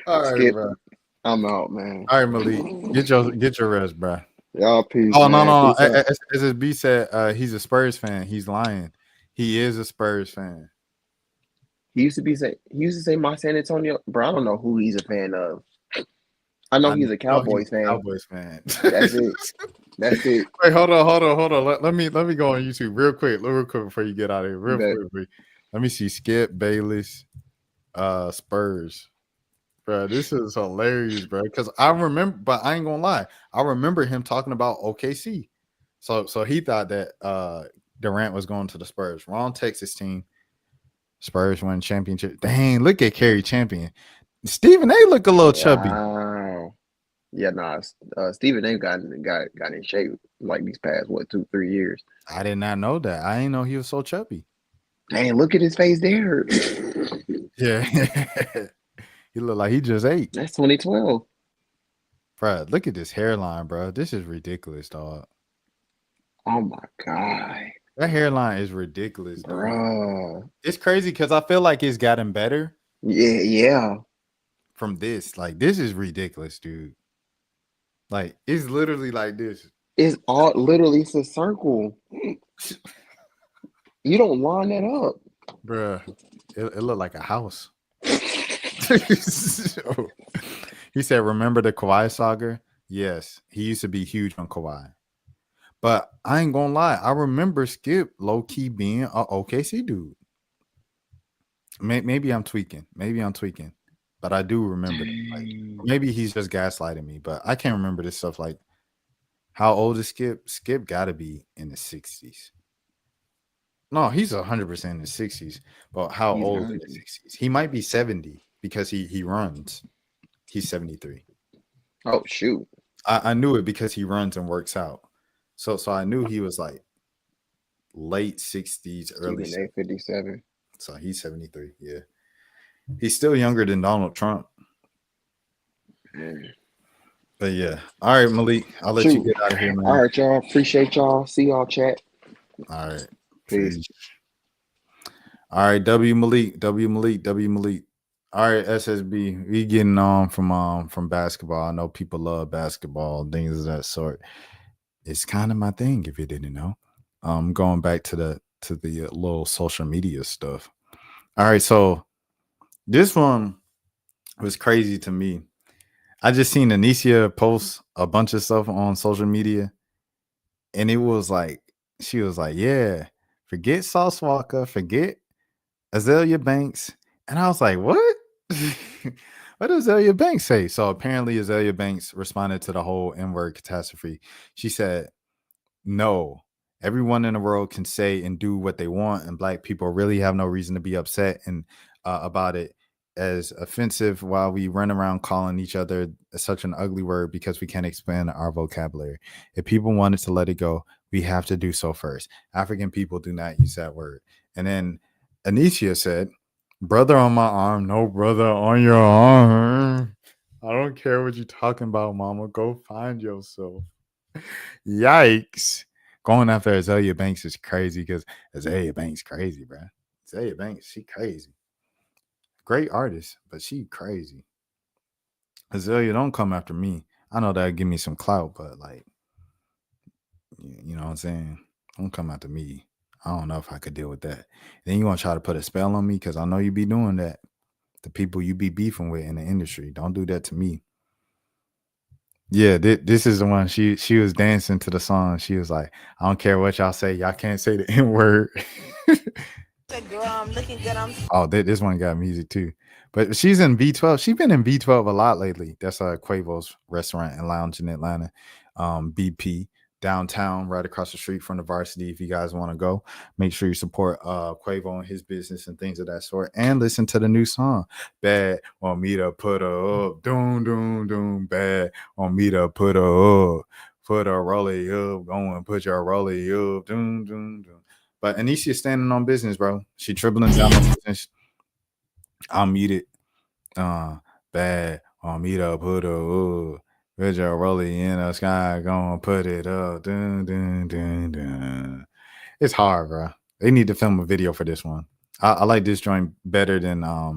All right, Skip, bro. I'm out, man. All right, Malik. Get your rest, bro. Y'all peace. Oh, man. no. Peace out. As his B said, he's a Spurs fan. He's lying. He is a Spurs fan. He used to say my San Antonio, bro. I don't know who he's a fan of. I know he's a Cowboys fan. Cowboys fan. That's it. That's it. Wait, hold on. Let me go on YouTube real quick before you get out of here. Real quick. Let me see. Skip Bayless, Spurs. Bro, this is hilarious, bro. Because I remember, but I ain't gonna lie, I remember him talking about OKC. So he thought that Durant was going to the Spurs. Wrong Texas team. Spurs win championship. Dang, look at Kerry champion. Stephen A look a little chubby. Wow. Yeah, nah. Stephen A got in shape like these past 2-3 years. I did not know that. I didn't know he was so chubby. Dang, look at his face there. Yeah. He looked like he just ate. That's 2012. Bro, look at this hairline, bro. This is ridiculous, dog. Oh my God. That hairline is ridiculous, dog. Bro. It's crazy because I feel like it's gotten better. Yeah. From this. Like, this is ridiculous, dude. Like, it's literally like this. It's all literally it's a circle. You don't line that up. Bruh. It looked like a house. He said, remember the Kawhi saga? Yes, he used to be huge on Kawhi. But I ain't gonna lie, I remember Skip low-key being an OKC dude. Maybe I'm tweaking. But I do remember. Like, maybe he's just gaslighting me, but I can't remember this stuff. Like, how old is Skip? Skip got to be in the 60s. No, he's 100% in the 60s. But how old in the 60s? He might be 70 because he runs. He's 73. Oh shoot! I knew it because he runs and works out. So I knew he was like late 60s, early Stephen A. 57. So he's 73. Yeah, he's still younger than Donald Trump. Man. But yeah, all right, Malik, I'll let you get out of here, man. All right, y'all. Appreciate y'all. See y'all, chat. All right, peace. All right, W Malik. All right, SSB, we getting on from basketball. I know people love basketball, things of that sort. It's kind of my thing, if you didn't know. Going back to the little social media stuff. All right, so this one was crazy to me. I just seen Anycia post a bunch of stuff on social media, and it was like, she was like, yeah, forget Sauce Walka, forget Azealia Banks. And I was like, what? What does Azealia Banks say? So apparently Azealia Banks responded to the whole N-word catastrophe. She said, no, everyone in the world can say and do what they want, and black people really have no reason to be upset and about it as offensive while we run around calling each other such an ugly word because we can't expand our vocabulary. If people wanted to let it go, we have to do so first. African people do not use that word. And then Anycia said, brother on my arm, no brother on your arm. I don't care what you're talking about, mama. Go find yourself. Yikes. Going after Azealia Banks is crazy because Azealia Banks crazy, bro. Azealia Banks, she crazy. Great artist, but she crazy. Azealia, don't come after me. I know that'll give me some clout, but like, you know what I'm saying? Don't come after me. I don't know if I could deal with that. Then you want to try to put a spell on me because I know you be doing that. The people you be beefing with in the industry. Don't do that to me. Yeah, this is the one. She was dancing to the song. She was like, I don't care what y'all say. Y'all can't say the N-word. Girl, I'm looking good. Oh, this one got music too. But she's in V12. She's been in V12 a lot lately. That's Quavo's restaurant and lounge in Atlanta. BP downtown, right across the street from the Varsity. If you guys want to go, make sure you support Quavo and his business and things of that sort. And listen to the new song. Bad want me to put her up. Doom, doom, doom. Bad want me to put her up. Put her rollie up. Go and put your rollie up. Doom, doom, doom. But Anycia's standing on business, bro. She tripling down on business. I'm muted. Bad want me to put her up. Put your rollie in the sky, gonna put it up. Dun, dun, dun, dun. It's hard, bro. They need to film a video for this one. I like this joint better than I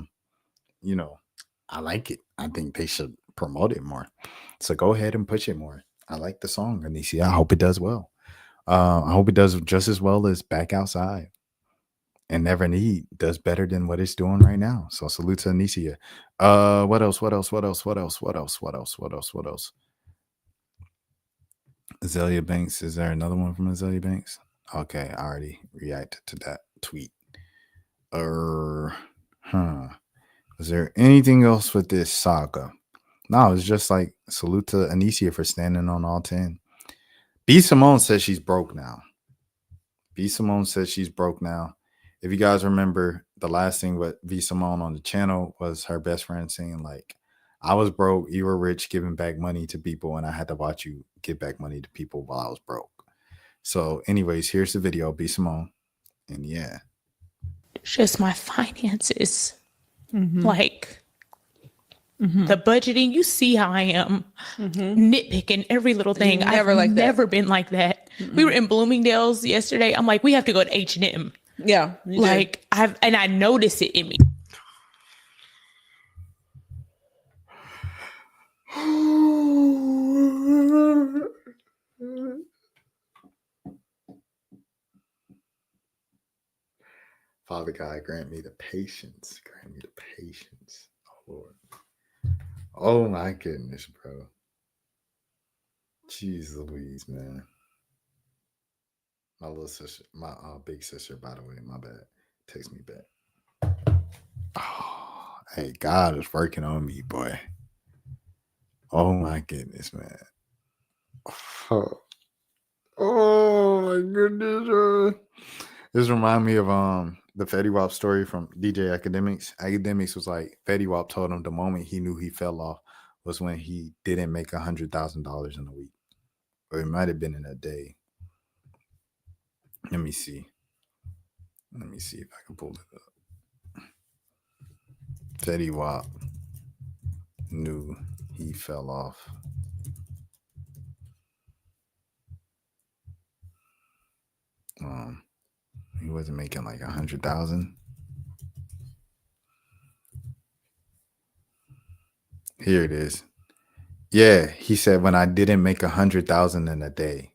like it. I think they should promote it more. So go ahead and push it more. I like the song, Anycia. I hope it does well. I hope it does just as well as Back Outside. And Never Need does better than what it's doing right now. So salute to Anycia. What else? Azealia Banks. Is there another one from Azealia Banks? Okay, I already reacted to that tweet. Is there anything else with this saga? No, it's just like salute to Anycia for standing on all 10. B. Simone says she's broke now. If you guys remember, the last thing with V. Simone on the channel was her best friend saying, like, I was broke, you were rich, giving back money to people, and I had to watch you give back money to people while I was broke. So anyways, here's the video, B. Simone. And yeah. Just my finances. Like, the budgeting, you see how I am nitpicking every little thing. I've never been like that. We were in Bloomingdale's yesterday. I'm like, we have to go to H&M. Yeah. Like I notice it in me. Father God, grant me the patience. Oh Lord. Oh my goodness, bro. Jeez Louise, man. My little sister, my big sister, by the way, my bad. Text me back. Oh, hey, God is working on me, boy. Oh my goodness, man. Oh my goodness. This reminds me of the Fetty Wap story from DJ Academics. Academics was like, Fetty Wap told him the moment he knew he fell off was when he didn't make $100,000 in a week, or it might have been in a day. Let me see. Let me see if I can pull it up. Fetty Wap knew he fell off. He wasn't making like 100,000. Here it is. Yeah, he said when I didn't make 100,000 in a day.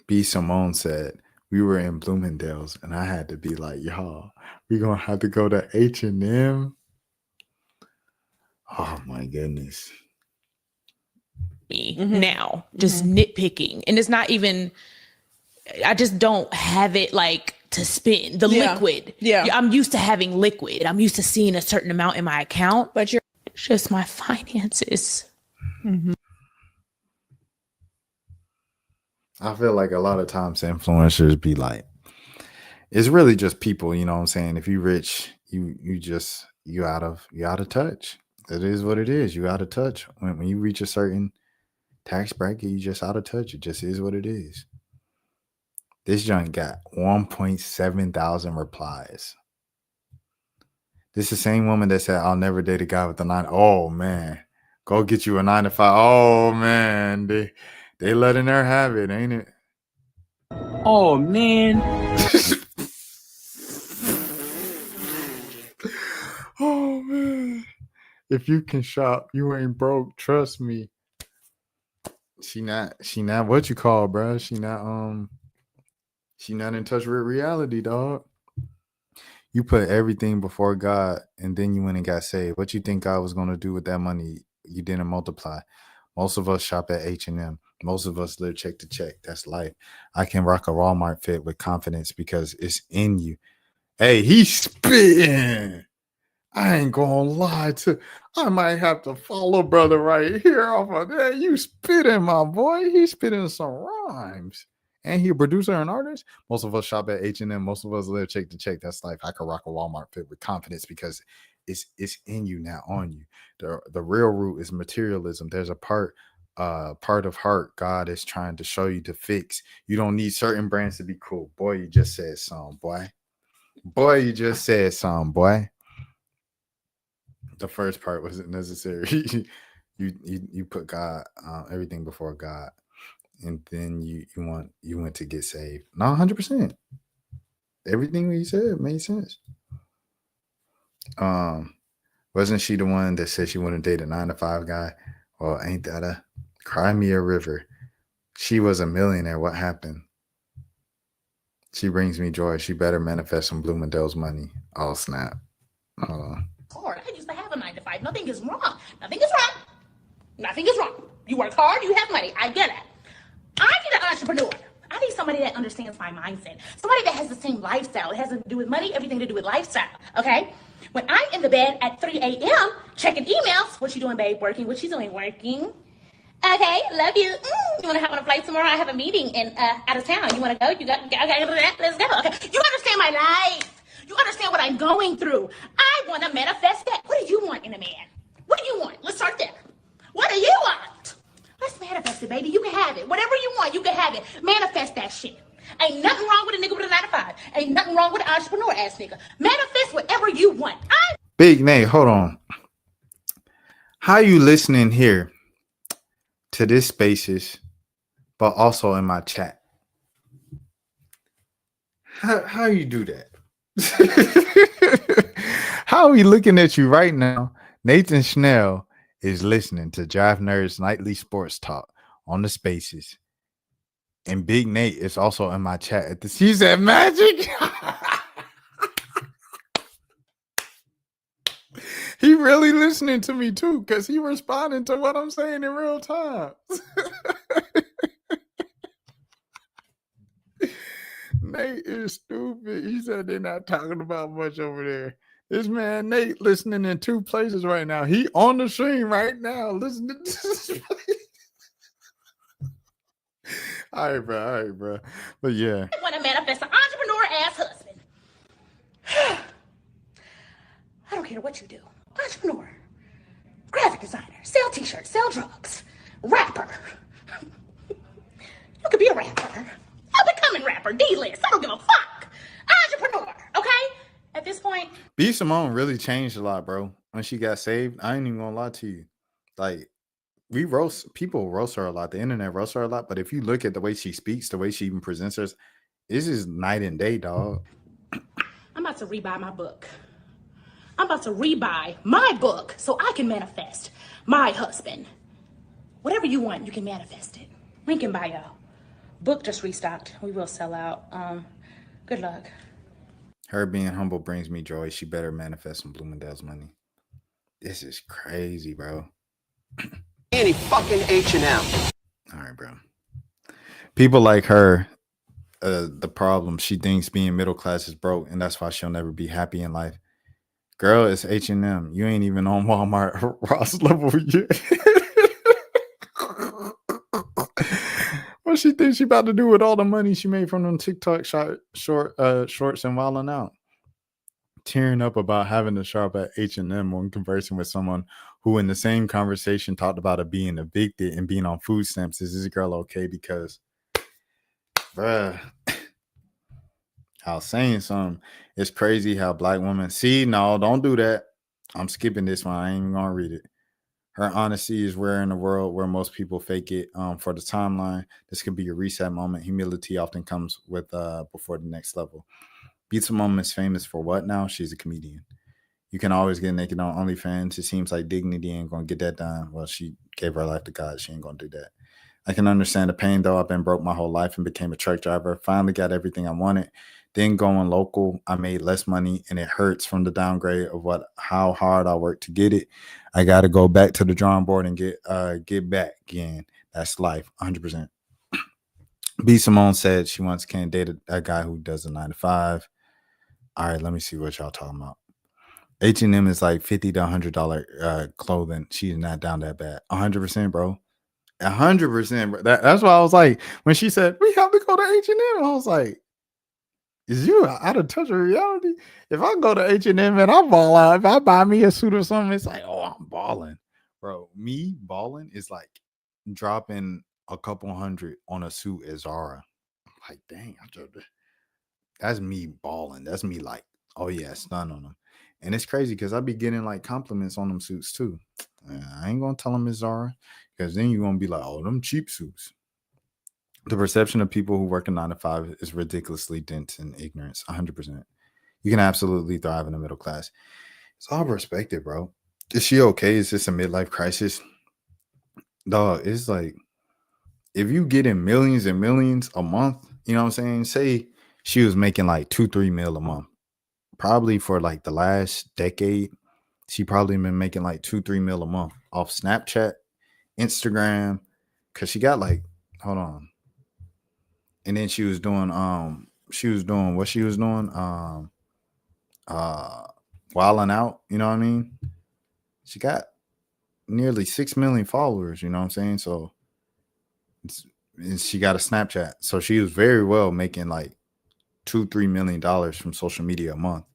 B. Simone said we were in Bloomingdale's and I had to be like, y'all, we gonna have to go to H&M. Oh my goodness. Me now, just nitpicking, and it's not even. I just don't have it like to spend the liquid. Yeah, I'm used to having liquid. I'm used to seeing a certain amount in my account, but it's just my finances. I feel like a lot of times influencers be like, it's really just people. You know what I'm saying? If you rich, you out of touch. It is what it is. You out of touch when you reach a certain tax bracket. You just out of touch. It just is what it is. This junk got 1.7 thousand replies. This is the same woman that said, I'll never date a guy with a 9. Oh man, go get you a 9 to 5. Oh man, they letting her have it, ain't it? Oh man. Oh man. If you can shop, you ain't broke. Trust me. She not what you call, bro. She not in touch with reality, dog. You put everything before God and then you went and got saved. What you think God was going to do with that money? You didn't multiply. Most of us shop at H&M. Most of us live check to check. That's life. I can rock a Walmart fit with confidence because it's in you. Hey, he's spitting. I ain't gonna lie to. I might have to follow brother right here off of that. You spitting, my boy. He's spitting some rhymes. And he a producer and artist. Most of us shop at H&M. Most of us live check to check. That's life. I can rock a Walmart fit with confidence because it's in you, not on you. The real root is materialism. There's a part of heart God is trying to show you to fix. You don't need certain brands to be cool. Boy, you just said something, boy. Boy, you just said something, boy. The first part wasn't necessary. you put God, everything before God, and then you went to get saved. No, 100%. Everything you said made sense. Wasn't she the one that said she wouldn't date a 9 to 5 guy? Well, ain't that a cry me a river? She was a millionaire. What happened? She brings me joy. She better manifest some Bloomingdale's money. Oh snap! Hold on. Hard. I used to have a 9 to 5. Nothing is wrong. Nothing is wrong. Nothing is wrong. You work hard, you have money. I get it. I need an entrepreneur. I need somebody that understands my mindset. Somebody that has the same lifestyle. It has to do with money, everything to do with lifestyle. Okay? When I'm in the bed at 3 a.m. checking emails, what you doing, babe? Working. What you doing? Working. Okay, love you. You want to hop on a flight tomorrow? I have a meeting in out of town. You want to go? You got okay, let's go. Okay. You understand my life. You understand what I'm going through. I want to manifest that. What do you want in a man? What do you want? Let's start there. What do you want? Let's manifest it, baby. You can have it. Whatever you want, you can have it. Manifest that shit. Ain't nothing wrong with a nigga with a 9 to 5. Ain't nothing wrong with an entrepreneur ass nigga. Manifest whatever you want. Big Nate, hold on. How you listening here to this spaces, but also in my chat? How you do that? How are we looking at you right now? Nathan Schnell is listening to Jive Nerds Nightly Sports Talk on the spaces. And Big Nate is also in my chat at the She Said Magic. He really listening to me too, because he responding to what I'm saying in real time. Nate is stupid. He said they're not talking about much over there. This man Nate listening in 2 places right now. He on the stream right now listening to this. All right, bro. But yeah. I want to manifest an entrepreneur ass husband. I don't care care what you do. Entrepreneur, graphic designer, sell t-shirts, sell drugs, rapper. You could be a rapper. Up and coming rapper, D-list. I don't give a fuck. Entrepreneur, okay? At this point, B Simone really changed a lot, bro. When she got saved, I ain't even gonna lie to you. Like, people roast her a lot. The internet roasts her a lot. But if you look at the way she speaks, the way she even presents herself, this is night and day, dog. I'm about to rebuy my book. I'm about to rebuy my book so I can manifest my husband. Whatever you want, you can manifest it. Link in bio. Book just restocked. We will sell out. Good luck. Her being humble brings me joy. She better manifest some Bloomingdale's money. This is crazy, bro. Any fucking H&M. All right, bro. People like her, the problem, she thinks being middle class is broke, and that's why she'll never be happy in life. Girl, it's H&M. You ain't even on Walmart Ross level yet. What she thinks she about to do with all the money she made from them TikTok shorts and wilding out? Tearing up about having to shop at H&M when conversing with someone who in the same conversation talked about it being evicted and being on food stamps. Is this girl okay? Because, bruh, I was saying something. It's crazy how black women no, don't do that. I'm skipping this one. I ain't even gonna read it. Her honesty is rare in a world where most people fake it. For the timeline, this could be a reset moment. Humility often comes with before the next level. Pizza Mom is famous for what now? She's a comedian. You can always get naked on OnlyFans. It seems like Dignity ain't gonna get that done. Well, she gave her life to God. She ain't gonna do that. I can understand the pain though. I've been broke my whole life and became a truck driver. Finally got everything I wanted. Then going local, I made less money and it hurts from the downgrade of how hard I worked to get it. I got to go back to the drawing board and get back again. That's life, 100%. B Simone said she once can't date a guy who does a 9 to 5. All right, let me see what y'all talking about. H&M is like $50 to $100 clothing. She's not down that bad. 100%, bro. 100%, bro. That's why I was like, when she said we have to go to H&M, I was like, is you out of touch with reality? If I go to H&M and I ball out, if I buy me a suit or something, it's like, oh, I'm balling. Bro, me balling is like dropping a couple hundred on a suit at Zara. I'm like, dang, that's me balling. That's me like, oh yeah, stun on them. And it's crazy because I be getting like compliments on them suits too. I ain't gonna tell them it's Zara because then you're gonna be like, oh, them cheap suits. The perception of people who work a 9 to 5 is ridiculously dense in ignorance. 100%. You can absolutely thrive in the middle class. It's all perspective, bro. Is she okay? Is this a midlife crisis? Dog, it's like if you get in millions and millions a month, you know what I'm saying? Say she was making like 2-3 mil a month. Probably for like the last decade, she probably been making like 2-3 mil a month off Snapchat, Instagram, because she got like, hold on. And then she was doing wilding out, you know what I mean? She got nearly 6 million followers, you know what I'm saying? So and she got a Snapchat. So she was very well making like $2-3 million from social media a month.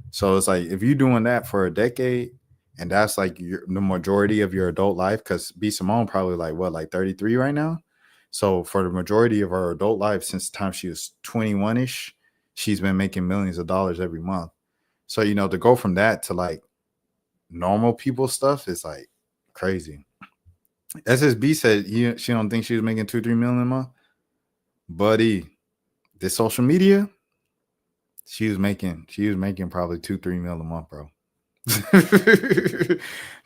So it's like if you're doing that for a decade and that's like the majority of your adult life, because B Simone probably like 33 right now. So for the majority of her adult life, since the time she was 21-ish, she's been making millions of dollars every month. So, you know, to go from that to like normal people stuff is like crazy. SSB said she don't think she was making 2-3 million a month. Buddy, this social media, she was making probably 2-3 mil a month, bro.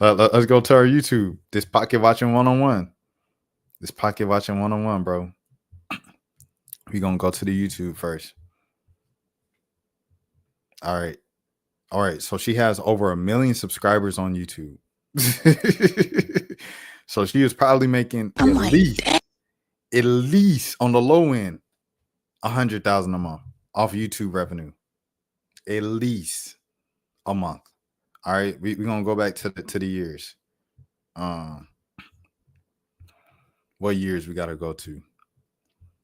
Let's go to our YouTube. This Pocket Watching 101. This Pocket Watching 101, bro. We're going to go to the YouTube first. All right. So she has over 1 million subscribers on YouTube. So she was probably making at least on the low end, 100,000 a month off YouTube revenue. At least a month. All right. We're going to go back to the years. What years we got to go to?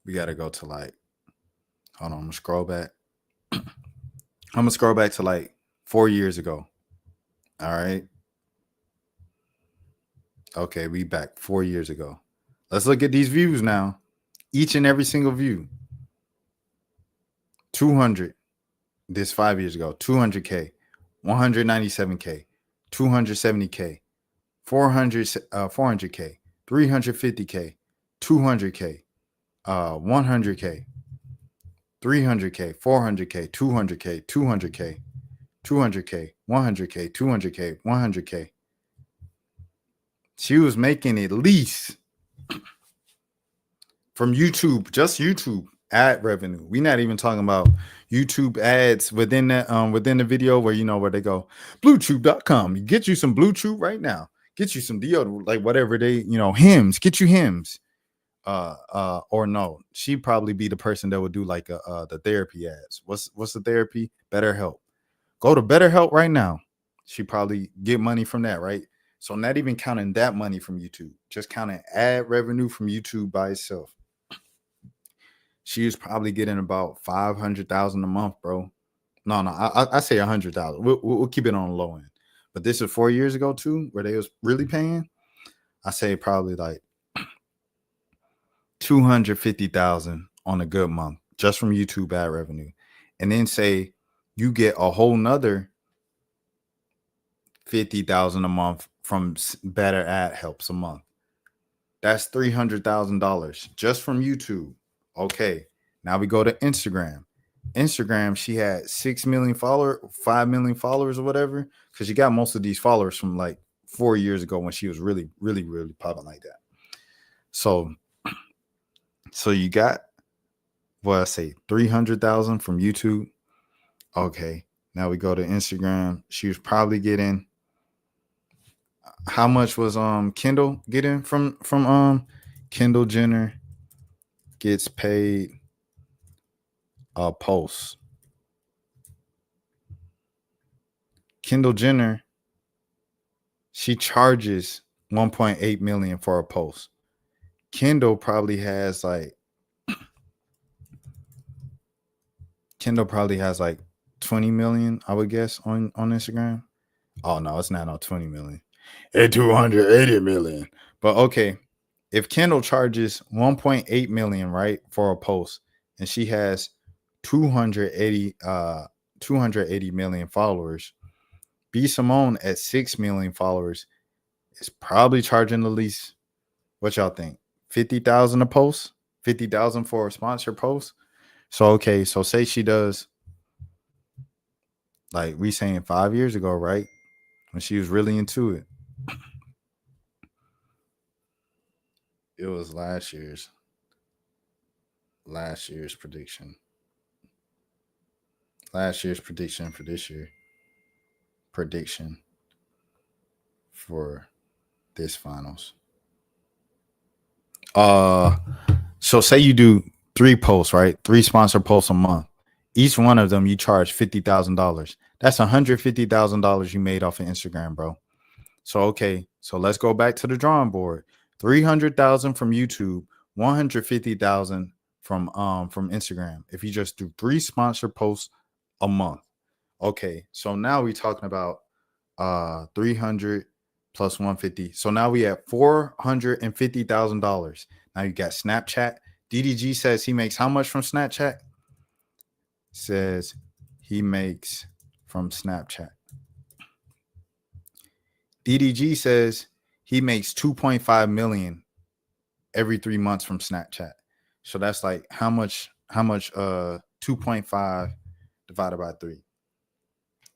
We got to go to like, hold on, I'm going to scroll back. I'm going to scroll back to like 4 years ago. All right. Okay, we back 4 years ago. Let's look at these views now. Each and every single view. 200. This 5 years ago. 200K. 197K. 270K. 400K. 350K. 200K. 100K. 300K. 400K. 200K. 200K. 200K. 100K. 200K. 100K. She was making at least from YouTube, just YouTube ad revenue. We're not even talking about YouTube ads within that within the video where where they go bluetooth.com. You get you some Bluetooth right now. Get you some deodorant, like whatever they, hymns, get you hymns. Or no, she'd probably be the person that would do like the therapy ads. What's the therapy? BetterHelp. Go to BetterHelp right now. She probably get money from that, right? So not even counting that money from YouTube, just counting ad revenue from YouTube by itself. She was probably getting about 500,000 a month, bro. No, I say 100,000. We'll keep it on the low end. But this is 4 years ago too, where they was really paying. I say probably like 250,000 on a good month just from YouTube ad revenue, and then say you get a whole nother 50,000 a month from better ad helps a month. That's $300,000 just from YouTube. Okay, now we go to Instagram. Instagram, she had 6 million followers, 5 million followers or whatever, because she got most of these followers from like 4 years ago when she was really, really, really popping like that. So you got, I say 300,000 from YouTube. Okay, now we go to Instagram. She was probably getting, how much was Kendall getting from Kendall Jenner gets paid a post. Kendall Jenner, she charges 1.8 million for a post. Kendall probably has like 20 million, I would guess, on Instagram. Oh no, it's not on 20 million. It's 280 million. But okay, if Kendall charges 1.8 million, right, for a post, and she has 280 million followers, B Simone at 6 million followers is probably charging at least, what y'all think, 50,000 a post, 50,000 for a sponsored post. So okay, so say she does, like we saying 5 years ago, right, when she was really into it. It was last year's prediction. Last year's prediction for this year. Prediction for this finals. So say you do 3 posts, right? 3 sponsored posts a month. Each one of them you charge $50,000. That's $150,000 you made off of Instagram, bro. So okay, so let's go back to the drawing board. 300,000 from YouTube, 150,000 from Instagram. If you just do 3 sponsored posts a month. Okay, so now we're talking about 300 plus 150. So now we have $450,000. Now you got Snapchat. DDG says he makes how much from Snapchat? Says he makes from Snapchat. DDG says he makes 2.5 million every 3 months from Snapchat. So that's like how much 2.5 divided by 3.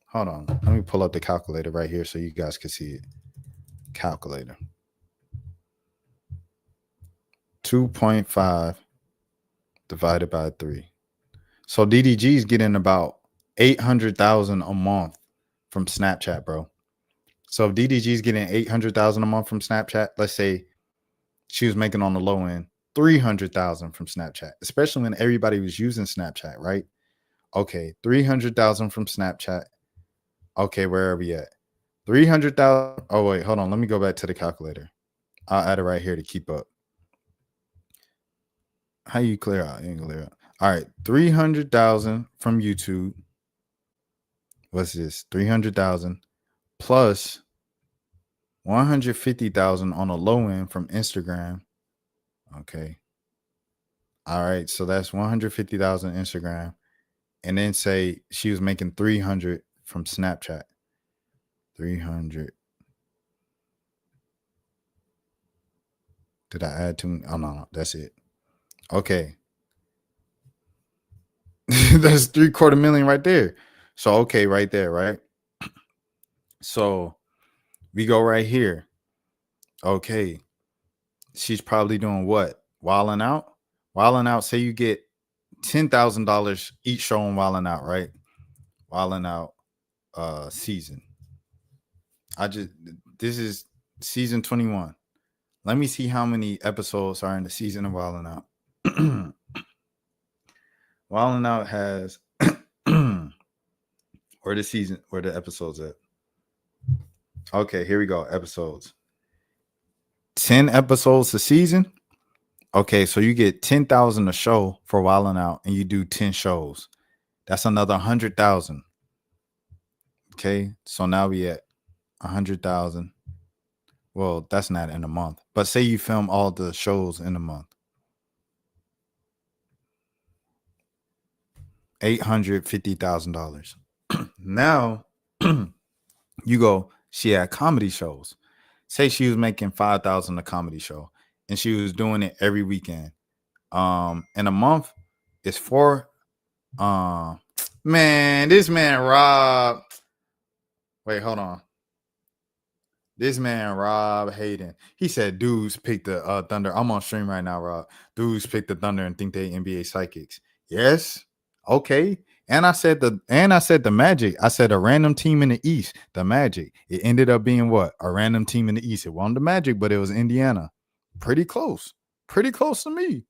Hold on. Let me pull up the calculator right here so you guys can see it. Calculator. 2.5 divided by 3. So DDG is getting about 800,000 a month from Snapchat, bro. So if DDG is getting 800,000 a month from Snapchat, let's say she was making on the low end 300,000 from Snapchat, especially when everybody was using Snapchat, right? Okay, 300,000 from Snapchat. Okay, where are we at? 300,000. Oh wait, hold on. Let me go back to the calculator. I'll add it right here to keep up. How you clear out? You ain't clear out. All right, 300,000 from YouTube. What's this? 300,000 plus 150,000 on the low end from Instagram. Okay. All right. So that's 150,000 Instagram. And then say she was making 300 from Snapchat. 300. Did I add to? Oh, no. That's it. Okay. That's $750,000 right there. So, okay, right there, right? So we go right here. Okay. She's probably doing what? Wilding out? Wilding out. Say you get $10,000 each show on Wilding Out, right? Wilding Out season. This is season 21. Let me see how many episodes are in the season of Wilding Out. Wilding Out has where the episodes at? Okay, here we go. Episodes. 10 episodes a season. Okay, so you get 10,000 a show for Wilding Out, and you do 10 shows. That's another 100,000. Okay, so now we at 100,000. Well, that's not in a month, but say you film all the shows in a month. $850,000. Now you go. She had comedy shows. Say she was making 5,000 a comedy show, and she was doing it every weekend. In a month, it's four. Man, this man Rob. Wait, hold on. This man Rob Hayden. He said dudes pick the Thunder. I'm on stream right now, Rob. Dudes pick the Thunder and think they NBA psychics. Yes. Okay. And I said the Magic. I said a random team in the East, the Magic. It ended up being what? A random team in the East. It wasn't the Magic, but it was Indiana. Pretty close. Pretty close to me.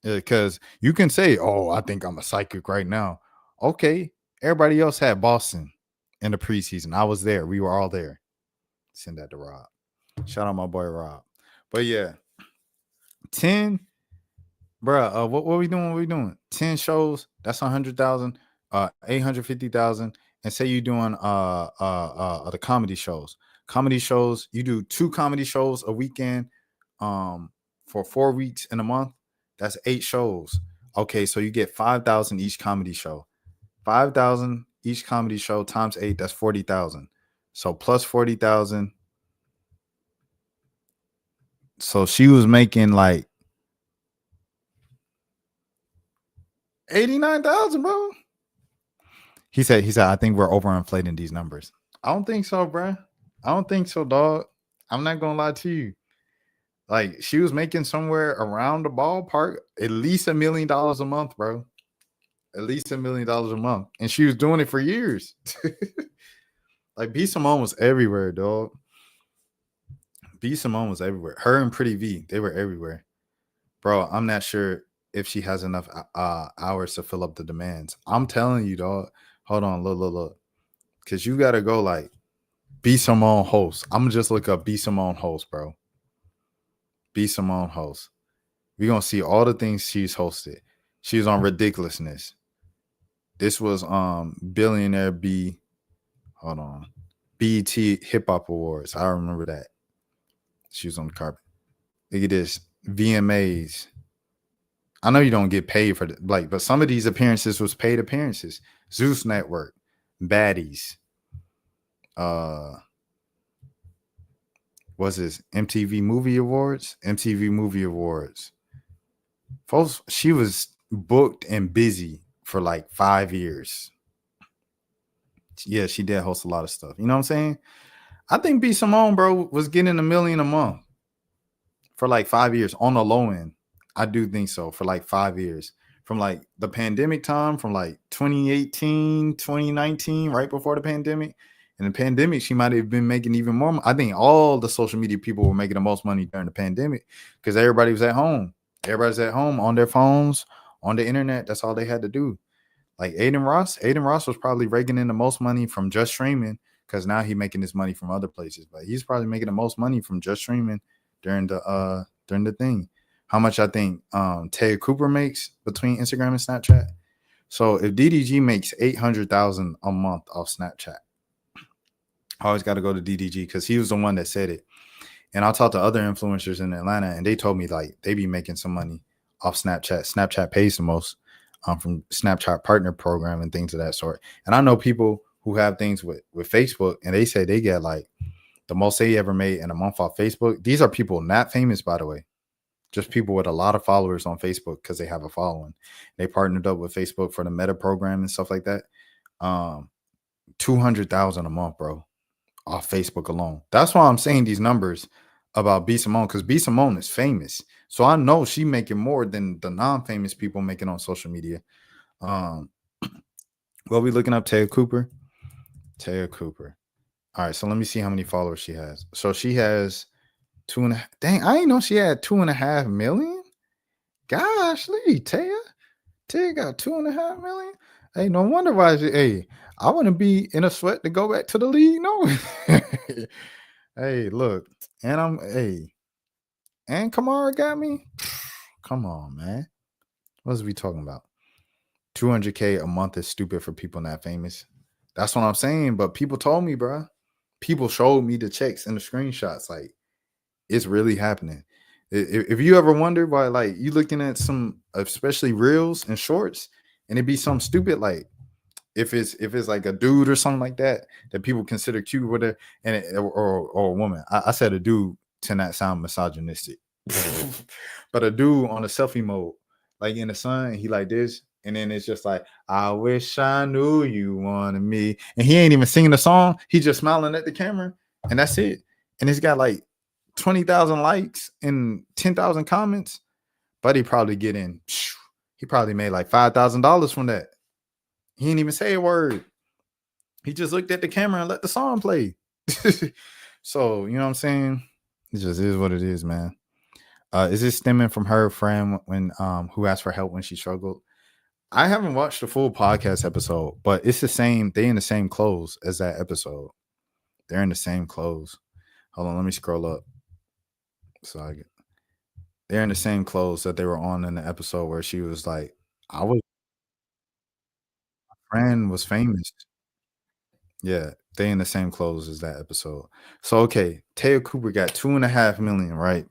Because you can say, oh, I think I'm a psychic right now. Okay. Everybody else had Boston in the preseason. I was there. We were all there. Send that to Rob. Shout out my boy Rob. But yeah. 10. Bruh, what we doing? What we doing? 10 shows. That's 100,000. 850,000. And say you're doing the comedy shows. Comedy shows. You do 2 comedy shows a weekend. For 4 weeks in a month. That's 8 shows. Okay, so you get 5,000 each comedy show. 5,000 each comedy show times 8. That's 40,000. So plus 40,000. So she was making like 89,000, bro. He said, I think we're overinflating these numbers. I don't think so, bro. I don't think so, dog. I'm not gonna lie to you. Like, she was making somewhere around the ballpark at least $1 million a month, bro. At least $1 million a month. And she was doing it for years. Like, B. Simone was everywhere, dog. B. Simone was everywhere. Her and Pretty V, they were everywhere. Bro, I'm not sure if she has enough hours to fill up the demands. I'm telling you, dog. Hold on, look. Because you got to go like B. Simone host. I'm going to just look up B. Simone host, bro. B. Simone host. We're going to see all the things she's hosted. She was on Ridiculousness. This was Billionaire B. Hold on. BET Hip Hop Awards. I remember that. She was on the carpet. Look at this. VMAs. I know you don't get paid for but some of these appearances was paid appearances. Zeus Network. Baddies. What's this? MTV Movie Awards? MTV Movie Awards. Folks, she was booked and busy for like 5 years. Yeah, she did host a lot of stuff. You know what I'm saying? I think B. Simone, bro, was getting $1 million a month for like 5 years on the low end. I do think so, for like 5 years. From like the pandemic time, from like 2018, 2019, right before the pandemic. In the pandemic, she might have been making even more. I think all the social media people were making the most money during the pandemic because everybody was at home. Everybody's at home on their phones, on the internet. That's all they had to do. Like Aiden Ross was probably raking in the most money from just streaming because now he's making his money from other places. But he's probably making the most money from just streaming during the thing. How much I think Ted Cooper makes between Instagram and Snapchat. So if DDG makes $800,000 a month off Snapchat, I always got to go to DDG because he was the one that said it. And I talked to other influencers in Atlanta, and they told me like they be making some money off Snapchat. Snapchat pays the most from Snapchat partner program and things of that sort. And I know people who have things with Facebook, and they say they get like the most they ever made in a month off Facebook. These are people not famous, by the way, just people with a lot of followers on Facebook because they have a following. They partnered up with Facebook for the Meta program and stuff like that. 200,000 a month, bro, off Facebook alone. That's why I'm saying these numbers about B Simone, because B Simone is famous. So I know she making more than the non-famous people making on social media. What we looking up? Taya Cooper. Taya Cooper. All right, so let me see how many followers she has. So she has 2.5. Dang, I didn't know she had 2.5 million. Gosh, Taya got 2.5 million. Hey, no wonder why. Hey, I wouldn't be in a sweat to go back to the league. No. Hey, look, and and Kamara got me. Come on, man. What is we talking about? 200K a month is stupid for people not famous. That's what I'm saying. But people told me, bro. People showed me the checks and the screenshots. Like, it's really happening. If you ever wonder why, like, you looking at some, especially reels and shorts, and it be something stupid, like if it's like a dude or something like that people consider cute with it, and or a woman. I said a dude to not sound misogynistic, but a dude on a selfie mode, like in the sun, he like this, and then it's just like, I wish I knew you wanted me, and he ain't even singing the song. He just smiling at the camera, and that's it. And it's got like 20,000 likes and 10,000 comments, but he probably he probably made like $5,000 from that. He didn't even say a word. He just looked at the camera and let the song play. So, you know what I'm saying? It just is what it is, man. Is this stemming from her friend when who asked for help when she struggled? I haven't watched the full podcast episode, but it's the same. They in the same clothes as that episode. They're in the same clothes. Hold on, let me scroll up. They're in the same clothes that they were on in the episode where she was like, my friend was famous. Yeah, they in the same clothes as that episode. So okay, Taya Cooper got 2.5 million, right,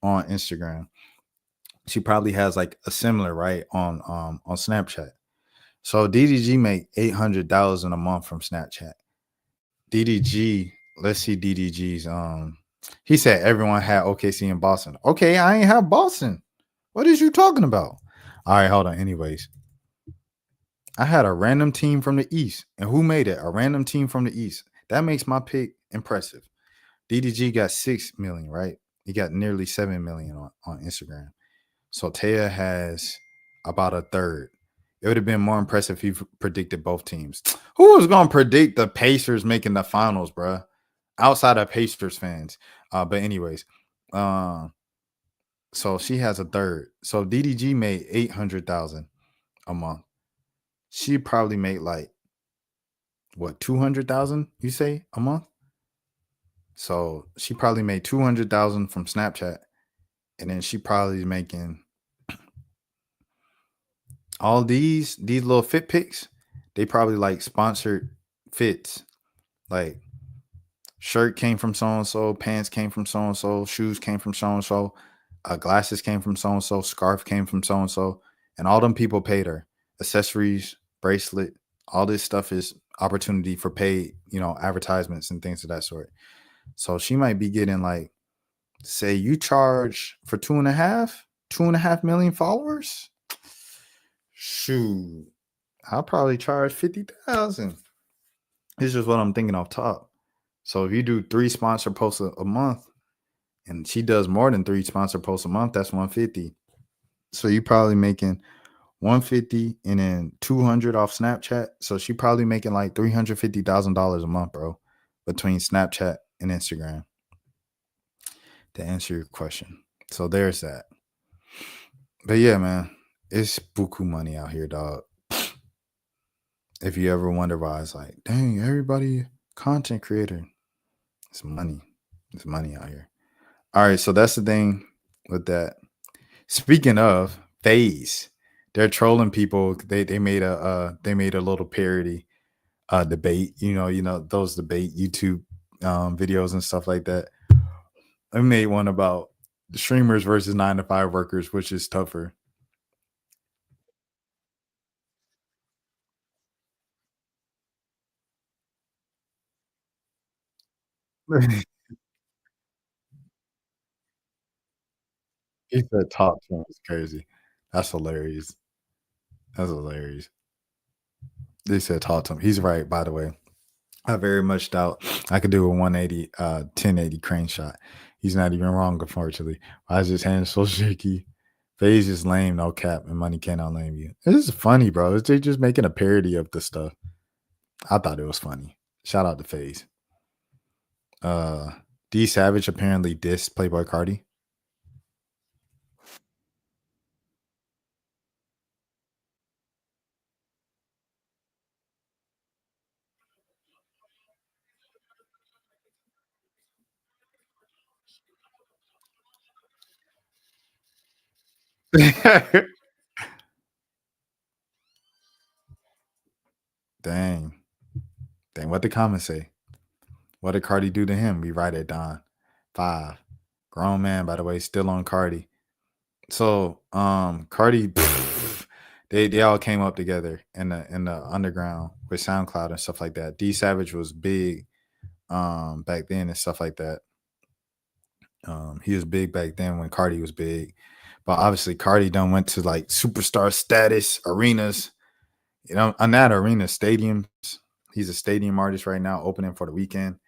on Instagram. She probably has like a similar, right, on Snapchat. So DDG make 800,000 a month from Snapchat. DDG, let's see DDG's. He said everyone had OKC in Boston. Okay, I ain't have Boston. What is you talking about? All right, hold on. Anyways, I had a random team from the East. And who made it? A random team from the East. That makes my pick impressive. DDG got 6 million, right? He got nearly 7 million on Instagram. So Taya has about a third. It would have been more impressive if he predicted both teams. Who was going to predict the Pacers making the finals, bro? Outside of Pacers fans. But anyways, so she has a third. So DDG made 800,000 a month. She probably made like, what, 200,000, you say, a month? So she probably made 200,000 from Snapchat. And then she probably is making all these little fit pics. They probably like sponsored fits. Like shirt came from so-and-so, pants came from so-and-so, shoes came from so-and-so, glasses came from so-and-so, scarf came from so-and-so. And all them people paid her. Accessories, bracelet, all this stuff is opportunity for paid, advertisements and things of that sort. So she might be getting like, say you charge for 2.5 million followers. Shoot, I'll probably charge 50,000. It's just what I'm thinking off top. So if you do 3 sponsor posts a month, and she does more than 3 sponsor posts a month, that's 150. So you probably making 150 and then 200 off Snapchat. So she probably making like $350,000 a month, bro, between Snapchat and Instagram. To answer your question. So there's that. But yeah, man, it's buku money out here, dog. If you ever wonder why it's like, dang, everybody content creator. It's money. It's money out here. All right, so that's the thing with that. Speaking of FaZe, they're trolling people. They made a little parody debate. You know those debate YouTube videos and stuff like that. I made one about the streamers versus 9-to-5 workers, which is tougher. He said talk to him. It's crazy. That's hilarious. That's hilarious. They said talk to him. He's right, by the way. I very much doubt I could do a 180, 1080 crane shot. He's not even wrong, unfortunately. Why is his hand so shaky? FaZe is lame, no cap, and money cannot lame you. This is funny, bro. They're just making a parody of the stuff. I thought it was funny. Shout out to FaZe. D Savage apparently dissed Playboy Cardi. Dang. What the comments say? What did Cardi do to him? We right at Don. 5. Grown man, by the way, still on Cardi. So Cardi, they all came up together in the underground with SoundCloud and stuff like that. D Savage was big back then and stuff like that. He was big back then when Cardi was big. But obviously Cardi done went to like superstar status arenas, not arena stadiums. He's a stadium artist right now, opening for the weekend.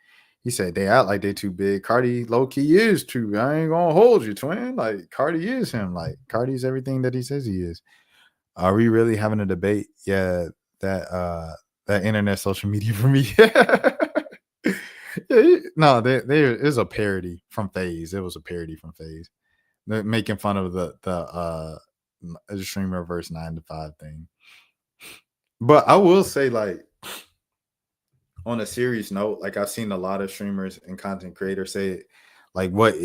He said they act like they too big. Cardi low-key is too. I ain't gonna hold you, twin. Like Cardi is him. Like Cardi's everything that he says he is. Are we really having a debate? Yeah, that internet social media for me. No, there is a parody from FaZe. It was a parody from FaZe. They're making fun of the streamer versus 9-to-5 thing. But I will say, like, on a serious note, like I've seen a lot of streamers and content creators say, like, what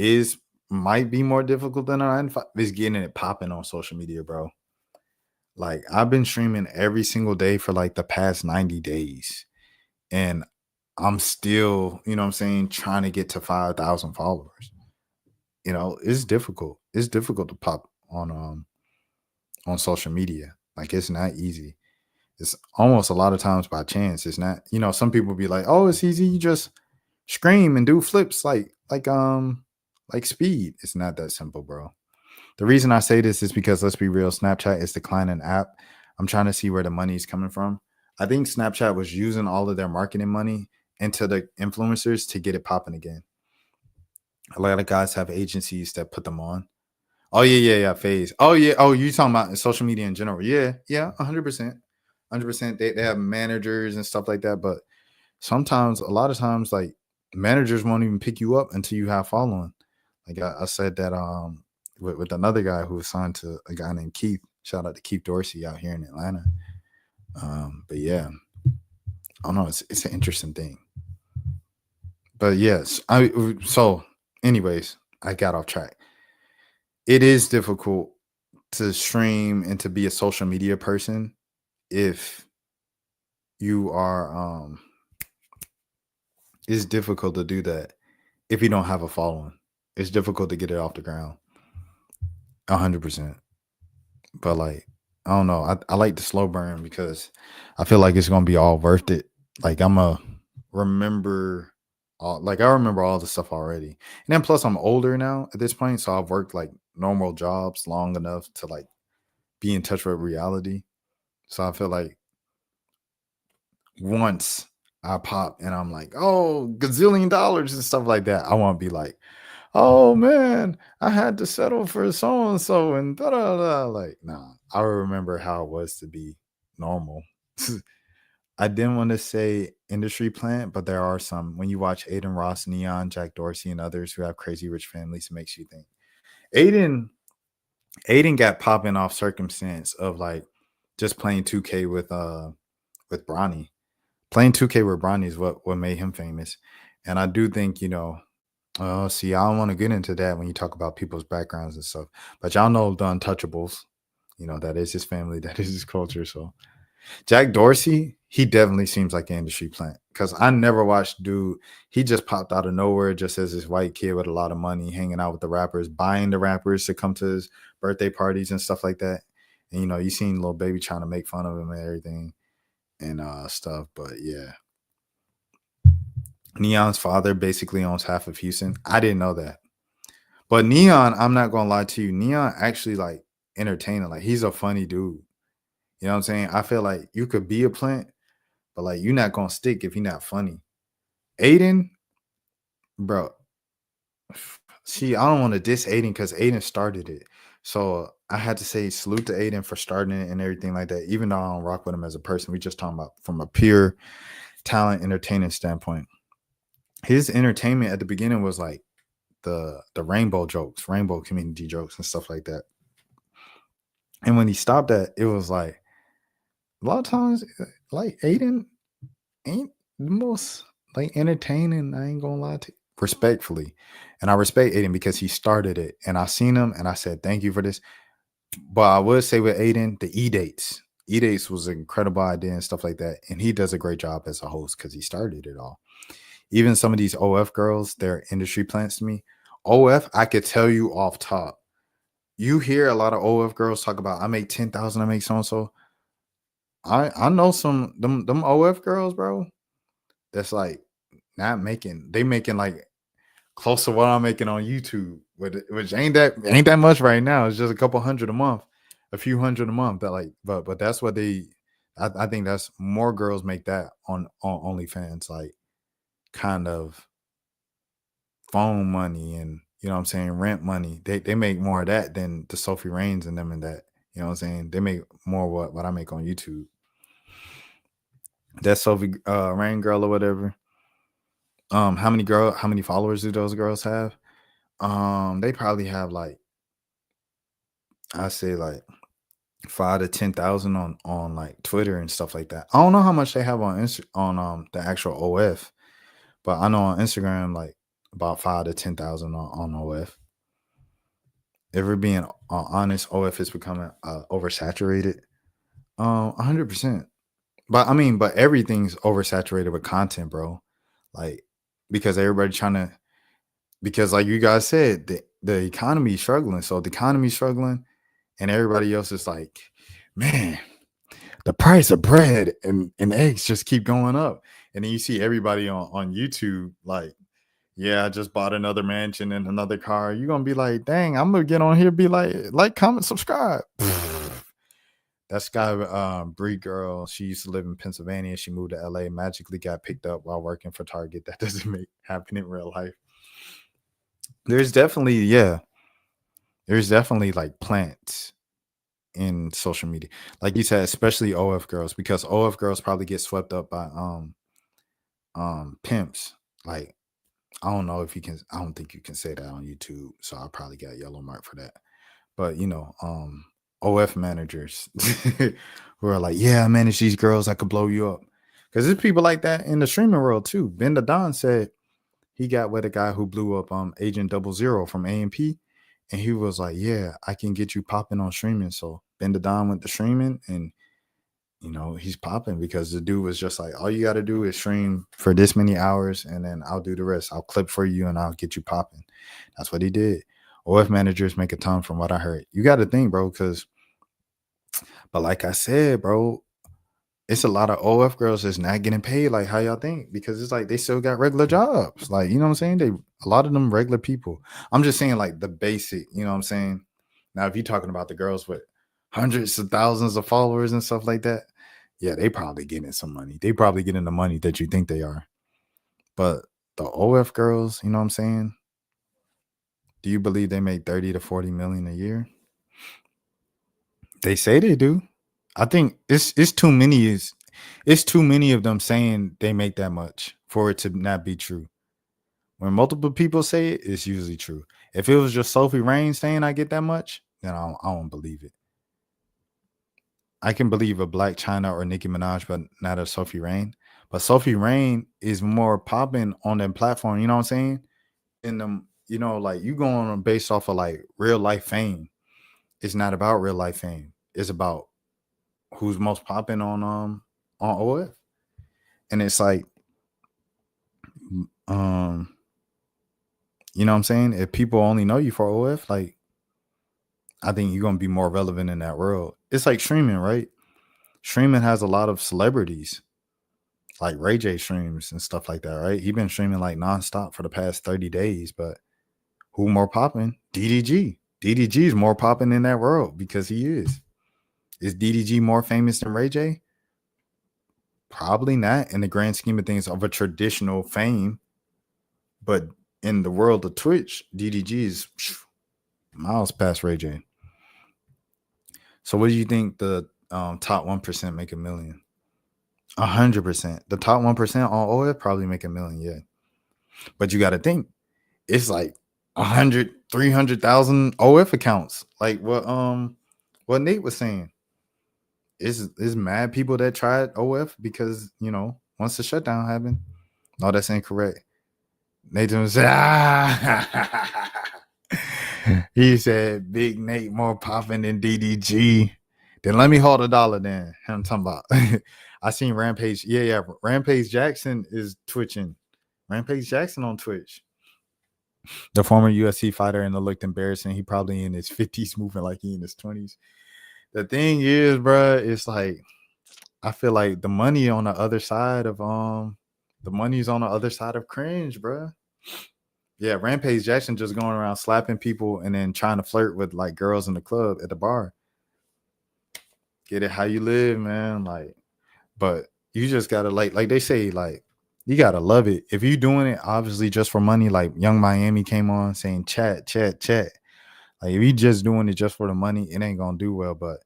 might be more difficult than a 9-to-5 is getting it popping on social media, bro. Like I've been streaming every single day for like the past 90 days, and I'm still, you know what I'm saying, trying to get to 5,000 followers. You know, it's difficult. It's difficult to pop on social media. Like it's not easy. It's almost a lot of times by chance. It's not, some people be like, oh, it's easy. You just scream and do flips like Speed. It's not that simple, bro. The reason I say this is because, let's be real, Snapchat is declining app. I'm trying to see where the money is coming from. I think Snapchat was using all of their marketing money into the influencers to get it popping again. A lot of guys have agencies that put them on. Oh, yeah, FaZe. Oh, yeah. Oh, you talking about social media in general. Yeah, 100%. 100%. They have managers and stuff like that. But sometimes, a lot of times, like, managers won't even pick you up until you have following. Like I said that with another guy who was signed to a guy named Keith. Shout out to Keith Dorsey out here in Atlanta. But yeah, I don't know. It's an interesting thing. But yes, so anyways, I got off track. It is difficult to stream and to be a social media person if you are it's difficult to do that if you don't have a following. It's difficult to get it off the ground. 100%. But like, I don't know. I like the slow burn because I feel like it's gonna be all worth it. Like I remember all the stuff already. And then plus I'm older now at this point, so I've worked like normal jobs long enough to like be in touch with reality. So I feel like once I pop and I'm like, oh, gazillion dollars and stuff like that, I won't be like, oh man, I had to settle for so and so and da da da. Like, nah, I remember how it was to be normal. I didn't want to say industry plant, but there are some. When you watch Aiden Ross, Neon, Jack Dorsey, and others who have crazy rich families, it makes you think. Aiden got popping off circumstance of like just playing 2K with Bronny. Playing 2K with Bronny is what made him famous. And I do think, see, I don't want to get into that when you talk about people's backgrounds and stuff. But y'all know the Untouchables. That is his family. That is his culture. So Jack Dorsey, he definitely seems like an industry plant because I never watched DuB. He just popped out of nowhere just as this white kid with a lot of money, hanging out with the rappers, buying the rappers to come to his birthday parties and stuff like that. And you know, you seen Lil Baby trying to make fun of him and everything and stuff. But yeah, Neon's father basically owns half of Houston. I didn't know that. But Neon, I'm not gonna lie to you, Neon actually like entertaining. Like he's a funny dude. You know what I'm saying? I feel like you could be a plant, but like you're not gonna stick if you're not funny. Aiden, bro. See, I don't want to diss Aiden because Aiden started it. So I had to say salute to Aiden for starting it and everything like that. Even though I don't rock with him as a person, we just talking about from a pure talent entertaining standpoint. His entertainment at the beginning was like the rainbow jokes, rainbow community jokes and stuff like that. And when he stopped that, it was like a lot of times like Aiden ain't the most like entertaining. I ain't gonna lie to you. Respectfully. And I respect Aiden because he started it. And I seen him and I said, thank you for this. But I would say with Aiden, the E-Dates. E-Dates was an incredible idea and stuff like that. And he does a great job as a host because he started it all. Even some of these OF girls, they're industry plants to me. OF, I could tell you off top. You hear a lot of OF girls talk about, I make 10,000, I make so-and-so. I know some them OF girls, bro. That's like not making, they making like close to what I'm making on YouTube, which ain't that much right now. It's just a couple hundred a month, a few hundred a month. That like, but that's what they. I think that's more girls make that on OnlyFans, like kind of phone money and you know what I'm saying, rent money. They make more of that than the Sophie Rains and them and that. You know what I'm saying? They make more what I make on YouTube. That Sophie Rain girl or whatever. How many followers do those girls have? They probably have like I say like 5 to 10,000 on like Twitter and stuff like that. I don't know how much they have on the actual OF, but I know on Instagram like about 5 to 10,000 on OF. If we're being honest, OF is becoming oversaturated. 100%. But everything's oversaturated with content, bro. Like because everybody because like you guys said, the economy is struggling. So the economy is struggling and everybody else is like, man, the price of bread and eggs just keep going up. And then you see everybody on YouTube like, yeah, I just bought another mansion and another car. You're going to be like, dang, I'm going to get on here be like, comment, subscribe. That Sky Bree girl, she used to live in Pennsylvania. She moved to LA, magically got picked up while working for Target. That doesn't happen in real life. There's definitely like plants in social media. Like you said, especially OF girls, because OF girls probably get swept up by pimps. Like, I don't think you can say that on YouTube. So I probably got yellow mark for that. But you know, OF managers who are like, yeah, I manage these girls, I could blow you up. Because there's people like that in the streaming world too. Ben the Don said he got with a guy who blew up Agent 00 from AMP. And he was like, yeah, I can get you popping on streaming. So Ben the Don went to streaming and you know, he's popping because the dude was just like, all you got to do is stream for this many hours and then I'll do the rest. I'll clip for you and I'll get you popping. That's what he did. OF managers make a ton from what I heard. You got to think, bro, but like I said, bro, it's a lot of OF girls that's not getting paid like how y'all think because it's like they still got regular jobs. Like, you know what I'm saying? A lot of them regular people. I'm just saying like the basic, you know what I'm saying? Now, if you're talking about the girls with hundreds of thousands of followers and stuff like that, yeah, they probably getting some money. They probably getting the money that you think they are. But the OF girls, you know what I'm saying? Do you believe they make 30 to 40 million a year? They say they do. I think it's too many of them saying they make that much for it to not be true. When multiple people say it, it's usually true. If it was just Sophie Rain saying I get that much, then I don't believe it. I can believe a Black China or Nicki Minaj, but not a Sophie Rain. But Sophie Rain is more popping on that platform, you know what I'm saying? And them, you know, like you going based off of like real life fame. It's not about real life fame. It's about who's most popping on OF, and it's like, you know what I'm saying? If people only know you for OF, like, I think you're gonna be more relevant in that world. It's like streaming, right? Streaming has a lot of celebrities, like Ray J streams and stuff like that, right? He been streaming like nonstop for the past 30 days, but who more popping? DDG. DDG is more popping in that world because he is. Is DDG more famous than Ray J? Probably not in the grand scheme of things of a traditional fame, but in the world of Twitch, DDG is miles past Ray J. So what do you think the top 1% make $1 million? 100%. The top 1% on OF probably make $1 million, yeah. But you got to think, it's like 100, 300,000 OF accounts. Like what Nate was saying. Is mad people that tried OF because, you know, once the shutdown happened. No, that's incorrect. Nathan said, he said, Big Nate more popping than DDG. Then let me hold $1 then. I'm talking about. I seen Rampage. Yeah. Rampage Jackson is twitching. Rampage Jackson on Twitch. The former UFC fighter, and it looked embarrassing. He probably in his 50s moving like he in his 20s. The thing is, bro, it's like, I feel like the money on the other side of cringe, bro. Yeah, Rampage Jackson just going around slapping people and then trying to flirt with like girls in the club at the bar. Get it how you live, man. Like, but you just gotta like they say, like, you gotta love it. If you doing it obviously just for money, like Young Miami came on saying chat. Like, if you just doing it just for the money, it ain't gonna do well. But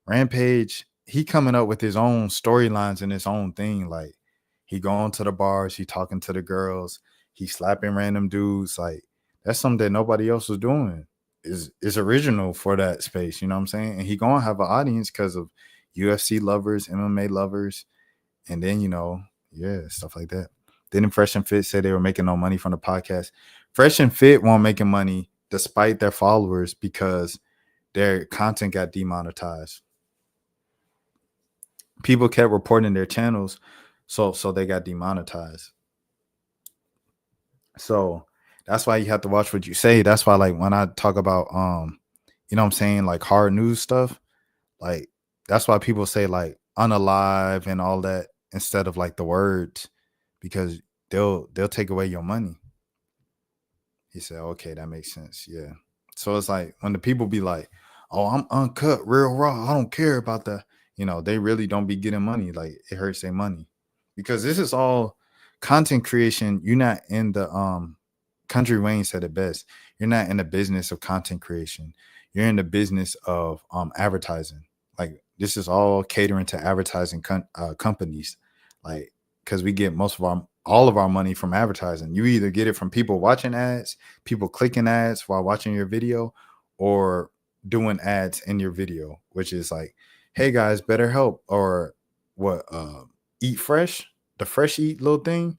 Rampage, he coming up with his own storylines and his own thing. Like, he going to the bars, he talking to the girls, he slapping random dudes. Like, that's something that nobody else was doing. Is original for that space, you know what I'm saying? And he gonna have an audience because of UFC lovers, MMA lovers, and then, you know, yeah, stuff like that. Then Fresh and Fit said they were making no money from the podcast. Fresh and Fit weren't making money despite their followers because their content got demonetized. People kept reporting their channels, so they got demonetized. So that's why you have to watch what you say. That's why, like, when I talk about you know what I'm saying, like hard news stuff, like, that's why people say like unalive and all that instead of like the words, because they'll take away your money. He said, okay, that makes sense. Yeah. So it's like when the people be like, oh, I'm uncut, real raw, I don't care about that. You know, they really don't be getting money. Like, it hurts their money because this is all content creation. You're not in the Country Wayne said it best. You're not in the business of content creation. You're in the business of advertising. Like, this is all catering to advertising companies. Like, because we get all of our money from advertising. You either get it from people watching ads, people clicking ads while watching your video, or doing ads in your video, which is like, hey guys, better help, or what, Eat Fresh, the Fresh Eat little thing.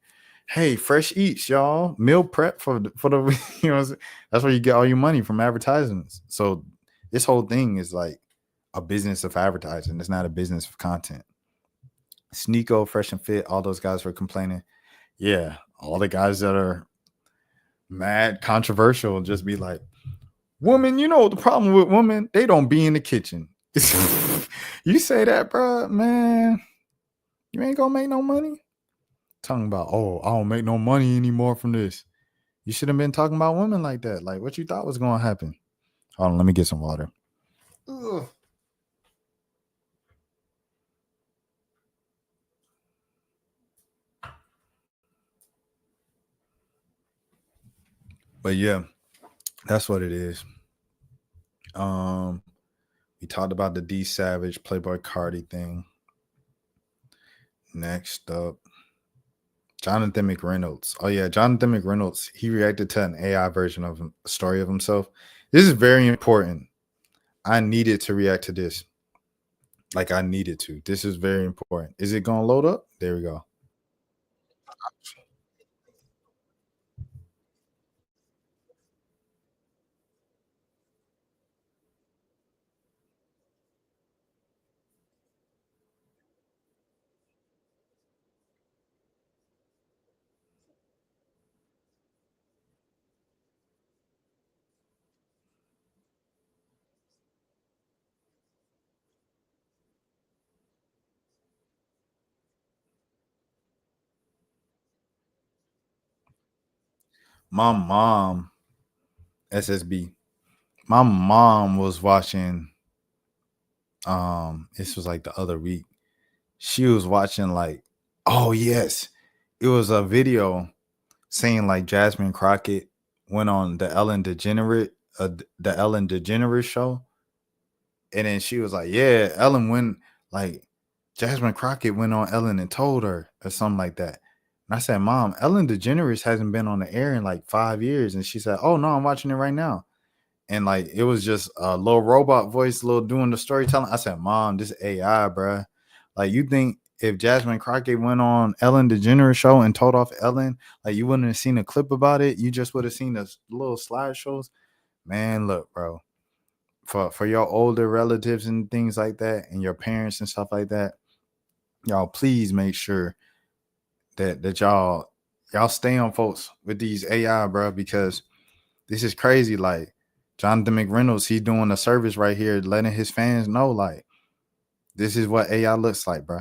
Hey, Fresh Eats, y'all, meal prep for the you know, that's where you get all your money from advertisements. So this whole thing is like a business of advertising. It's not a business of content. Sneeko, Fresh and Fit, all those guys were complaining. Yeah, all the guys that are mad controversial just be like, woman, you know the problem with women, they don't be in the kitchen. You say that, bro, man, you ain't gonna make no money. Talking about, oh, I don't make no money anymore from this. You should have been talking about women like that. Like, what you thought was gonna happen? Hold on, let me get some water. Ugh. But yeah, that's what it is. We talked about the D Savage Playboy Cardi thing. Next up, Jonathan McReynolds. Oh yeah, Jonathan McReynolds. He reacted to an AI version of a story of himself. This is very important. I needed to react to this. Like, I needed to. This is very important. Is it gonna load up? There we go. my mom, SSB, my mom was watching. This was like the other week. She was watching like, oh yes, it was a video saying like Jasmine Crockett went on the Ellen DeGeneres show, and then she was like, yeah, Ellen went, like Jasmine Crockett went on Ellen and told her or something like that. And I said, Mom, Ellen DeGeneres hasn't been on the air in like 5 years. And she said, oh no, I'm watching it right now. And like it was just a little robot voice, little doing the storytelling. I said, Mom, this AI, bruh. Like, you think if Jasmine Crockett went on Ellen DeGeneres show and told off Ellen, like you wouldn't have seen a clip about it? You just would have seen the little slideshows. Man, look, bro. For your older relatives and things like that, and your parents and stuff like that, y'all please make sure that y'all stay on folks with these AI, bro, because this is crazy. Like Jonathan McReynolds, he's doing a service right here, letting his fans know, like, this is what AI looks like, bro.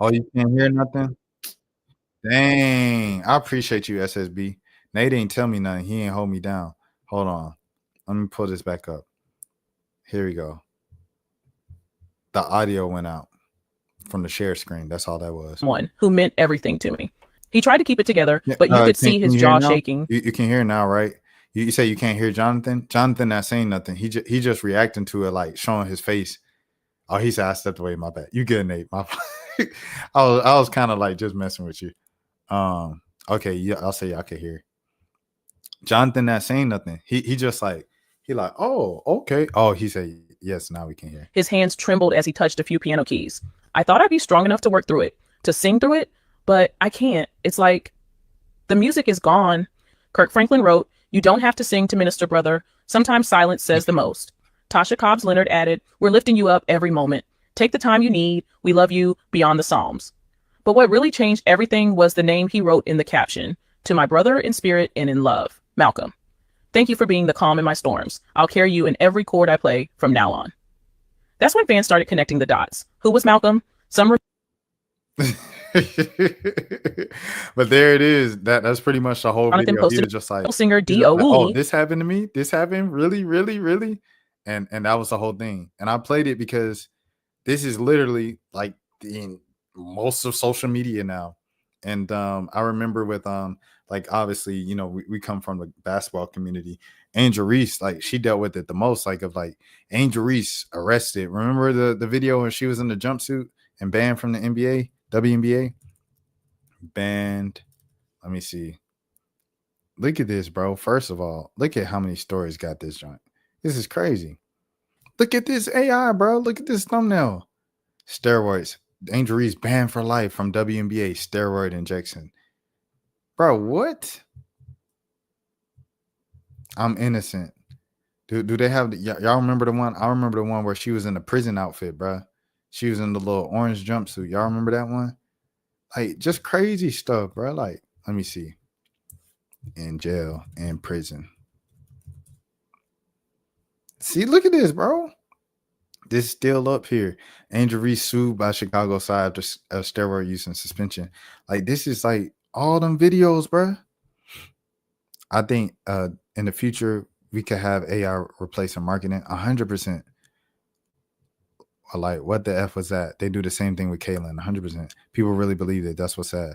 Oh, you can't hear nothing? Dang. I appreciate you, SSB. Nate ain't tell me nothing. He ain't hold me down. Hold on. Let me pull this back up. Here we go. The audio went out from the share screen. That's all that was. One who meant everything to me. He tried to keep it together, but you could see his jaw shaking. You can hear now, right? You say you can't hear Jonathan? Jonathan not saying nothing. He just reacting to it, like showing his face. Oh, he said, I stepped away. My bad. You good, Nate. My I was kind of like just messing with you. Okay, yeah, I'll say y'all can hear. Jonathan not saying nothing. He just like, he like, oh, okay. Oh, he said, yes, now we can hear. His hands trembled as he touched a few piano keys. I thought I'd be strong enough to work through it, to sing through it, but I can't. It's like the music is gone. Kirk Franklin wrote, you don't have to sing to minister, brother. Sometimes silence says the most. Tasha Cobbs Leonard added, we're lifting you up every moment. Take the time you need. We love you beyond the Psalms. But what really changed everything was the name he wrote in the caption. To my brother in spirit and in love, Malcolm. Thank you for being the calm in my storms. I'll carry you in every chord I play from now on. That's when fans started connecting the dots. Who was Malcolm? Some But there it is. That's pretty much the whole Jonathan video. He posted was just like, singer like, DuB. oh, this happened to me. This happened. Really, really, really. And that was the whole thing. And I played it because this is literally like in most of social media now. And I remember with like obviously, you know, we come from the basketball community. Angel Reese, like she dealt with it the most, like of like Angel Reese arrested. Remember the video when she was in the jumpsuit and banned from the NBA, WNBA? Banned. Let me see. Look at this, bro. First of all, look at how many stories got this joint. This is crazy. Look at this AI, bro. Look at this thumbnail. Steroids. Angel Reese banned for life from WNBA steroid injection. Bro, what? I'm innocent. Do they have y'all remember the one? I remember the one where she was in the prison outfit, bro. She was in the little orange jumpsuit. Y'all remember that one? Like just crazy stuff, bro. Like, let me see. In jail and prison. See, look at this, bro. This is still up here. Angel Reese sued by Chicago side after steroid use and suspension. Like, this is like all them videos, bro. I think in the future, we could have AI replacing marketing 100%. Like, what the F was that? They do the same thing with Kaylin, 100%. People really believe it. That's what's sad.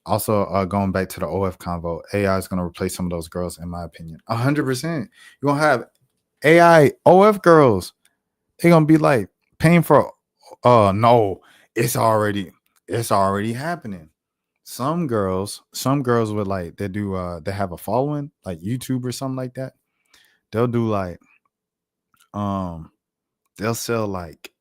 Also, going back to the OF convo, AI is going to replace some of those girls, in my opinion. 100%. You're going to have AI OF girls. They're going to be like paying for, no, it's already happening. Some girls would like, they have a following, like YouTube or something like that. They'll do like they'll sell like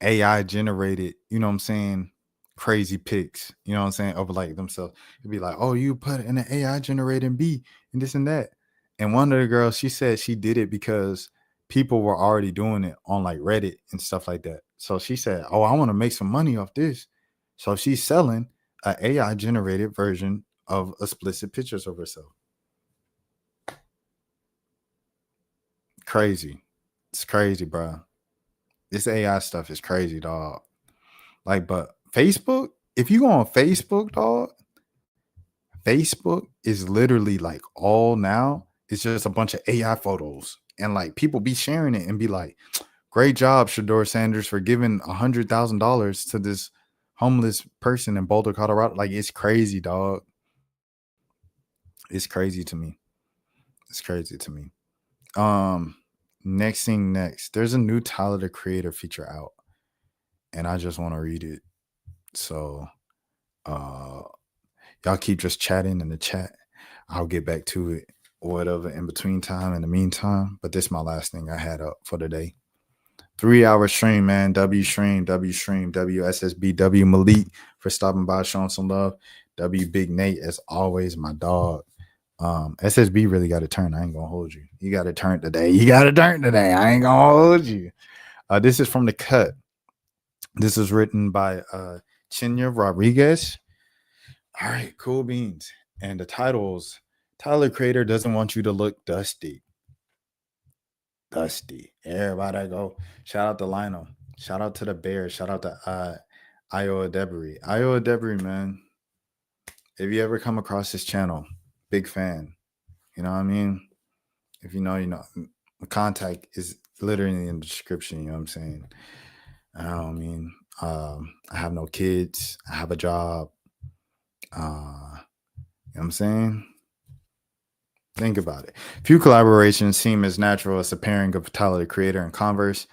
AI generated, you know what I'm saying, crazy pics, you know what I'm saying, of like themselves. It'd be like, oh, you put in an AI generated B and this and that. And one of the girls, she said she did it because people were already doing it on like Reddit and stuff like that. So she said, oh, I want to make some money off this. So she's selling an AI generated version of explicit pictures of herself. Crazy. It's crazy, bro. This AI stuff is crazy, dog. Like, but Facebook, if you go on Facebook, dog, Facebook is literally like all now. It's just a bunch of AI photos. And like people be sharing it and be like, great job, Shador Sanders, for giving $100,000 to this homeless person in Boulder, Colorado. Like, it's crazy, dog. It's crazy to me. It's crazy to me. Next thing next, there's a new Tyler the Creator feature out, and I just want to read it. So y'all keep just chatting in the chat. I'll get back to it or whatever in between time, in the meantime. But this is my last thing I had up for today. 3-hour stream, man. W stream, WSSB, W Malik for stopping by, showing some love. W Big Nate, as always, my dog. SSB really got to turn. I ain't gonna hold you. You got to turn today. You got to turn today. I ain't gonna hold you. This is from The Cut. This is written by Chinya Rodriguez. All right, cool beans. And the titles: Tyler Creator doesn't want you to look dusty. Dusty. Everybody go. Shout out to Lionel. Shout out to the Bears. Shout out to Iowa Debris. Iowa Debris, man. If you ever come across this channel, big fan. You know what I mean? If you know, you know. The contact is literally in the description. You know what I'm saying? I mean, I have no kids. I have a job. You know what I'm saying? Think about it. Few collaborations seem as natural as the pairing of Tyler the Creator and Converse.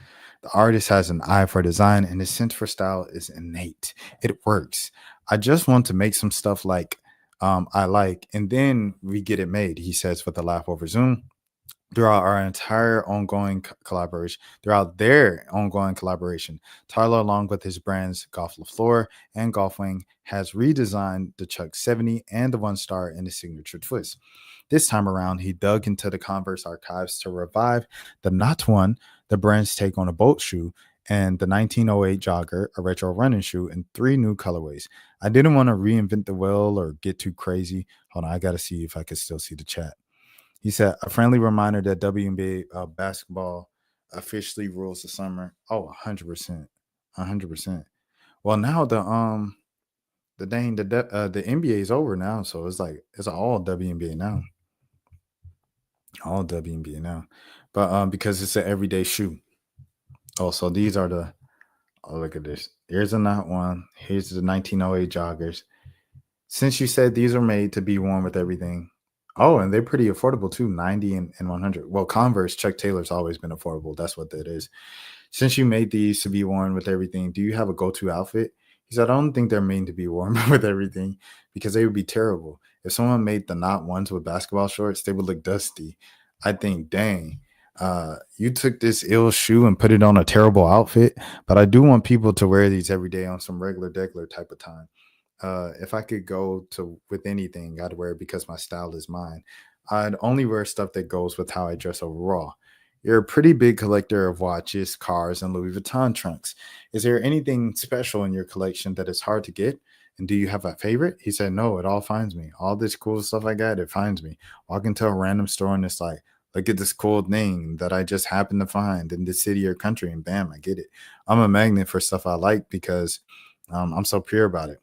The artist has an eye for design, and his sense for style is innate. It works. I just want to make some stuff like I like, and then we get it made, he says with a laugh over Zoom. Throughout their ongoing collaboration, Tyler, along with his brands Golf LaFleur and Golfwing, has redesigned the Chuck 70 and the One Star in his signature twist. This time around, he dug into the Converse archives to revive the Not One, the brand's take on a boat shoe, and the 1908 Jogger, a retro running shoe, in 3 new colorways. I didn't want to reinvent the wheel or get too crazy. Hold on, I got to see if I can still see the chat. He said, a friendly reminder that WNBA basketball officially rules the summer. Oh, 100%. 100%. Well, now the NBA is over now, so it's like it's all WNBA now. All WNBA now. But because it's an everyday shoe. Oh, so these are the look at this. Here's a Not One. Here's the 1908 joggers. Since you said these are made to be worn with everything. Oh, and they're pretty affordable too, 90 and 100. Well, Converse, Chuck Taylor's always been affordable. That's what that is. Since you made these to be worn with everything, do you have a go-to outfit? He said, I don't think they're made to be worn with everything because they would be terrible. If someone made the Not Ones with basketball shorts, they would look dusty. I think, dang, you took this ill shoe and put it on a terrible outfit, but I do want people to wear these every day on some regular type of time. If I could go to with anything, I'd wear it because my style is mine. I'd only wear stuff that goes with how I dress overall. You're a pretty big collector of watches, cars, and Louis Vuitton trunks. Is there anything special in your collection that is hard to get? And do you have a favorite? He said, no, it all finds me. All this cool stuff I got, it finds me. Walk into a random store and it's like, look at this cool thing that I just happened to find in this city or country, and bam, I get it. I'm a magnet for stuff I like because I'm so pure about it.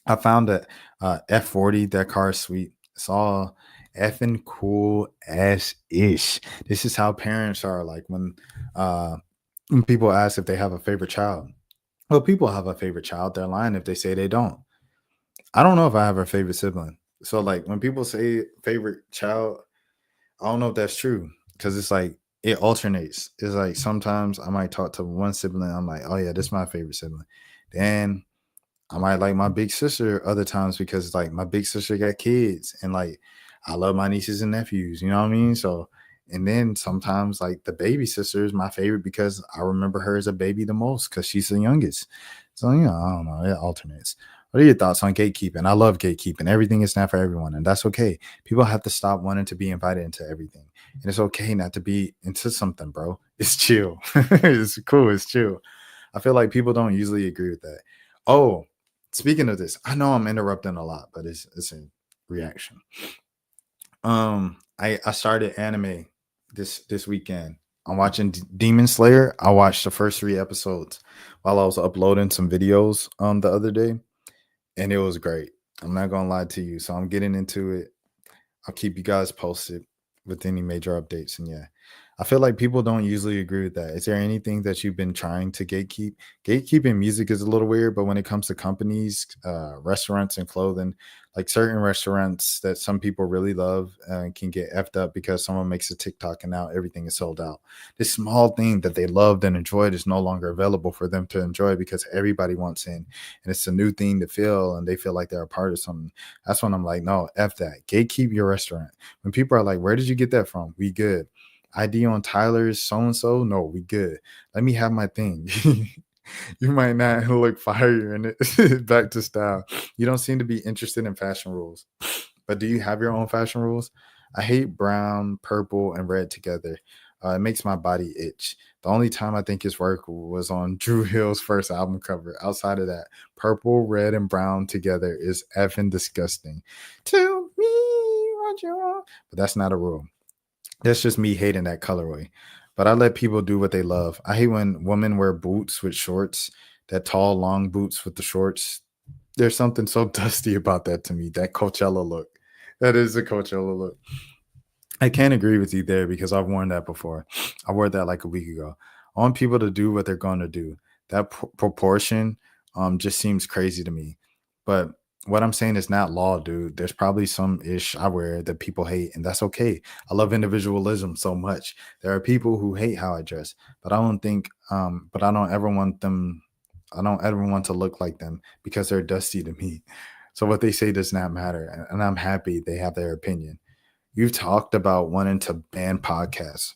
I found that F40, that car is sweet. It's all effing cool ass ish. This is how parents are like when people ask if they have a favorite child. Well, people have a favorite child. They're lying if they say they don't. I don't know if I have a favorite sibling. So like when people say favorite child, I don't know if that's true because it's like it alternates. It's like sometimes I might talk to one sibling. I'm like, oh yeah, this is my favorite sibling. Then I might like my big sister other times because it's like my big sister got kids and like I love my nieces and nephews. You know what I mean? So And then sometimes like the baby sister is my favorite because I remember her as a baby the most because she's the youngest. So, you know, I don't know. It alternates. What are your thoughts on gatekeeping? I love gatekeeping. Everything is not for everyone, and that's okay. People have to stop wanting to be invited into everything. And it's okay not to be into something, bro. It's chill. It's cool. It's chill. I feel like people don't usually agree with that. Oh, speaking of this, I know I'm interrupting a lot, but it's a reaction. I started anime this weekend. I'm watching Demon Slayer. I watched the first 3 episodes while I was uploading some videos the other day, and it was great. I'm not gonna lie to you. So I'm getting into it. I'll keep you guys posted with any major updates. And yeah, I feel like people don't usually agree with that. Is there anything that you've been trying to gatekeep? Gatekeeping music is a little weird, but when it comes to companies, restaurants, and clothing, like certain restaurants that some people really love can get effed up because someone makes a TikTok and now everything is sold out. This small thing that they loved and enjoyed is no longer available for them to enjoy because everybody wants in, and it's a new thing to feel, and they feel like they're a part of something. That's when I'm like, no, F that. Gatekeep your restaurant. When people are like, where did you get that from? We good. ID on Tyler's so-and-so? No, we good. Let me have my thing. You might not look fire in it. Back to style. You don't seem to be interested in fashion rules. But do you have your own fashion rules? I hate brown, purple, and red together. It makes my body itch. The only time I think it's work was on Drew Hill's first album cover. Outside of that, purple, red, and brown together is effing disgusting. To me, what you want. But that's not a rule. That's just me hating that colorway. But I let people do what they love. I hate when women wear boots with shorts, that tall, long boots with the shorts. There's something so dusty about that to me, that Coachella look. That is a Coachella look. I can't agree with you there because I've worn that before. I wore that like a week ago. I want people to do what they're going to do. That proportion just seems crazy to me. But what I'm saying is not law, dude. There's probably some ish I wear that people hate, and that's okay. I love individualism so much. There are people who hate how I dress, but I don't think, but I don't ever want them. I don't ever want to look like them because they're dusty to me. So what they say does not matter, and I'm happy they have their opinion. You've talked about wanting to ban podcasts.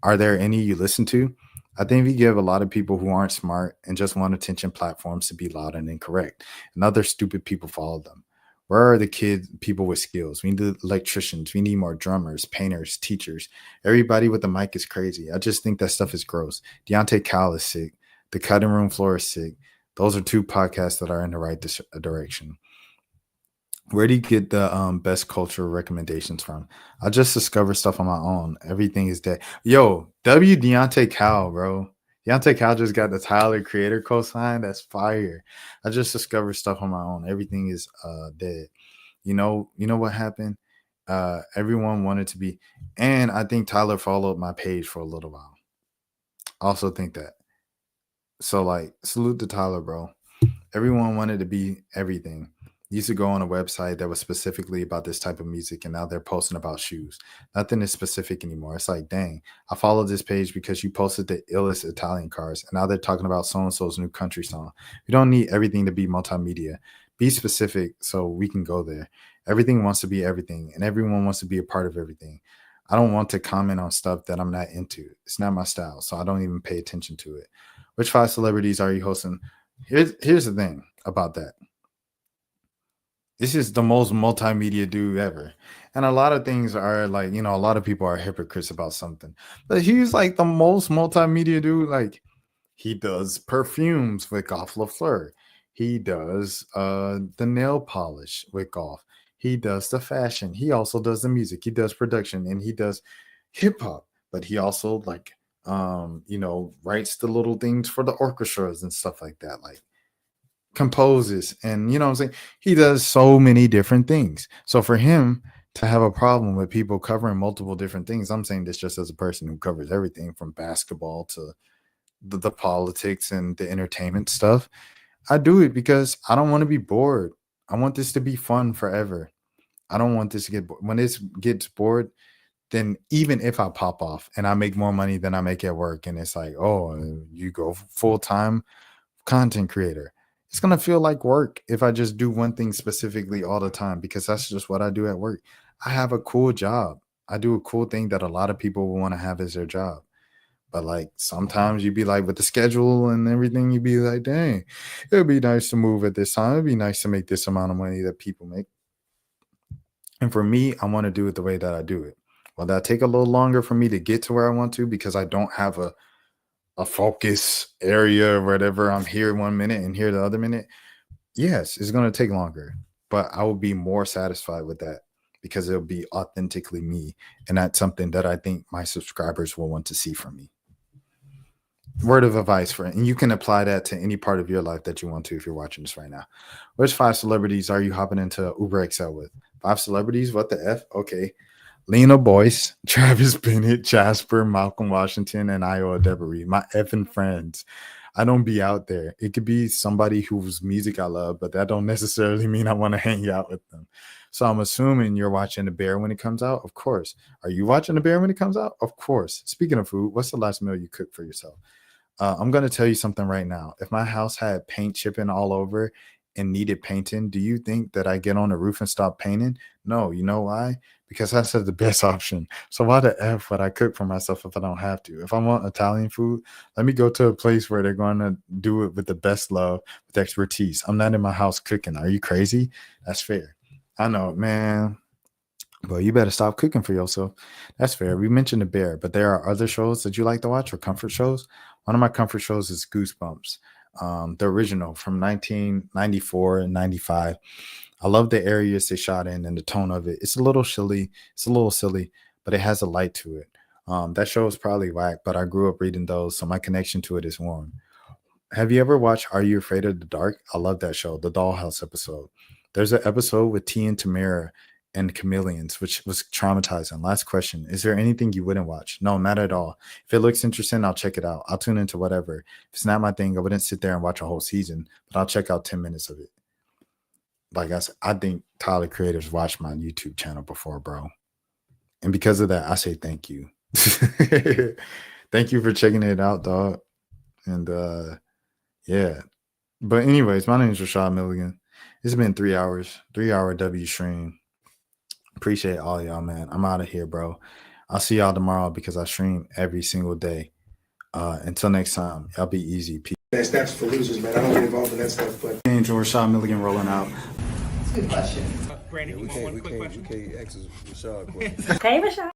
Are there any you listen to? I think we give a lot of people who aren't smart and just want attention platforms to be loud and incorrect, and other stupid people follow them. Where are the people with skills? We need electricians. We need more drummers, painters, teachers. Everybody with a mic is crazy. I just think that stuff is gross. Deontay Cal is sick. The cutting room floor is sick. Those are 2 podcasts that are in the right direction. Where do you get the best cultural recommendations from? I just discover stuff on my own. Everything is dead. Yo, Deontay Cal, bro. Deontay Cal just got the Tyler Creator cosign. That's fire. I just discovered stuff on my own. Everything is dead. You know what happened? Everyone wanted to be, and I think Tyler followed my page for a little while. I also think that. So like, salute to Tyler, bro. Everyone wanted to be everything. Used to go on a website that was specifically about this type of music, and now they're posting about shoes. Nothing is specific anymore. It's like, dang, I followed this page because you posted the illest Italian cars, and now they're talking about so-and-so's new country song. We don't need everything to be multimedia. Be specific so we can go there. Everything wants to be everything, and everyone wants to be a part of everything. I don't want to comment on stuff that I'm not into. It's not my style, so I don't even pay attention to it. Which 5 celebrities are you hosting? Here's the thing about that. This is the most multimedia dude ever. And a lot of things are like, a lot of people are hypocrites about something. But he's like the most multimedia dude. Like, he does perfumes with Goff LaFleur. He does the nail polish with Goff. He does the fashion. He also does the music. He does production, and he does hip hop. But he also writes the little things for the orchestras and stuff like that. Like, composes, and what I'm saying, he does so many different things. So for him to have a problem with people covering multiple different things, I'm saying this just as a person who covers everything from basketball to the politics and the entertainment stuff. I do it because I don't want to be bored. I want this to be fun forever. I don't want this to get when this gets bored, then even if I pop off and I make more money than I make at work, and it's like, oh, you go full-time content creator, it's going to feel like work if I just do one thing specifically all the time, because that's just what I do at work. I have a cool job. I do a cool thing that a lot of people will want to have as their job. But like sometimes you'd be like with the schedule and everything, you'd be like, dang, it'd be nice to move at this time. It'd be nice to make this amount of money that people make. And for me, I want to do it the way that I do it. Will that take a little longer for me to get to where I want to because I don't have a focus area or whatever? I'm here 1 minute and here the other minute. Yes, it's going to take longer, but I will be more satisfied with that because it'll be authentically me. And that's something that I think my subscribers will want to see from me. Word of advice for it. And you can apply that to any part of your life that you want to if you're watching this right now. Which 5 celebrities are you hopping into Uber XL with? 5 celebrities? What the F? Okay. Lena Boyce, Travis Bennett, Jasper, Malcolm Washington, and Iowa Devery. My effing friends. I don't be out there. It could be somebody whose music I love, but that don't necessarily mean I want to hang out with them. So I'm assuming you're watching The Bear when it comes out. Of course. Are you watching The Bear when it comes out? Of course. Speaking of food, what's the last meal you cooked for yourself? I'm going to tell you something right now. If my house had paint chipping all over and needed painting, do you think that I get on the roof and stop painting? No. You know why? Because that's the best option. So why the F would I cook for myself if I don't have to? If I want Italian food, let me go to a place where they're going to do it with the best love, with expertise. I'm not in my house cooking. Are you crazy? That's fair. I know, man. Well, you better stop cooking for yourself. That's fair. We mentioned The Bear, but there are other shows that you like to watch or comfort shows. One of my comfort shows is Goosebumps, the original from 1994 and 95. I love the areas they shot in and the tone of it. It's a little silly, but it has a light to it. That show is probably whack, but I grew up reading those, so my connection to it is warm. Have you ever watched Are You Afraid of the Dark? I love that show, the Dollhouse episode. There's an episode with T and Tamara and chameleons, which was traumatizing. Last question. Is there anything you wouldn't watch? No, not at all. If it looks interesting, I'll check it out. I'll tune into whatever. If it's not my thing, I wouldn't sit there and watch a whole season, but I'll check out 10 minutes of it. Like I said, I think Tyler creators watched my YouTube channel before, bro. And because of that, I say thank you. Thank you for checking it out, dog. And yeah. But anyways, my name is Rashad Milligan. It's been 3 hours, 3-hour W stream. Appreciate all y'all, man. I'm out of here, bro. I'll see y'all tomorrow because I stream every single day. Until next time, y'all be easy. Peace. That's for losers, man. I don't get involved in that stuff, but Angel Rashad Milligan rolling out. Good question. Brandon, we can't ask Rashad questions. Hey, Rashad.